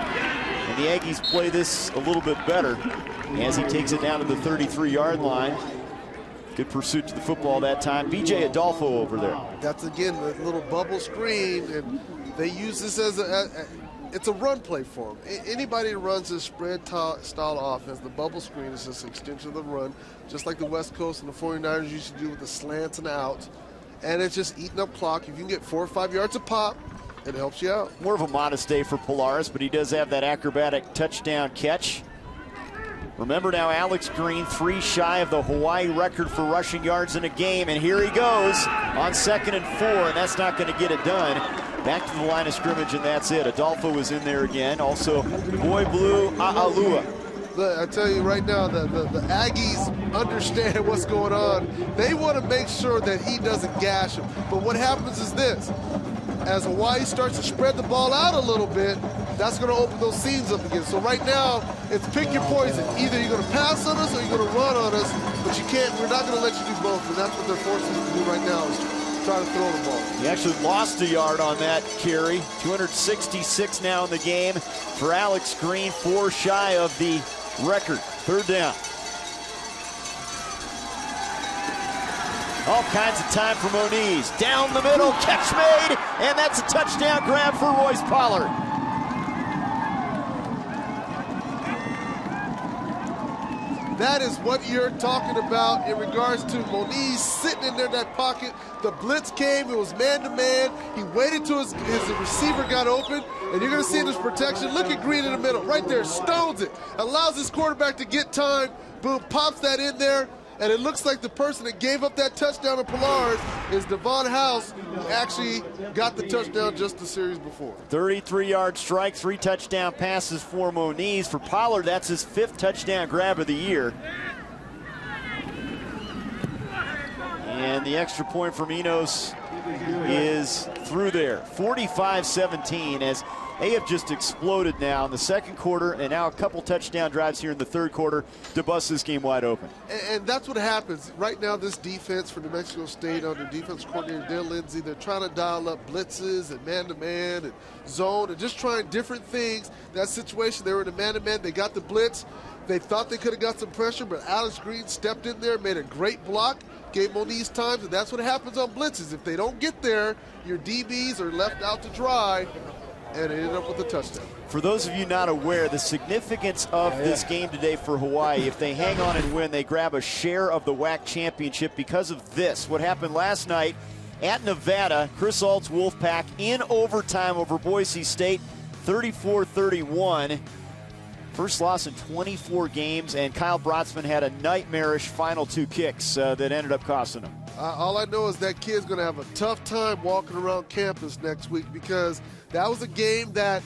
And the Aggies play this a little bit better as he takes it down to the 33-yard line. Good pursuit to the football that time. B.J. Adolfo over there. That's, again, the little bubble screen, and they use this as it's a run play for them. Anybody who runs this spread style offense, the bubble screen is just an extension of the run, just like the West Coast and the 49ers used to do with the slants and outs. And it's just eating up clock. If you can get 4 or 5 yards a pop, it helps you out. More of a modest day for Polaris, but he does have that acrobatic touchdown catch. Remember now, Alex Green 3 shy of the Hawaii record for rushing yards in a game, and here he goes on 2nd and 4, and that's not going to get it done. Back to the line of scrimmage, and that's it. Adolfo is in there again. Also, Boy Blue A'alua. I tell you right now, the Aggies understand what's going on. They want to make sure that he doesn't gash him. But what happens is this. As Hawaii starts to spread the ball out a little bit, that's going to open those seams up again. So right now, it's pick your poison. Either you're going to pass on us or you're going to run on us, but you can't. We're not going to let you do both, and that's what they're forcing you to do right now, is try to throw the ball. He actually lost a yard on that carry. 266 now in the game for Alex Green, 4 shy of the record. 3rd down. All kinds of time for Moniz. Down the middle, catch made, and that's a touchdown grab for Royce Pollard. That is what you're talking about in regards to Moniz sitting in there in that pocket. The blitz came, it was man-to-man. He waited till his receiver got open, and you're going to see this protection. Look at Green in the middle, right there, stones it. Allows his quarterback to get time, boom, pops that in there, and it looks like the person that gave up that touchdown to Polaris is Devon House, who actually got the touchdown just the series before. 33-yard strike, 3 touchdown passes for Moniz. For Pollard, that's his 5th touchdown grab of the year. And the extra point from Enos is through there. 45-17 as They have just exploded now in the second quarter, and now a couple touchdown drives here in the third quarter to bust this game wide open. And that's what happens. Right now, this defense for New Mexico State under defense coordinator Dale Lindsey, they're trying to dial up blitzes and man-to-man and zone and just trying different things. That situation, they were in a man-to-man. They got the blitz. They thought they could have got some pressure, but Alex Green stepped in there, made a great block, gave Moniz times, and that's what happens on blitzes. If they don't get there, your DBs are left out to dry, and it ended up with a touchdown. For those of you not aware, the significance of this game today for Hawaii, if they hang on and win, they grab a share of the WAC championship because of this. What happened last night at Nevada, Chris Ault's Wolfpack in overtime over Boise State, 34-31. First loss in 24 games, and Kyle Brotzman had a nightmarish final 2 kicks that ended up costing him. All I know is that kid's going to have a tough time walking around campus next week, because that was a game that,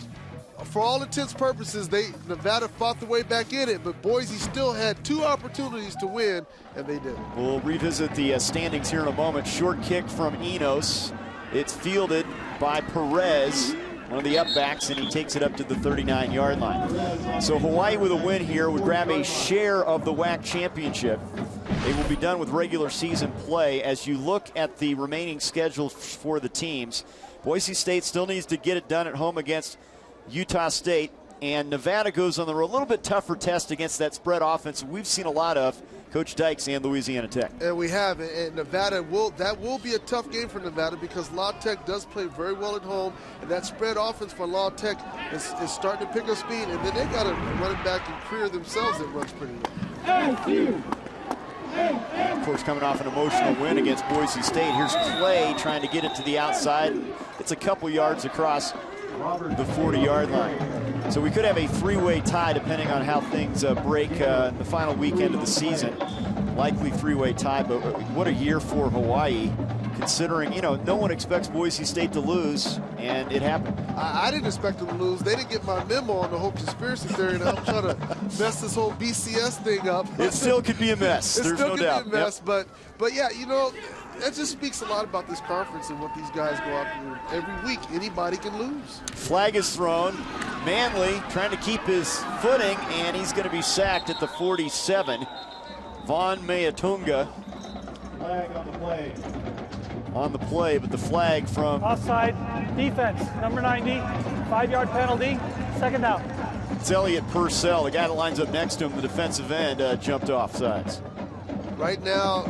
for all intents and purposes, Nevada fought the way back in it, but Boise still had 2 opportunities to win, and they didn't. We'll revisit the standings here in a moment. Short kick from Enos. It's fielded by Perez, one of the upbacks, and he takes it up to the 39-yard line. So Hawaii with a win here would grab a share of the WAC championship. They will be done with regular season play. As you look at the remaining schedule for the teams, Boise State still needs to get it done at home against Utah State, and Nevada goes on the road. A little bit tougher test against that spread offense we've seen a lot of, Coach Dykes and Louisiana Tech. And we have, and Nevada will be a tough game for Nevada, because La Tech does play very well at home, and that spread offense for La Tech is starting to pick up speed, and then they got a running back and career themselves that runs pretty well. Of course, coming off an emotional win against Boise State, here's Clay trying to get it to the outside. It's a couple yards across the 40-yard line. So we could have a 3-way tie depending on how things break in the final weekend of the season. Likely 3-way tie, but what a year for Hawaii, considering, no one expects Boise State to lose, and it happened. I didn't expect them to lose. They didn't get my memo on the whole conspiracy theory, and I'm trying to mess this whole BCS thing up. It still could be a mess. There's no doubt. It still could be a mess, but yeah, that just speaks a lot about this conference and what these guys go out and do. Every week, anybody can lose. Flag is thrown. Manley trying to keep his footing, and he's going to be sacked at the 47. Vaughn Meatunga Flag on the play. On the play, but the flag from offside defense, number 90, 5-yard penalty, second down. It's Elliott Purcell, the guy that lines up next to him, the defensive end, jumped off sides. Right now,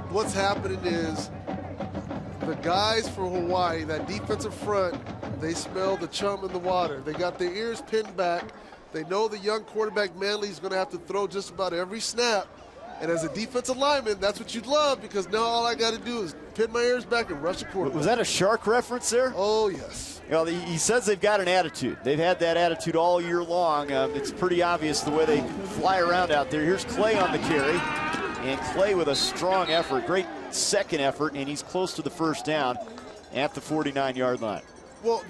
what's happening is the guys from Hawaii, that defensive front, they smell the chum in the water. They got their ears pinned back. They know the young quarterback Manley is going to have to throw just about every snap. And as a defensive lineman, that's what you'd love, because now all I got to do is pin my ears back and rush a quarterback. Was that a Shark reference there? Oh, yes. He says they've got an attitude. They've had that attitude all year long. It's pretty obvious the way they fly around out there. Here's Clay on the carry, and Clay with a strong effort, great second effort, and he's close to the first down at the 49-yard line. Well,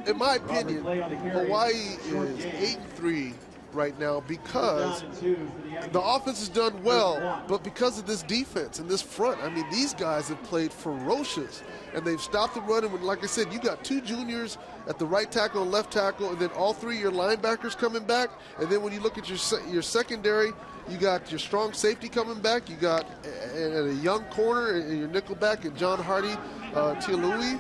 in my opinion, Hawaii is 8-3 right now because the offense has done well, but because of this defense and this front. I mean, these guys have played ferocious, and they've stopped the run. And like I said, you got 2 juniors at the right tackle and left tackle, and then all 3 of your linebackers coming back. And then when you look at your secondary, you got your strong safety coming back. You got a young corner and your nickel back and John Hardy, Tialui.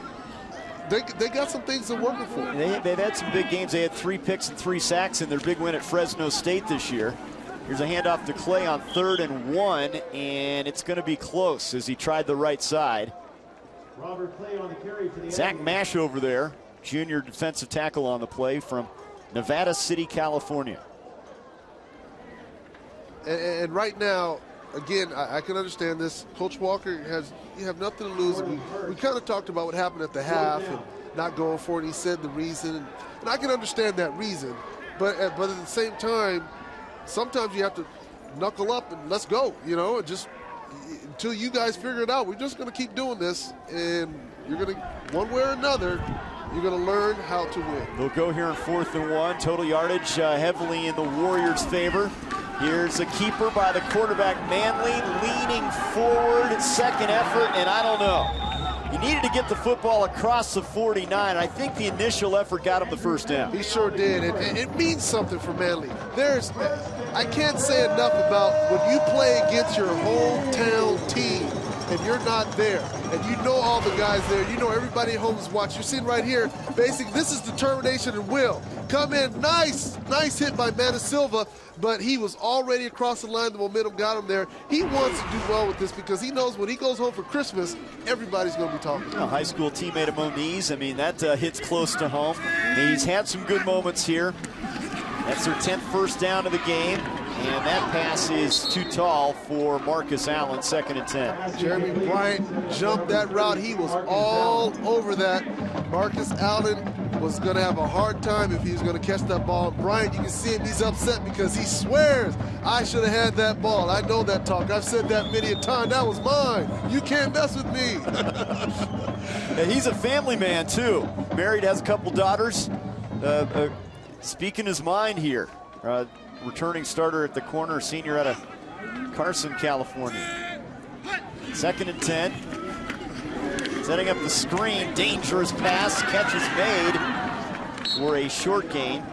They got some things they're working for. They've had some big games. They had 3 picks and 3 sacks in their big win at Fresno State this year. Here's a handoff to Clay on 3rd and 1, and it's going to be close as he tried the right side. Robert Clay on the carry for the Zach Mash over there, junior defensive tackle on the play from Nevada City, California. And right now, again, I can understand this. Coach Walker you have nothing to lose. We kind of talked about what happened at the half and not going for it. He said the reason, and I can understand that reason. But at the same time, sometimes you have to knuckle up and let's go. Just until you guys figure it out, we're just going to keep doing this, and you're going to, one way or another, you're going to learn how to win. They'll go here in 4th and 1. Total yardage heavily in the Warriors' favor. Here's a keeper by the quarterback, Manley, leaning forward, second effort, and I don't know. You needed to get the football across the 49. I think the initial effort got him the first down. He sure did, and it means something for Manly. I can't say enough about when you play against your hometown team and you're not there, and you know all the guys there, you know everybody at home is watching. You're seeing right here, basically, this is determination and will. Come in, nice hit by Manasilva, but he was already across the line. The momentum got him there. He wants to do well with this because he knows when he goes home for Christmas, everybody's going to be talking. A high school teammate of Moniz. I mean, that hits close to home. He's had some good moments here. That's their 10th first down of the game. And that pass is too tall for Marcus Allen, 2nd and 10. Jeremy Bryant jumped that route. He was all over that. Marcus Allen was going to have a hard time if he was going to catch that ball. Bryant, you can see him, he's upset because he swears, I should have had that ball. I know that talk. I've said that many a time. That was mine. You can't mess with me. And he's a family man, too. Married, has a couple daughters. Speaking his mind here. Returning starter at the corner, senior out of Carson, California. 2nd and 10. Setting up the screen, dangerous pass, catch is made for a short gain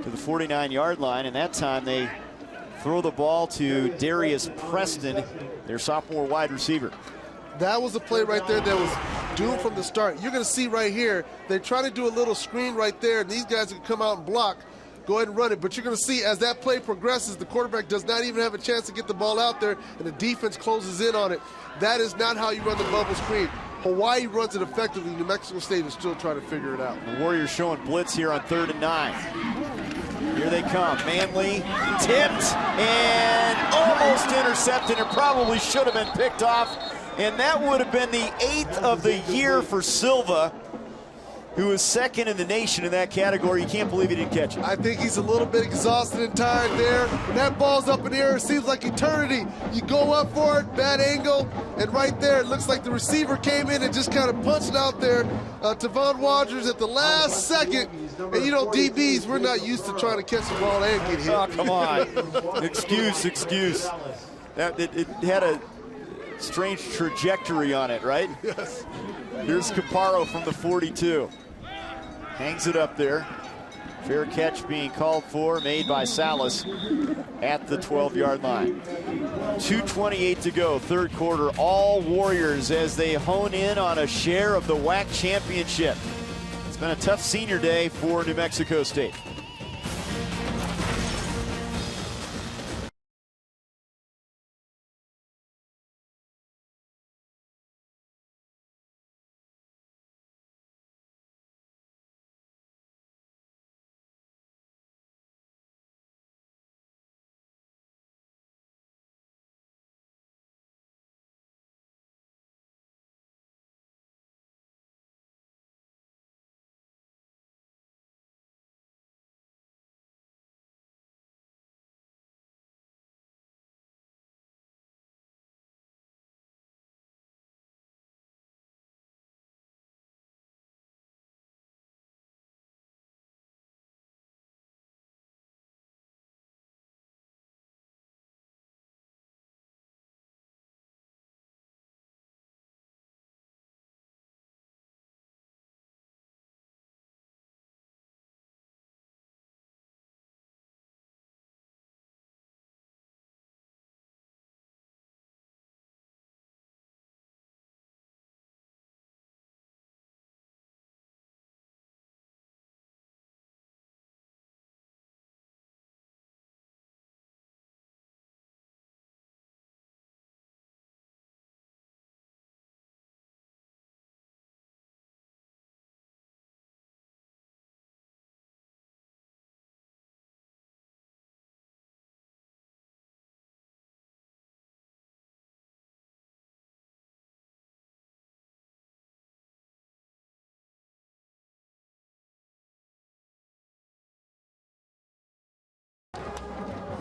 to the 49-yard line, and that time they throw the ball to Darius Preston, their sophomore wide receiver. That was a play right there that was doomed from the start. You're going to see right here, they're trying to do a little screen right there, and these guys can come out and block. Go ahead and run it, but you're going to see as that play progresses, the quarterback does not even have a chance to get the ball out there, and the defense closes in on it. That is not how you run the bubble screen. Hawaii runs it effectively. New Mexico State is still trying to figure it out. The Warriors showing blitz here on 3rd and 9. Here they come. Manley tipped and almost intercepted. It probably should have been picked off, and that would have been the 8th of the year for Silva, who is 2nd in the nation in that category. You can't believe he didn't catch it. I think he's a little bit exhausted and tired there. When that ball's up in the air, it seems like eternity. You go up for it, bad angle, and right there, it looks like the receiver came in and just kind of punched out there. Tavon Rogers at the last second. And you know, DBs, we're not used to trying to catch the ball and get hit. Oh, come on. excuse. It had a strange trajectory on it, right? Yes. Here's Caparo from the 42. Hangs it up there. Fair catch being called for, made by Salas at the 12-yard line. 2:28 to go, 3rd quarter. All Warriors as they hone in on a share of the WAC championship. It's been a tough senior day for New Mexico State.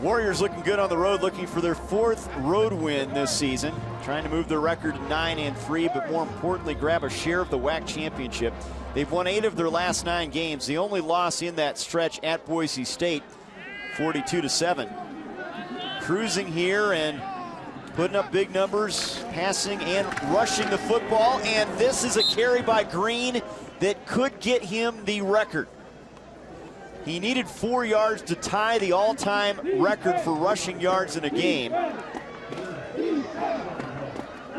Warriors looking good on the road, looking for their 4th road win this season, trying to move their record to 9-3, but more importantly, grab a share of the WAC championship. They've won 8 of their last 9 games. The only loss in that stretch at Boise State, 42-7. Cruising here, and putting up big numbers, passing and rushing the football, and this is a carry by Green that could get him the record. He needed 4 yards to tie the all-time record for rushing yards in a game.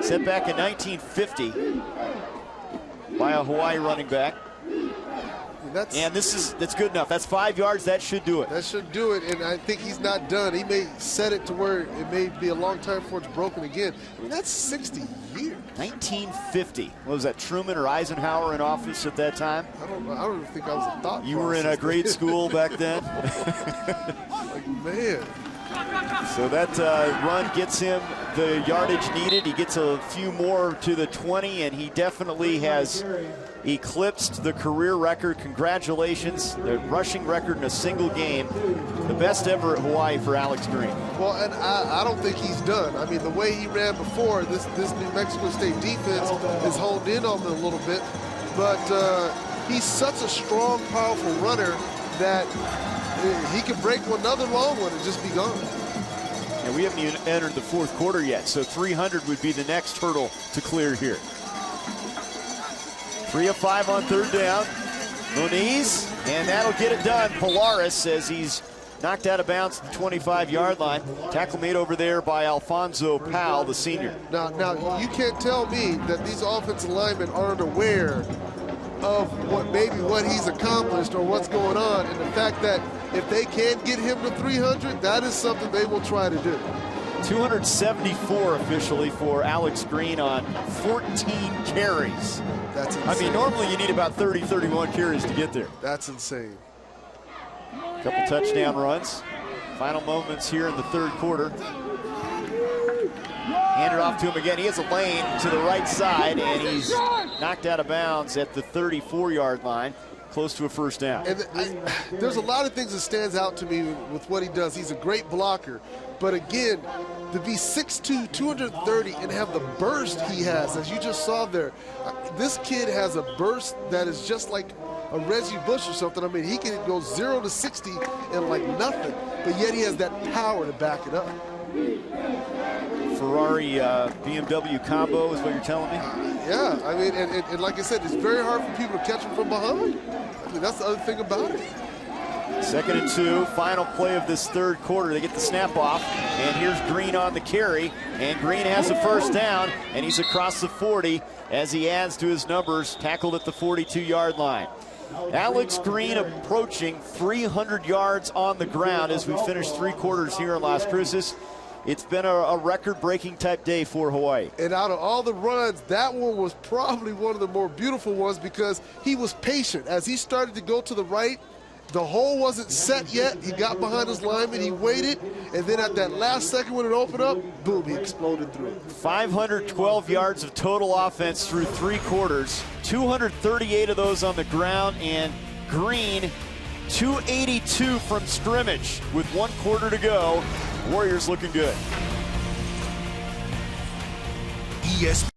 Set back in 1950 by a Hawaii running back. And that's good enough. That's 5 yards. That should do it. That should do it, and I think he's not done. He may set it to where it may be a long time before it's broken again. I mean, that's 60 years. 1950. What was that, Truman or Eisenhower in office at that time? I don't even think I was a thought. You were in a grade school back then? Like, man. So that run gets him the yardage needed. He gets a few more to the 20, and he definitely has eclipsed the career record. Congratulations. The rushing record in a single game. The best ever at Hawaii for Alex Green. Well, and I don't think he's done. I mean, the way he ran before, this New Mexico State defense is honed in on him a little bit. But he's such a strong, powerful runner that he could break another long one and just be gone. And we haven't even entered the fourth quarter yet, so 300 would be the next hurdle to clear here. 3 of 5 on third down. Moniz, and that'll get it done. Polaris as he's knocked out of bounds at the 25-yard line. Tackle made over there by Alfonso Powell, the senior. Now you can't tell me that these offensive linemen aren't aware of what he's accomplished or what's going on, and the fact that if they can get him to 300, that is something they will try to do. 274 officially for Alex Green on 14 carries. That's insane. I mean, normally you need about 30, 31 carries to get there. That's insane. Couple touchdown runs. Final moments here in the third quarter. Hand it off to him again. He has a lane to the right side, and he's knocked out of bounds at the 34-yard line, close to a first down. And there's a lot of things that stands out to me with what he does. He's a great blocker, but again, to be 6'2", 230, and have the burst he has, as you just saw there, this kid has a burst that is just like a Reggie Bush or something. I mean, he can go 0 to 60 in like nothing, but yet he has that power to back it up. Ferrari BMW combo is what you're telling me? Yeah, I mean, and like I said, it's very hard for people to catch him from behind. I mean, that's the other thing about it. 2nd and 2, final play of this third quarter. They get the snap off, and here's Green on the carry, and Green has a first down, and he's across the 40 as he adds to his numbers, tackled at the 42-yard line. Alex Green approaching 300 yards on the ground as we finish 3 quarters here in Las Cruces. It's been a record-breaking type day for Hawaii. And out of all the runs, that one was probably one of the more beautiful ones because he was patient. As he started to go to the right, the hole wasn't set yet. He got behind his lineman, he waited, and then at that last second when it opened up, boom, he exploded through it. 512 yards of total offense through 3 quarters, 238 of those on the ground, and Green 282 from scrimmage with 1 quarter to go. Warriors looking good. ESPN.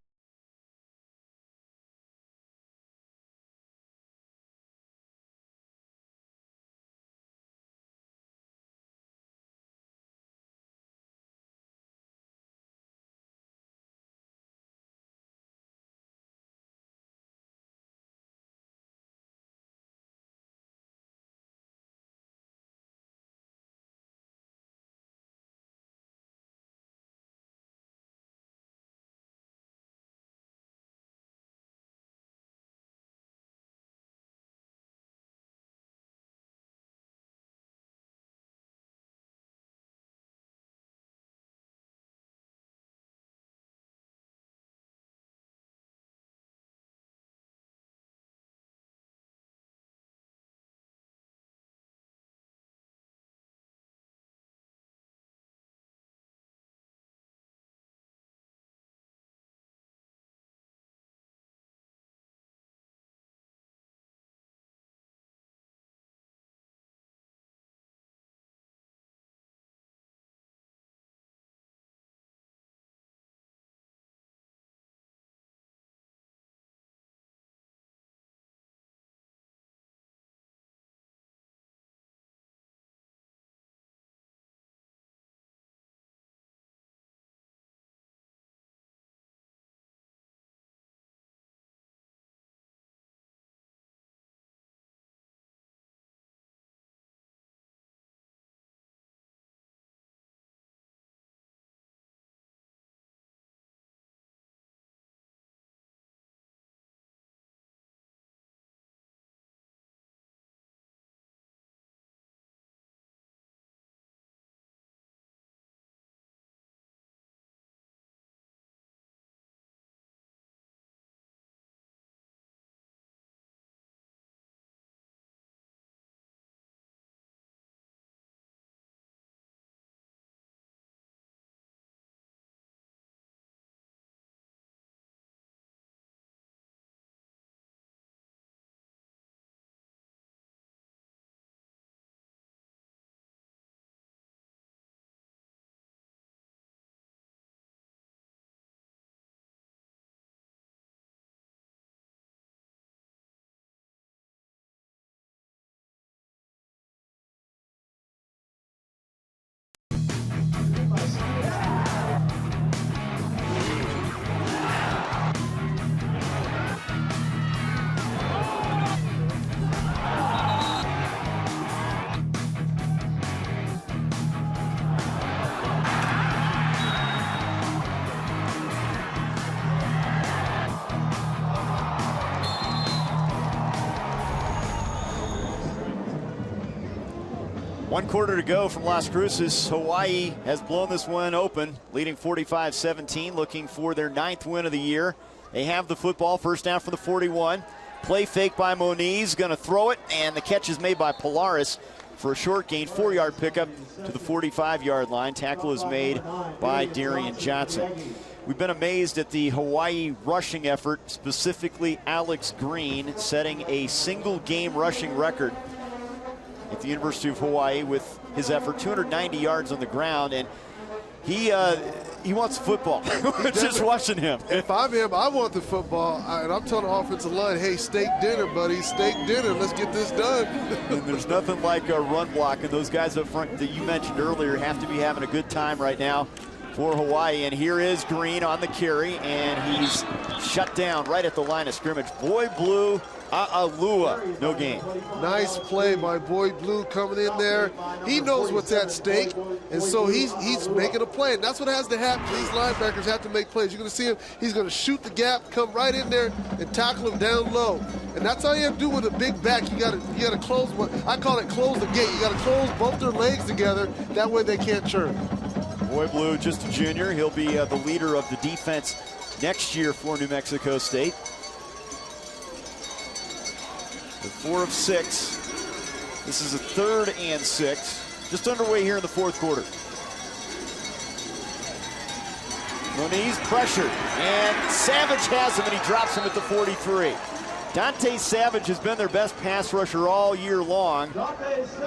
1 quarter to go from Las Cruces. Hawaii has blown this one open, leading 45-17, looking for their 9th win of the year. They have the football, first down from the 41. Play fake by Moniz, going to throw it, and the catch is made by Polaris for a short gain, 4-yard pickup to the 45-yard line. Tackle is made by Darian Johnson. We've been amazed at the Hawaii rushing effort, specifically Alex Green setting a single game rushing record at the University of Hawaii with his effort, 290 yards on the ground, and he wants the football. Just watching him. If I'm him, I want the football, and I'm telling the offensive line, hey, steak dinner, buddy, steak dinner. Let's get this done. And there's nothing like a run block, and those guys up front that you mentioned earlier have to be having a good time right now for Hawaii. And here is Green on the carry, and he's shut down right at the line of scrimmage. Boy Blue A'alua, no gain. Nice play by Boy Blue coming in there. He knows what's at stake, and so he's making a play. And that's what has to happen. These linebackers have to make plays. You're going to see him. He's going to shoot the gap, come right in there, and tackle him down low. And that's all you have to do with a big back. You got to close what I call it, close the gate. You got to close both their legs together. That way they can't churn. Boy Blue, just a junior. He'll be the leader of the defense next year for New Mexico State. 4 of 6. This is a 3rd and 6. Just underway here in the 4th quarter. Moniz pressured, and Savage has him, and he drops him at the 43. Dante Savage has been their best pass rusher all year long.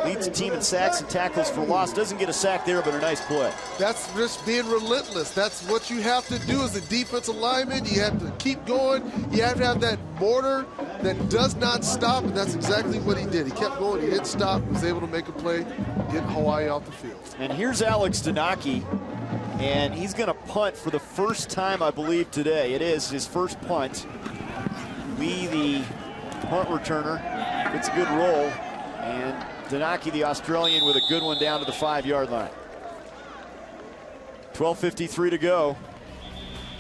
Leads the team in sacks and tackles for loss. Doesn't get a sack there, but a nice play. That's just being relentless. That's what you have to do as a defensive lineman. You have to keep going. You have to have that mortar that does not stop, and that's exactly what he did. He kept going. He didn't stop. He was able to make a play, get Hawaii off the field. And here's Alex Danaki, and he's going to punt for the first time, I believe, today. It is his first punt. Lee, the punt returner, gets a good roll, and Danaki, the Australian, with a good one down to the 5-yard line. 12:53 to go,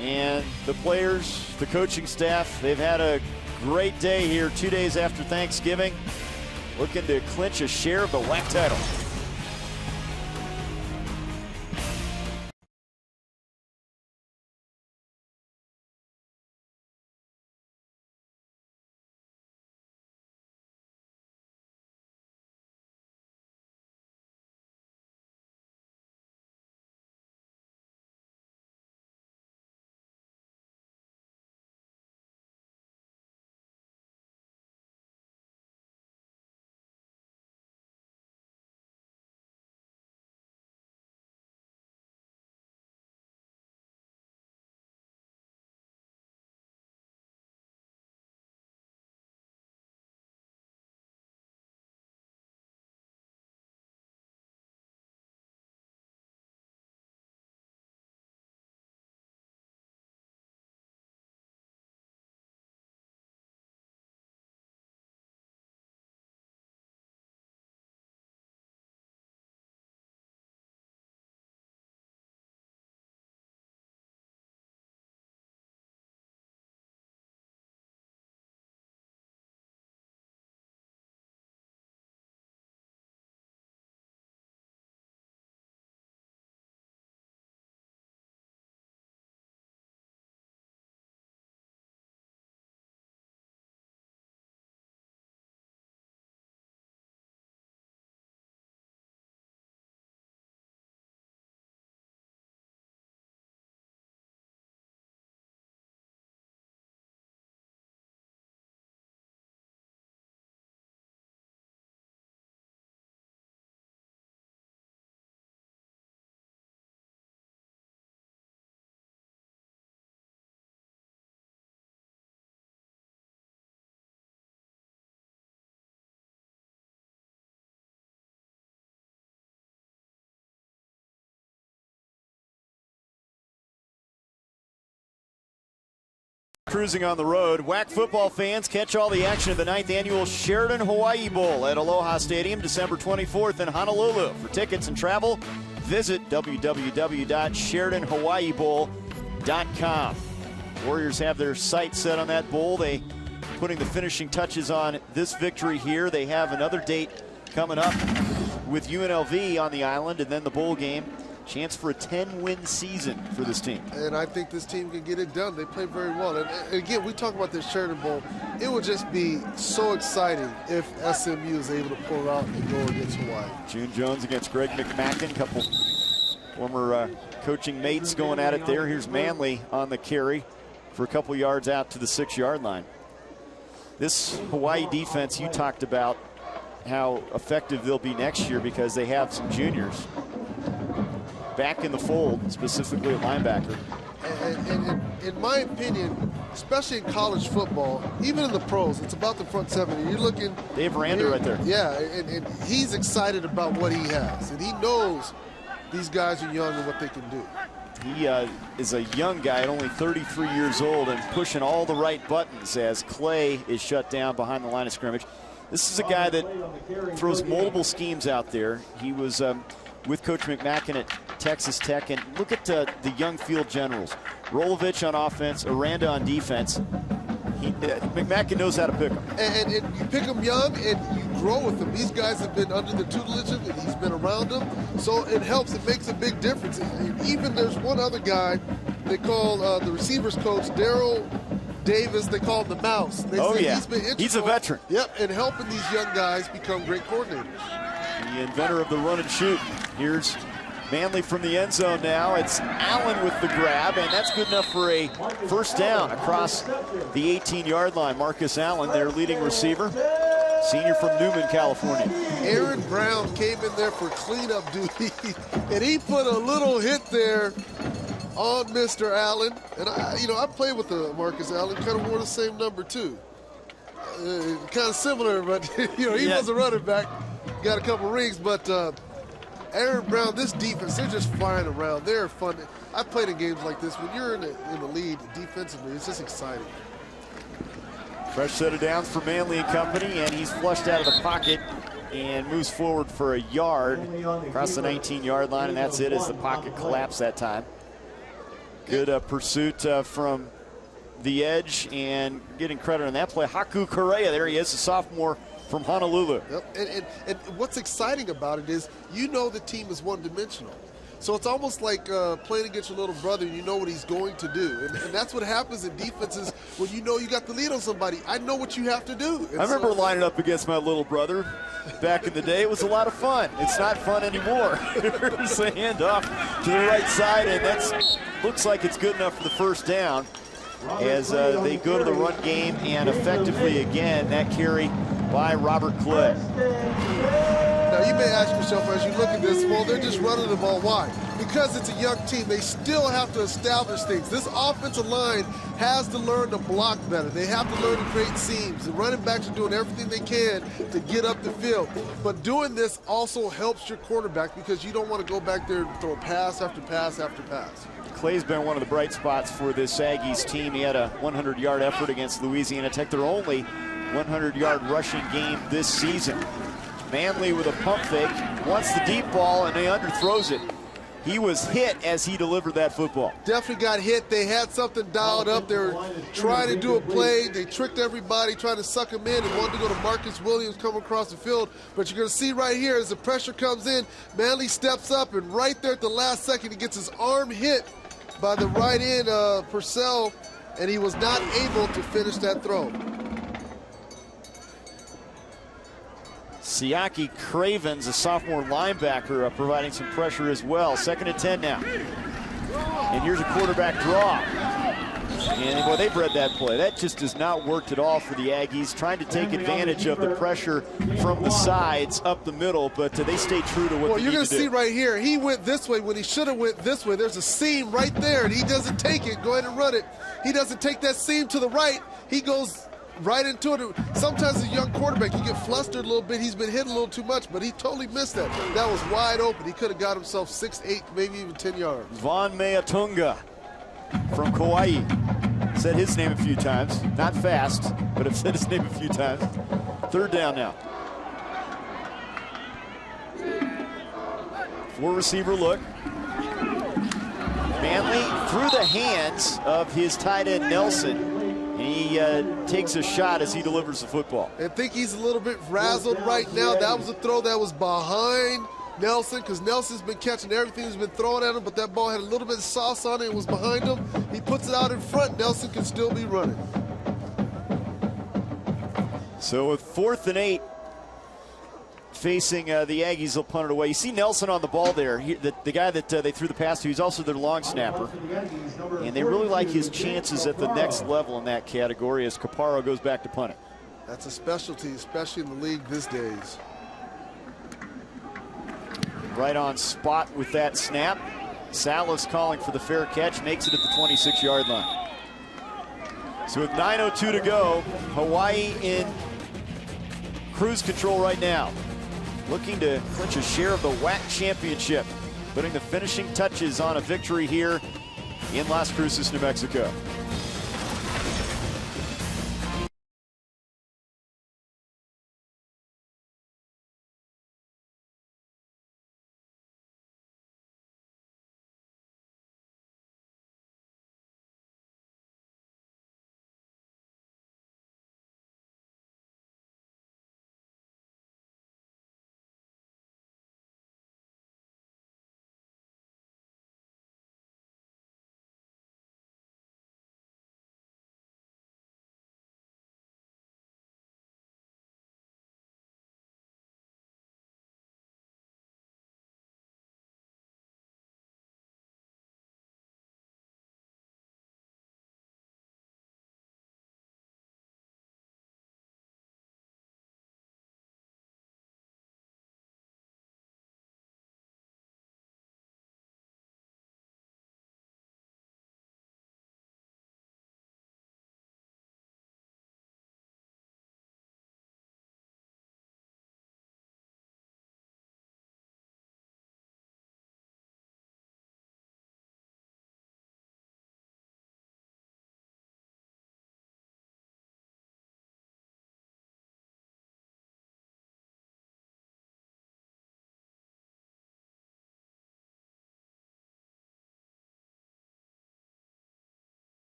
and the players, the coaching staff, they've had a great day here 2 days after Thanksgiving, looking to clinch a share of the WAC title. Cruising on the road. WAC football fans, catch all the action of the 9th annual Sheridan Hawaii Bowl at Aloha Stadium, December 24th in Honolulu. For tickets and travel, visit www.SheridanHawaiiBowl.com. Warriors have their sights set on that bowl. They putting the finishing touches on this victory here. They have another date coming up with UNLV on the island, and then the bowl game. Chance for a 10-win season for this team. And I think this team can get it done. They play very well. And again, we talk about this Sheridan Bowl. It would just be so exciting if SMU is able to pull out and go against Hawaii. June Jones against Greg McMackin. Couple former coaching mates going at it there. Here's Manley on the carry for a couple yards out to the 6-yard line. This Hawaii defense, you talked about how effective they'll be next year because they have some juniors back in the fold, specifically at linebacker. And in my opinion, especially in college football, even in the pros, it's about the front seven. And you're looking. Dave Aranda right there. Yeah, and he's excited about what he has. And he knows these guys are young and what they can do. He is a young guy at only 33 years old and pushing all the right buttons as Clay is shut down behind the line of scrimmage. This is a guy that throws multiple schemes out there. He was with Coach McMackin at Texas Tech, and look at the young field generals. Rolovich on offense, Aranda on defense. McMackin knows how to pick them. And you pick them young and you grow with them. These guys have been under the tutelage and he's been around them. So it helps. It makes a big difference. Even there's one other guy they call the receivers coach, Daryl Davis. They call him the Mouse. They say he's a veteran. Yep, and helping these young guys become great coordinators. The inventor of the run and shoot. Here's Manley from the end zone now. It's Allen with the grab, and that's good enough for a first down across the 18-yard line. Marcus Allen, their leading receiver, senior from Newman, California. Aaron Brown came in there for cleanup duty, and he put a little hit there on Mr. Allen. And I played with the Marcus Allen, kind of wore the same number too. Kind of similar, but he was a running back. Got a couple rings, but Aaron Brown, this defense, they're just flying around. They're fun. I played in games like this. When you're in the lead defensively, it's just exciting. Fresh set of downs for Manley and company, and he's flushed out of the pocket and moves forward for a yard across the 19-yard line, and that's it as the pocket collapsed that time. Good pursuit from the edge, and getting credit on that play. Haku Correa, there he is, a sophomore from Honolulu. Yep. And what's exciting about it is the team is one-dimensional. So it's almost like playing against your little brother and you know what he's going to do. And that's what happens in defenses when you got the lead on somebody. I know what you have to do. And I remember lining up against my little brother back in the day. It was a lot of fun. It's not fun anymore. Here's a handoff to the right side, and that looks like it's good enough for the first down as they go to the run game, and effectively again that carry by Robert Clay. Now you may ask yourself as you look at this, well, they're just running the ball. Why? Because it's a young team. They still have to establish things. This offensive line has to learn to block better. They have to learn to create seams. The running backs are doing everything they can to get up the field. But doing this also helps your quarterback because you don't want to go back there and throw pass after pass after pass. Clay's been one of the bright spots for this Aggies team. He had a 100-yard effort against Louisiana Tech. Their only 100-yard rushing game this season. Manley with a pump fake, wants the deep ball, and he underthrows it. He was hit as he delivered that football. Definitely got hit. They had something dialed up. They were trying to do a play. They tricked everybody, trying to suck him in, and wanted to go to Marcus Williams coming across the field. But you're going to see right here as the pressure comes in, Manley steps up, and right there at the last second, he gets his arm hit by the right end Purcell, and he was not able to finish that throw. Siaki Cravens, a sophomore linebacker, providing some pressure as well. 2nd and 10 now. And here's a quarterback draw. And boy, they bred that play. That just has not worked at all for the Aggies, trying to take advantage of the pressure from the sides up the middle, but they stay true to what they need to do. Well, you're going to see right here, he went this way when he should have went this way. There's a seam right there, and he doesn't take it. Go ahead and run it. He doesn't take that seam to the right. He goes right into it. Sometimes as a young quarterback, you get flustered a little bit. He's been hit a little too much, but he totally missed that. That was wide open. He could have got himself 6, 8, maybe even 10 yards. Von Meatunga from Kauai. Said his name a few times. Not fast, but I've said his name a few times. 3rd down now. 4-receiver look. Manley through the hands of his tight end Nelson. And he takes a shot as he delivers the football. I think he's a little bit frazzled right now. That was a throw that was behind Nelson, because Nelson's been catching everything that's been thrown at him, but that ball had a little bit of sauce on it. It was behind him. He puts it out in front. Nelson can still be running. So with 4th and 8, facing the Aggies, they'll punt it away. You see Nelson on the ball there, the guy that they threw the pass to. He's also their long snapper. And they really like his chances at the next level in that category as Caparo goes back to punt it. That's a specialty, especially in the league these days. Right on spot with that snap. Salas calling for the fair catch, makes it at the 26-yard line. So with 9:02 to go, Hawaii in cruise control right now, looking to clinch a share of the WAC championship, putting the finishing touches on a victory here in Las Cruces, New Mexico.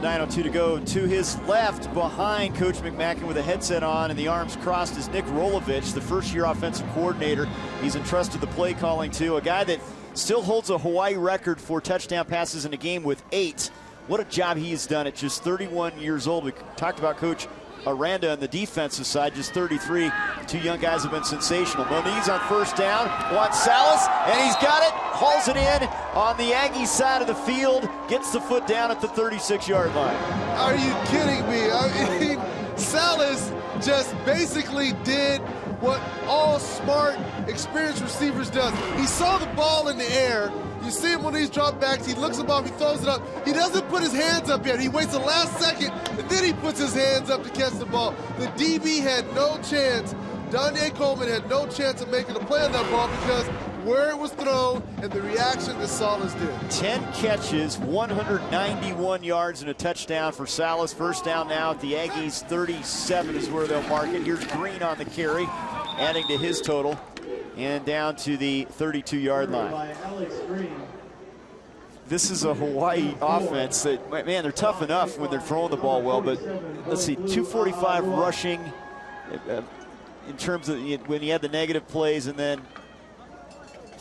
.902 to go. To his left, behind Coach McMackin with a headset on and the arms crossed, is Nick Rolovich, the first-year offensive coordinator. He's entrusted the play calling to a guy that still holds a Hawaii record for touchdown passes in a game with 8. What a job he has done at just 31 years old. We talked about Coach Aranda on the defensive side, just 33. The two young guys have been sensational. Moniz on first down, wants Salas, and he's got it, hauls it in on the Aggie side of the field, gets the foot down at the 36-yard line. Are you kidding me? I mean, Salas just basically did what all smart, experienced receivers does. He saw the ball in the air. You see him when he's dropped backs, he looks above, he throws it up. He doesn't put his hands up yet. He waits the last second, and then he puts his hands up to catch the ball. The DB had no chance. Danye Coleman had no chance of making a play on that ball because where it was thrown and the reaction that Salas did. 10 catches, 191 yards, and a touchdown for Salas. First down now at the Aggies. 37 is where they'll mark it. Here's Green on the carry, adding to his total, and down to the 32-yard line. This is a Hawaii offense that, man, they're tough enough when they're throwing the ball well, but let's see, 245 rushing in terms of when you had the negative plays, and then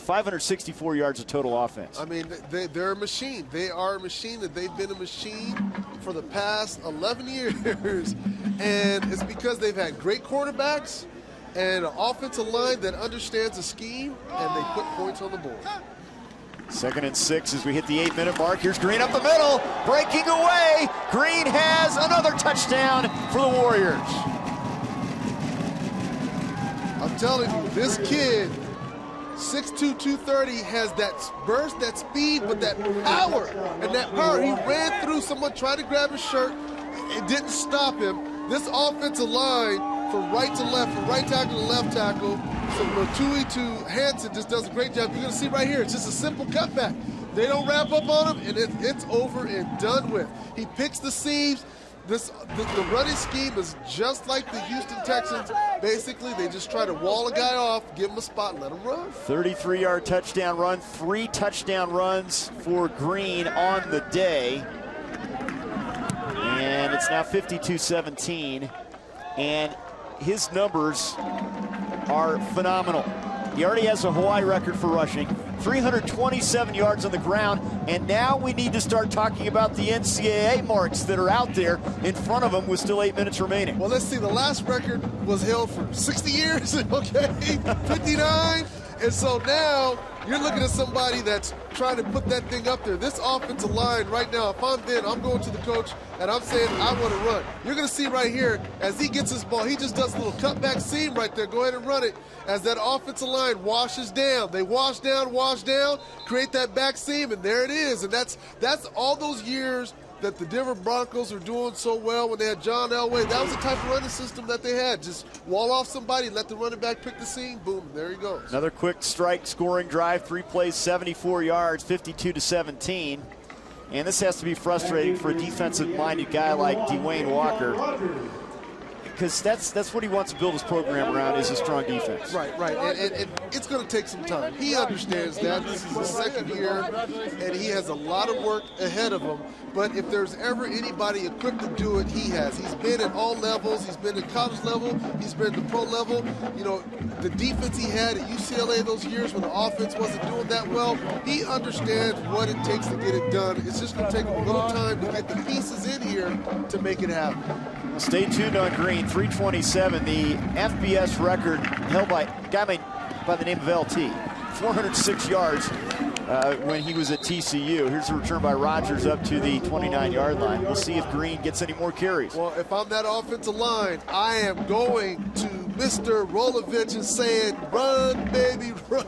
564 yards of total offense. I mean, they're a machine. They are a machine, and they've been a machine for the past 11 years. And it's because they've had great quarterbacks and an offensive line that understands the scheme, and they put points on the board. 2nd and 6 as we hit the 8-minute mark. Here's Green up the middle, breaking away. Green has another touchdown for the Warriors. I'm telling you, this kid, 6'2", 230, has that burst, that speed, but that power. And that power, he ran through someone, tried to grab his shirt. It didn't stop him. This offensive line, from right to left, from right tackle to left tackle, from Latui to Hansen just does a great job. You're going to see right here, it's just a simple cutback. They don't wrap up on him, and it's over and done with. He picks the seams. The running scheme is just like the Houston Texans. Basically, they just try to wall a guy off, give him a spot, and let him run. 33-yard touchdown run, 3 touchdown runs for Green on the day. And it's now 52-17. And his numbers are phenomenal. He already has a Hawaii record for rushing, 327 yards on the ground, and now we need to start talking about the NCAA marks that are out there in front of him with still 8 minutes remaining. Well, let's see. The last record was held for 60 years, okay? 59. And so now you're looking at somebody that's trying to put that thing up there. This offensive line right now, if I'm Ben, I'm going to the coach and I'm saying I want to run. You're going to see right here as he gets his ball, he just does a little cutback seam right there. Go ahead and run it as that offensive line washes down. They wash down, create that back seam, and there it is. And that's all those years that the Denver Broncos are doing so well when they had John Elway. That was the type of running system that they had. Just wall off somebody, let the running back pick the seam, boom, there he goes. Another quick strike scoring drive, 3 plays, 74 yards, 52-17. And this has to be frustrating for a defensive-minded guy like Dwayne Walker, because that's what he wants to build his program around, is a strong defense. Right. And it's going to take some time. He understands that. This is his second year, and he has a lot of work ahead of him. But if there's ever anybody equipped to do it, he has. He's been at all levels. He's been at college level. He's been at the pro level. You know, the defense he had at UCLA those years when the offense wasn't doing that well, he understands what it takes to get it done. It's just going to take a little time to get the pieces in here to make it happen. Stay tuned on Green. 327, the FBS record held by a guy by the name of LT. 406 yards when he was at TCU. Here's a return by Rodgers up to the 29-yard line. We'll see if Green gets any more carries. Well, if I'm that offensive line, I am going to Mr. Rolovich and saying, run, baby, run.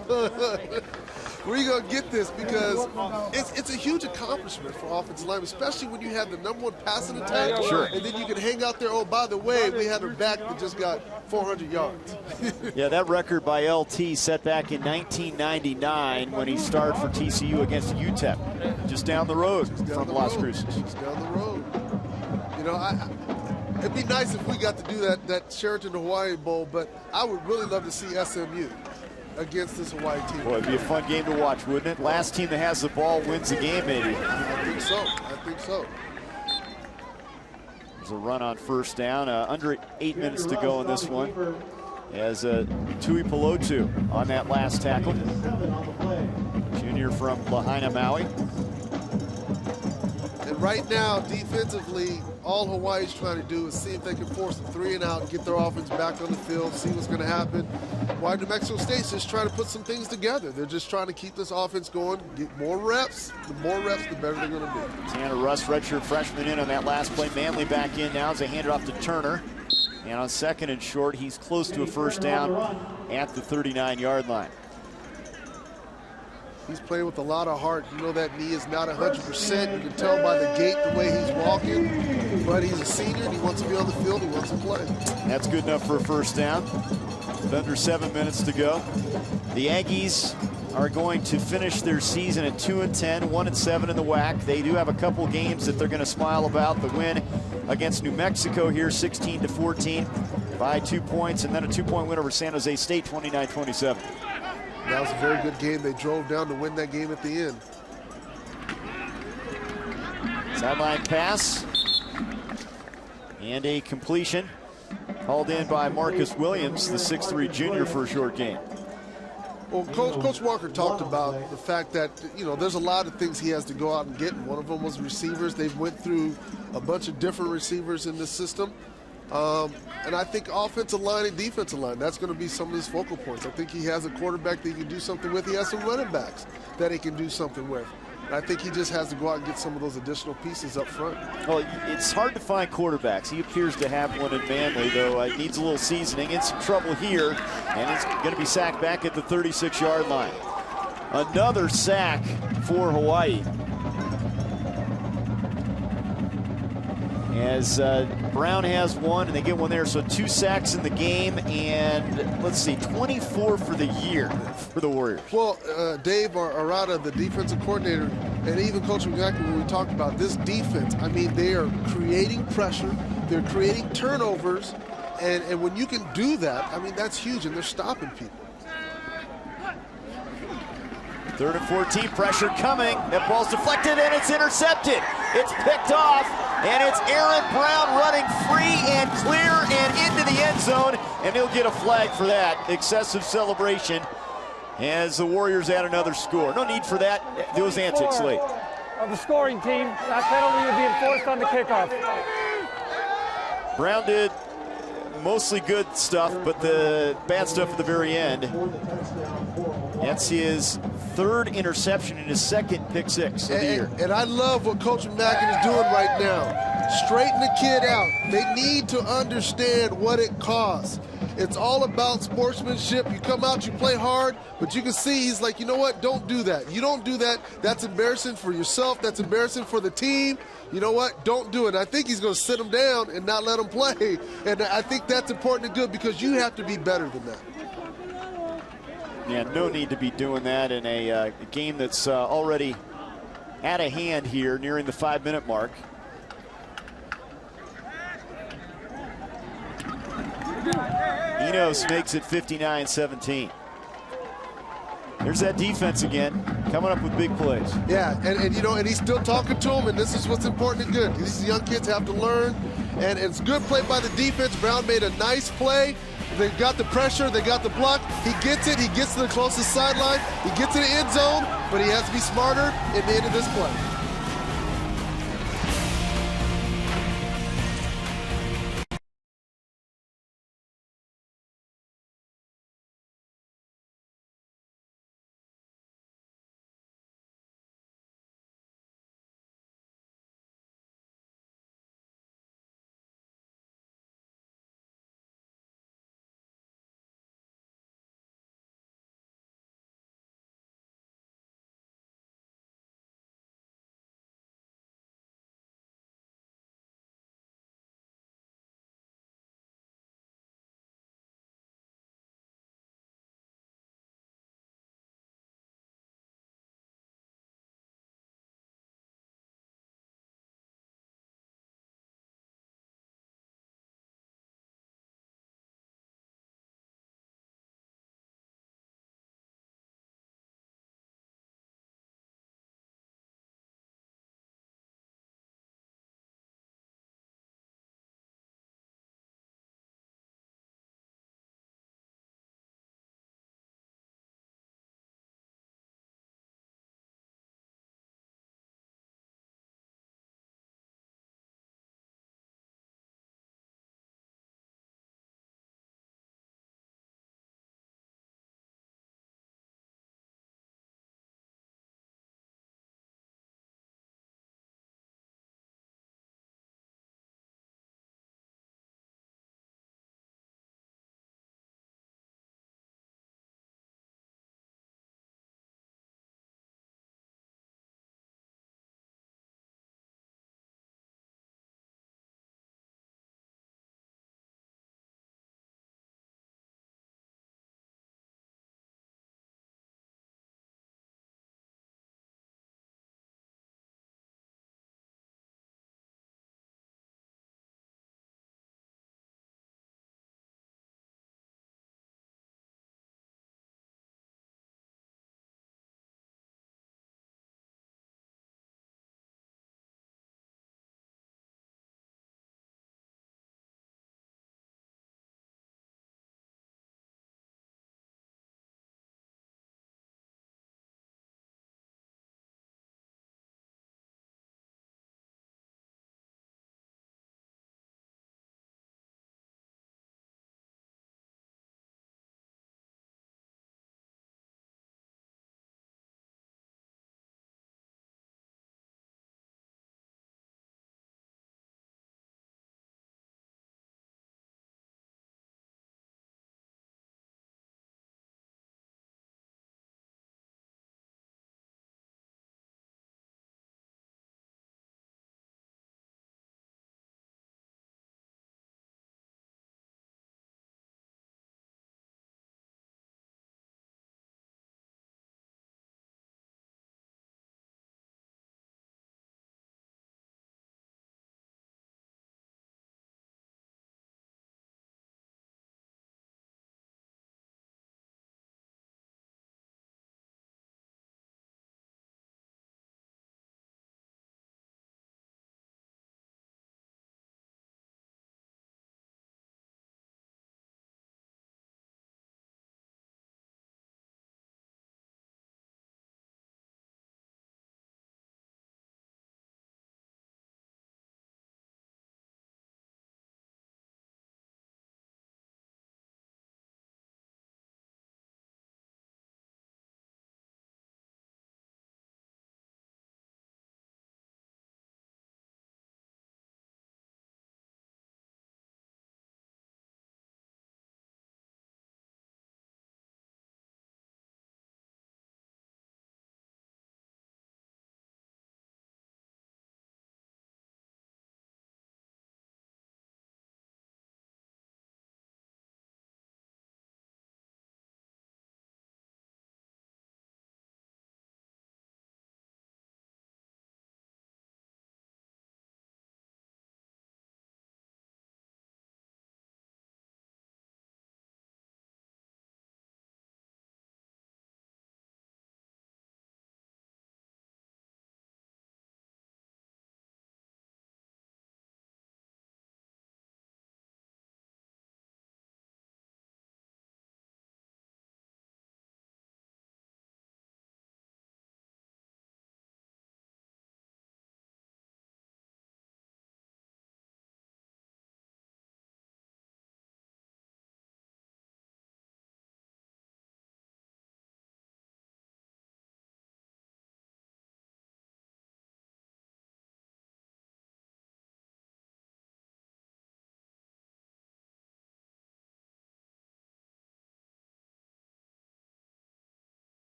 Where are you going to get this? Because it's a huge accomplishment for offensive linemen, especially when you have the #1 passing attack. Sure. And then you can hang out there, oh, by the way, we had a back that just got 400 yards. Yeah, that record by LT set back in 1999 when he started for TCU against UTEP, just down the road from Las Cruces. Just down the road. You know, it'd be nice if we got to do that Sheraton Hawaii Bowl, but I would really love to see SMU against this Hawaii team. Well, it'd be a fun game to watch, wouldn't it? Last team that has the ball wins the game, maybe. I think so. There's a run on first down. Under 8 minutes to go in this one. As Tui Pelotu on that last tackle. Junior from Lahaina, Maui. And right now, defensively, all Hawaii's trying to do is see if they can force a 3 and out and get their offense back on the field, see what's going to happen. While New Mexico State's just trying to put some things together. They're just trying to keep this offense going, get more reps. The more reps, the better they're going to be. Tanner Russ, redshirt freshman, in on that last play. Manley back in now as they hand it off to Turner. And on 2nd and short, he's close to a first down at the 39-yard line. He's playing with a lot of heart. You know that knee is not 100%. You can tell by the gait, the way he's walking. But he's a senior, and he wants to be on the field. He wants to play. That's good enough for a first down. With under 7 minutes to go. The Aggies are going to finish their season at 2-10, 1-7 in the WAC. They do have a couple games that they're going to smile about. The win against New Mexico here, 16-14 by 2 points, and then a 2-point win over San Jose State, 29-27. That was a very good game. They drove down to win that game at the end. Sideline pass. And a completion. Called in by Marcus Williams, the 6'3 junior, for a short gain. Well, Coach Walker talked about the fact that, there's a lot of things he has to go out and get, and one of them was receivers. They've went through a bunch of different receivers in this system. And I think offensive line and defensive line, that's going to be some of his focal points. I think he has a quarterback that he can do something with. He has some running backs that he can do something with. And I think he just has to go out and get some of those additional pieces up front. Well, it's hard to find quarterbacks. He appears to have one in Manly, though needs a little seasoning. In some trouble here, and he's going to be sacked back at the 36-yard line. Another sack for Hawaii. As Brown has one, and they get one there, so 2 sacks in the game, and let's see, 24 for the year for the Warriors. Well, Dave Arata, the defensive coordinator, and even Coach McGackey, when we talked about this defense, I mean, they are creating pressure, they're creating turnovers, and when you can do that, I mean, that's huge, and they're stopping people. 3rd and 14, pressure coming. That ball's deflected and it's intercepted. It's picked off, and it's Aaron Brown running free and clear and into the end zone, and he'll get a flag for that. Excessive celebration as the Warriors add another score. No need for that. Those antics late. Of the scoring team, that penalty would be enforced on the kickoff. Brown did mostly good stuff, but the bad stuff at the very end. That's his 3rd interception and his 2nd pick 6 of the year. And I love what Coach McGackey is doing right now. Straighten the kid out. They need to understand what it costs. It's all about sportsmanship. You come out, you play hard, but you can see he's like, you know what, don't do that. You don't do that. That's embarrassing for yourself. That's embarrassing for the team. You know what, don't do it. I think he's going to sit him down and not let him play. And I think that's important and good because you have to be better than that. Yeah, no need to be doing that in a game that's already out of hand here, nearing the 5-minute mark. Enos makes it 59-17. There's that defense again, coming up with big plays. Yeah, and he's still talking to him, and this is what's important and good. These young kids have to learn, and it's good play by the defense. Brown made a nice play. They got the pressure, they got the block. He gets it, he gets to the closest sideline, he gets to the end zone, but he has to be smarter at the end of this play.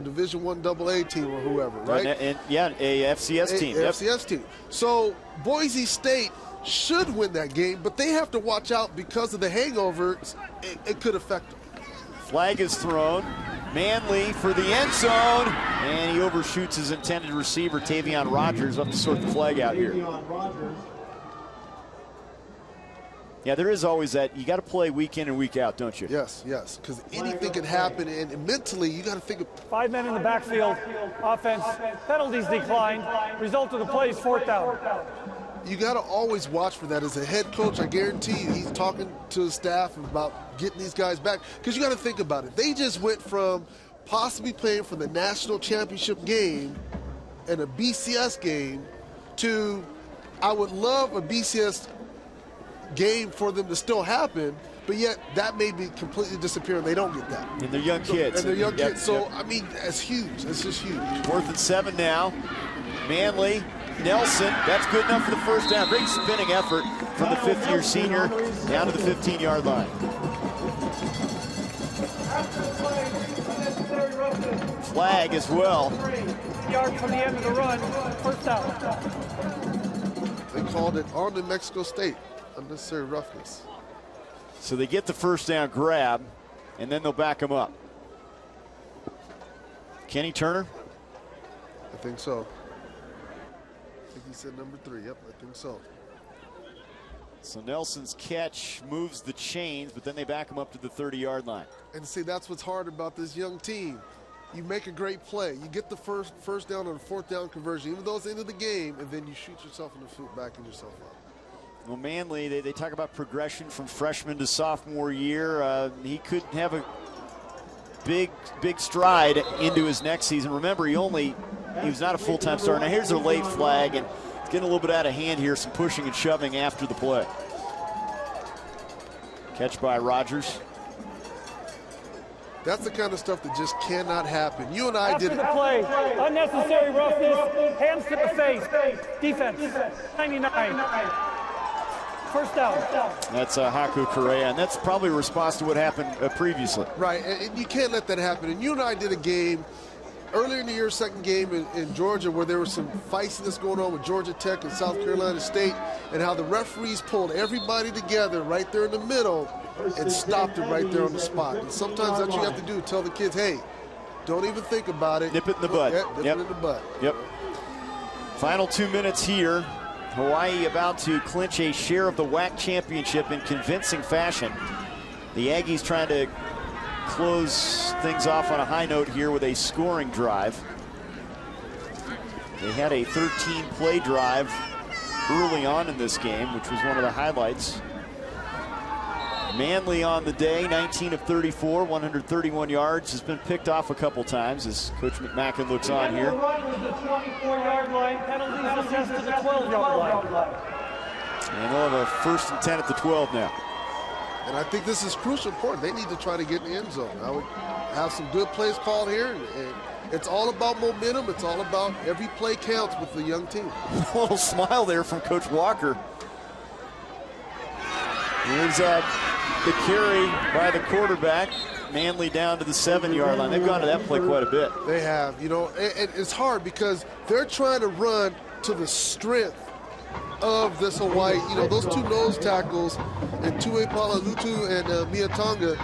Division I AA team or whoever, right? And a FCS team. FCS team. So Boise State should win that game, but they have to watch out because of the hangover. It could affect them. Flag is thrown. Manley for the end zone, and he overshoots his intended receiver, Tavion Rogers. Up to sort the flag out here. Yeah, there is always that. You got to play week in and week out, don't you? Yes, because anything can happen, and mentally you got to think of 5 men in the backfield, offense, penalties declined. Result of the play is 4th down. You got to always watch for that. As a head coach, I guarantee you, he's talking to his staff about getting these guys back. Because you got to think about it. They just went from possibly playing for the national championship game and a BCS game to, I would love a BCS game for them to still happen, but yet that may be completely disappearing. They don't get that. And they're young kids. And they're young kids. So, I mean, it's huge. It's just huge. 4th and 7 now. Manley. Nelson, that's good enough for the first down. Great spinning effort from the 5th-year senior down to the 15-yard line. Flag as well. 3 yards from the end of the run, 1st down. They called it on to Mexico State, unnecessary roughness. So they get the first down grab, and then they'll back him up. Kenny Turner? I think so. I think he said number 3. Yep, I think so. So Nelson's catch moves the chains, but then they back him up to the 30-yard line. And see, that's what's hard about this young team. You make a great play. You get the first down on a 4th down conversion, even though it's the end of the game, and then you shoot yourself in the foot, backing yourself up. Well, Manley, they talk about progression from freshman to sophomore year. He could have a big stride into his next season. Remember, he was not a full-time starter. Now here's a late flag, and it's getting a little bit out of hand here, some pushing and shoving after the play. Catch by Rogers. That's the kind of stuff that just cannot happen. You and I did it. After the play, unnecessary roughness, hands to the face, defense, 99. 1st down. That's Haku Correa, and that's probably a response to what happened previously. Right, and you can't let that happen. And you and I did a game earlier in the year, 2nd game in Georgia, where there was some feistiness going on with Georgia Tech and South Carolina State, and how the referees pulled everybody together right there in the middle and stopped it right there on the spot. And sometimes that's what you have to do, tell the kids, hey, don't even think about it. Nip it in the bud. Yeah, nip it in the bud. Yep. Final 2 minutes here. Hawaii about to clinch a share of the WAC championship in convincing fashion. The Aggies trying to close things off on a high note here with a scoring drive. They had a 13-play drive early on in this game, which was one of the highlights. Manley on the day, 19 of 34, 131 yards, has been picked off a couple times as Coach McMacken looks on here. The 24-yard line, penalties assessed to the 12-yard line. And they'll have a 1st and 10 at the 12 now. And I think this is crucial important. They need to try to get in the end zone. I would have some good plays called here. And it's all about momentum. It's all about every play counts with the young team. A little smile there from Coach Walker. Here's the carry by the quarterback. Manley down to the 7-yard line. They've gone to that play quite a bit. They have, and it's hard because they're trying to run to the strength of this Hawaii. Those 2 nose tackles, and Tue Palalutu and Miatonga.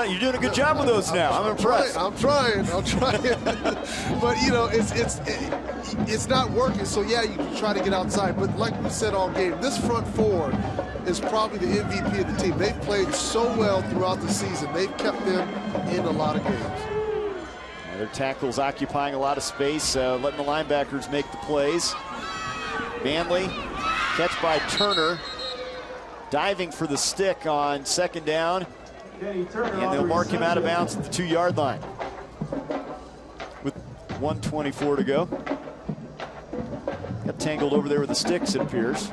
You're doing a good job with those now. I'm impressed. I'm trying. But, it's not working. So, yeah, you try to get outside. But like we said all game, this front 4 is probably the MVP of the team. They've played so well throughout the season. They've kept them in a lot of games. Their tackles occupying a lot of space, letting the linebackers make the plays. Manley, catch by Turner, diving for the stick on 2nd down. And they'll mark him out of bounds at the 2-yard line with 1:24 to go. Got tangled over there with the sticks, it appears.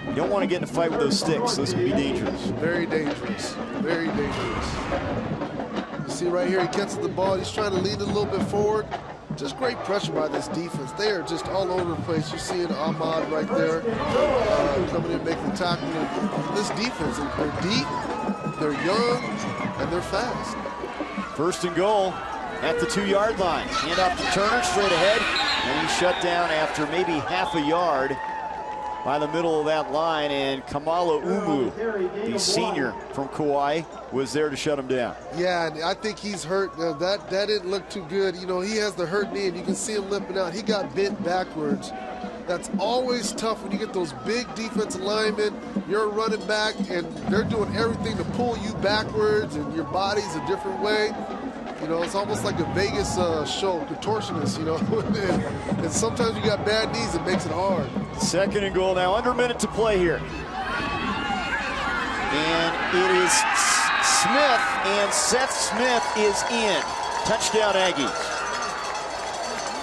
You don't want to get in a fight with those sticks. Those can be dangerous. Very dangerous. Very dangerous. You see right here, he catches the ball. He's trying to lead it a little bit forward. Just great pressure by this defense. They are just all over the place. You're seeing Ahmad right there coming in, making the tackle. This defense, they're deep, they're young, and they're fast. 1st and goal. at the 2-yard line. Hand off to Turner, straight ahead, and he's shut down after maybe half a yard by the middle of that line, and Kamala Umu, the senior from Kauai, was there to shut him down. Yeah, and I think he's hurt. That didn't look too good. You know, he has the hurt knee, and you can see him limping out. He got bent backwards. That's always tough when you get those big defensive linemen. You're a running back, and they're doing everything to pull you backwards, and your body's a different way. You know, it's almost like a Vegas show, contortionist, you know. and sometimes you got bad knees, it makes it hard. 2nd and goal now, under a minute to play here. And it is Smith, and Seth Smith is in. Touchdown Aggies.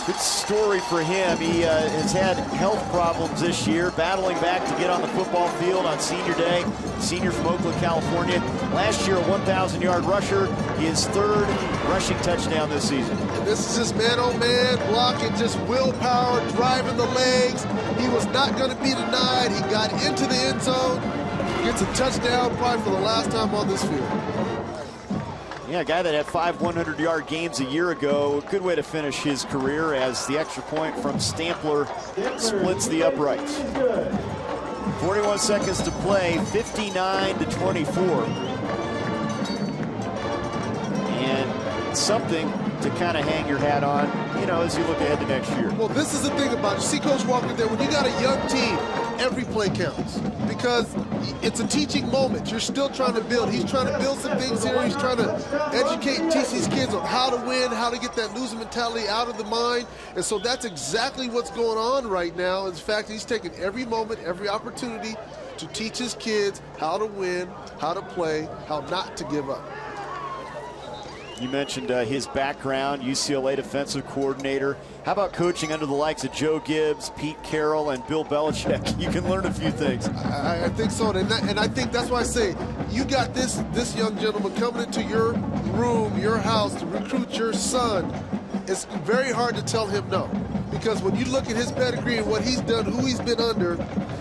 Good story for him. He has had health problems this year, battling back to get on the football field on senior day. Senior from Oakland, California. Last year, a 1,000-yard rusher. His 3rd rushing touchdown this season. And this is just man-on-man blocking, just willpower, driving the legs. He was not going to be denied. He got into the end zone. Gets a touchdown probably for the last time on this field. Yeah, a guy that had 5 100-yard games a year ago. A good way to finish his career as the extra point from Stampler splits the uprights. 41 seconds to play, 59-24. And something to kind of hang your hat on, you know, as you look ahead to next year. Well, this is the thing about it. You see Coach Walker there, when you got a young team, every play counts because it's a teaching moment. You're still trying to build. He's trying to build some things here. He's trying to educate and teach these kids on how to win, how to get that losing mentality out of the mind. And so that's exactly what's going on right now. In fact, he's taking every moment, every opportunity to teach his kids how to win, how to play, how not to give up. You mentioned his background, UCLA defensive coordinator. How about coaching under the likes of Joe Gibbs, Pete Carroll, and Bill Belichick? You can learn a few things. I think so, and I think that's why I say you got this young gentleman coming into your room, your house to recruit your son. It's very hard to tell him no, because when you look at his pedigree and what he's done, who he's been under,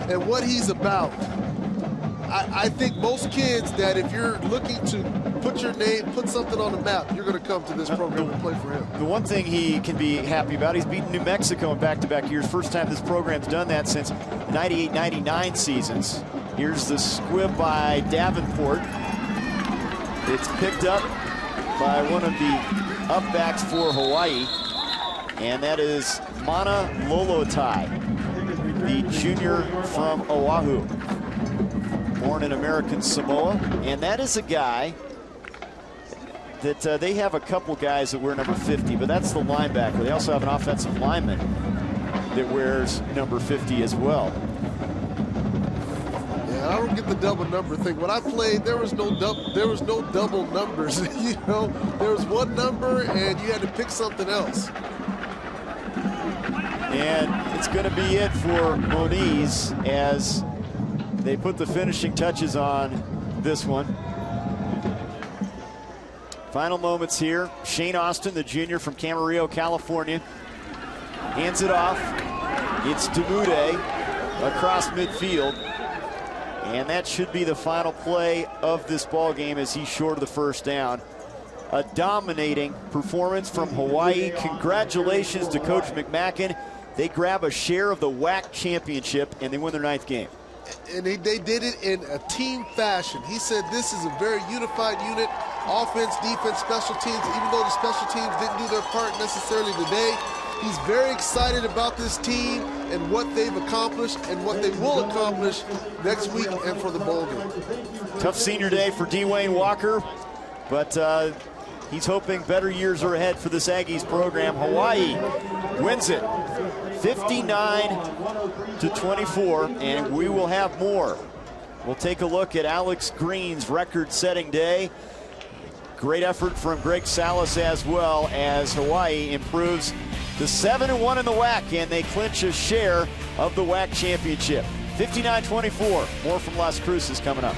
and what he's about, I think most kids that if you're looking to put your name, put something on the map, you're going to come to this program and play for him. The one thing he can be happy about, he's beaten New Mexico in back-to-back years. First time this program's done that since 98-99 seasons. Here's the squib by Davenport. It's picked up by one of the upbacks for Hawaii, and that is Mana Lolotai, the junior from Oahu. Born in American Samoa, and that is a guy that they have a couple guys that wear number 50, but that's the linebacker. They also have an offensive lineman that wears number 50 as well. Yeah, I don't get the double number thing. When I played, there was no double numbers. You know, there was one number, and you had to pick something else. And it's going to be it for Moniz as they put the finishing touches on this one. Final moments here. Shane Austin, the junior from Camarillo, California, hands it off. It's Demude across midfield. And that should be the final play of this ball game as he's short of the first down. A dominating performance from Hawaii. Congratulations to Coach McMacken. They grab a share of the WAC championship and they win their 9th game. And they did it in a team fashion. He said this is a very unified unit, offense, defense, special teams. Even though the special teams didn't do their part necessarily today, he's very excited about this team and what they've accomplished and what they will accomplish next week and for the bowl game. Tough senior day for Dwayne Walker, but he's hoping better years are ahead for this Aggies program. Hawaii wins it 59-24, and we will have more. We'll take a look at Alex Green's record-setting day. Great effort from Greg Salas as well, as Hawaii improves to 7-1 in the WAC, and they clinch a share of the WAC championship. 59-24. More from Las Cruces coming up.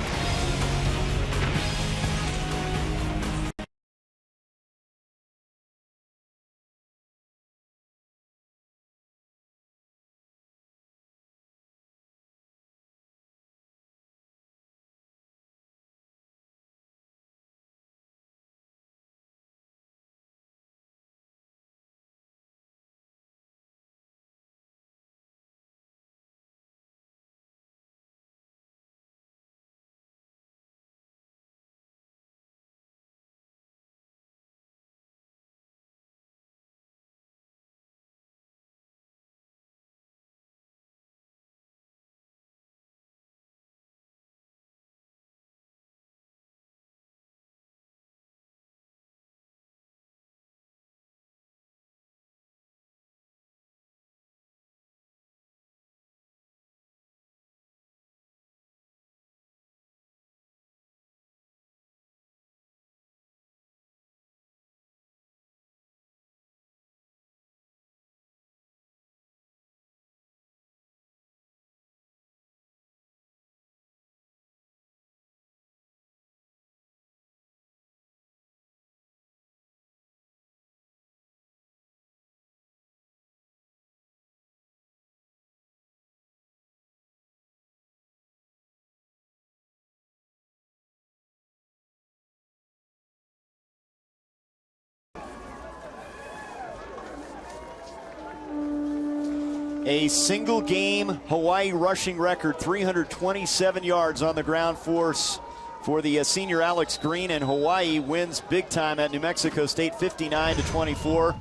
A single game Hawaii rushing record, 327 yards on the ground force for the senior Alex Green, and Hawaii wins big time at New Mexico State, 59-24.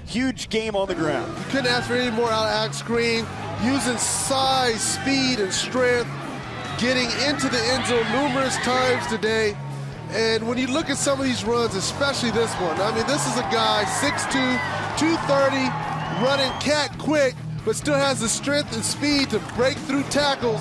Huge game on the ground. You couldn't ask for any more out of Alex Green, using size, speed, and strength, getting into the end zone numerous times today. And when you look at some of these runs, especially this one, I mean, this is a guy, 6'2", 230, running cat quick, but still has the strength and speed to break through tackles.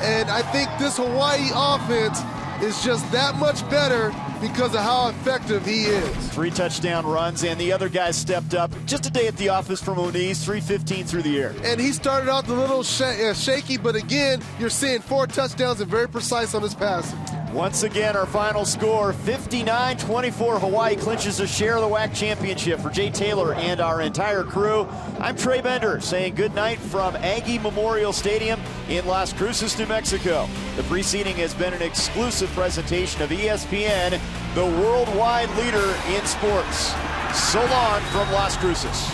And I think this Hawaii offense is just that much better because of how effective he is. 3 touchdown runs, and the other guys stepped up. Just a day at the office for Moniz, 315 through the air. And he started out a little shaky, but again, you're seeing 4 touchdowns and very precise on his passing. Once again, our final score, 59-24. Hawaii clinches a share of the WAC championship. For Jay Taylor and our entire crew, I'm Trey Bender saying good night from Aggie Memorial Stadium in Las Cruces, New Mexico. The preceding has been an exclusive presentation of ESPN, the worldwide leader in sports. So long from Las Cruces.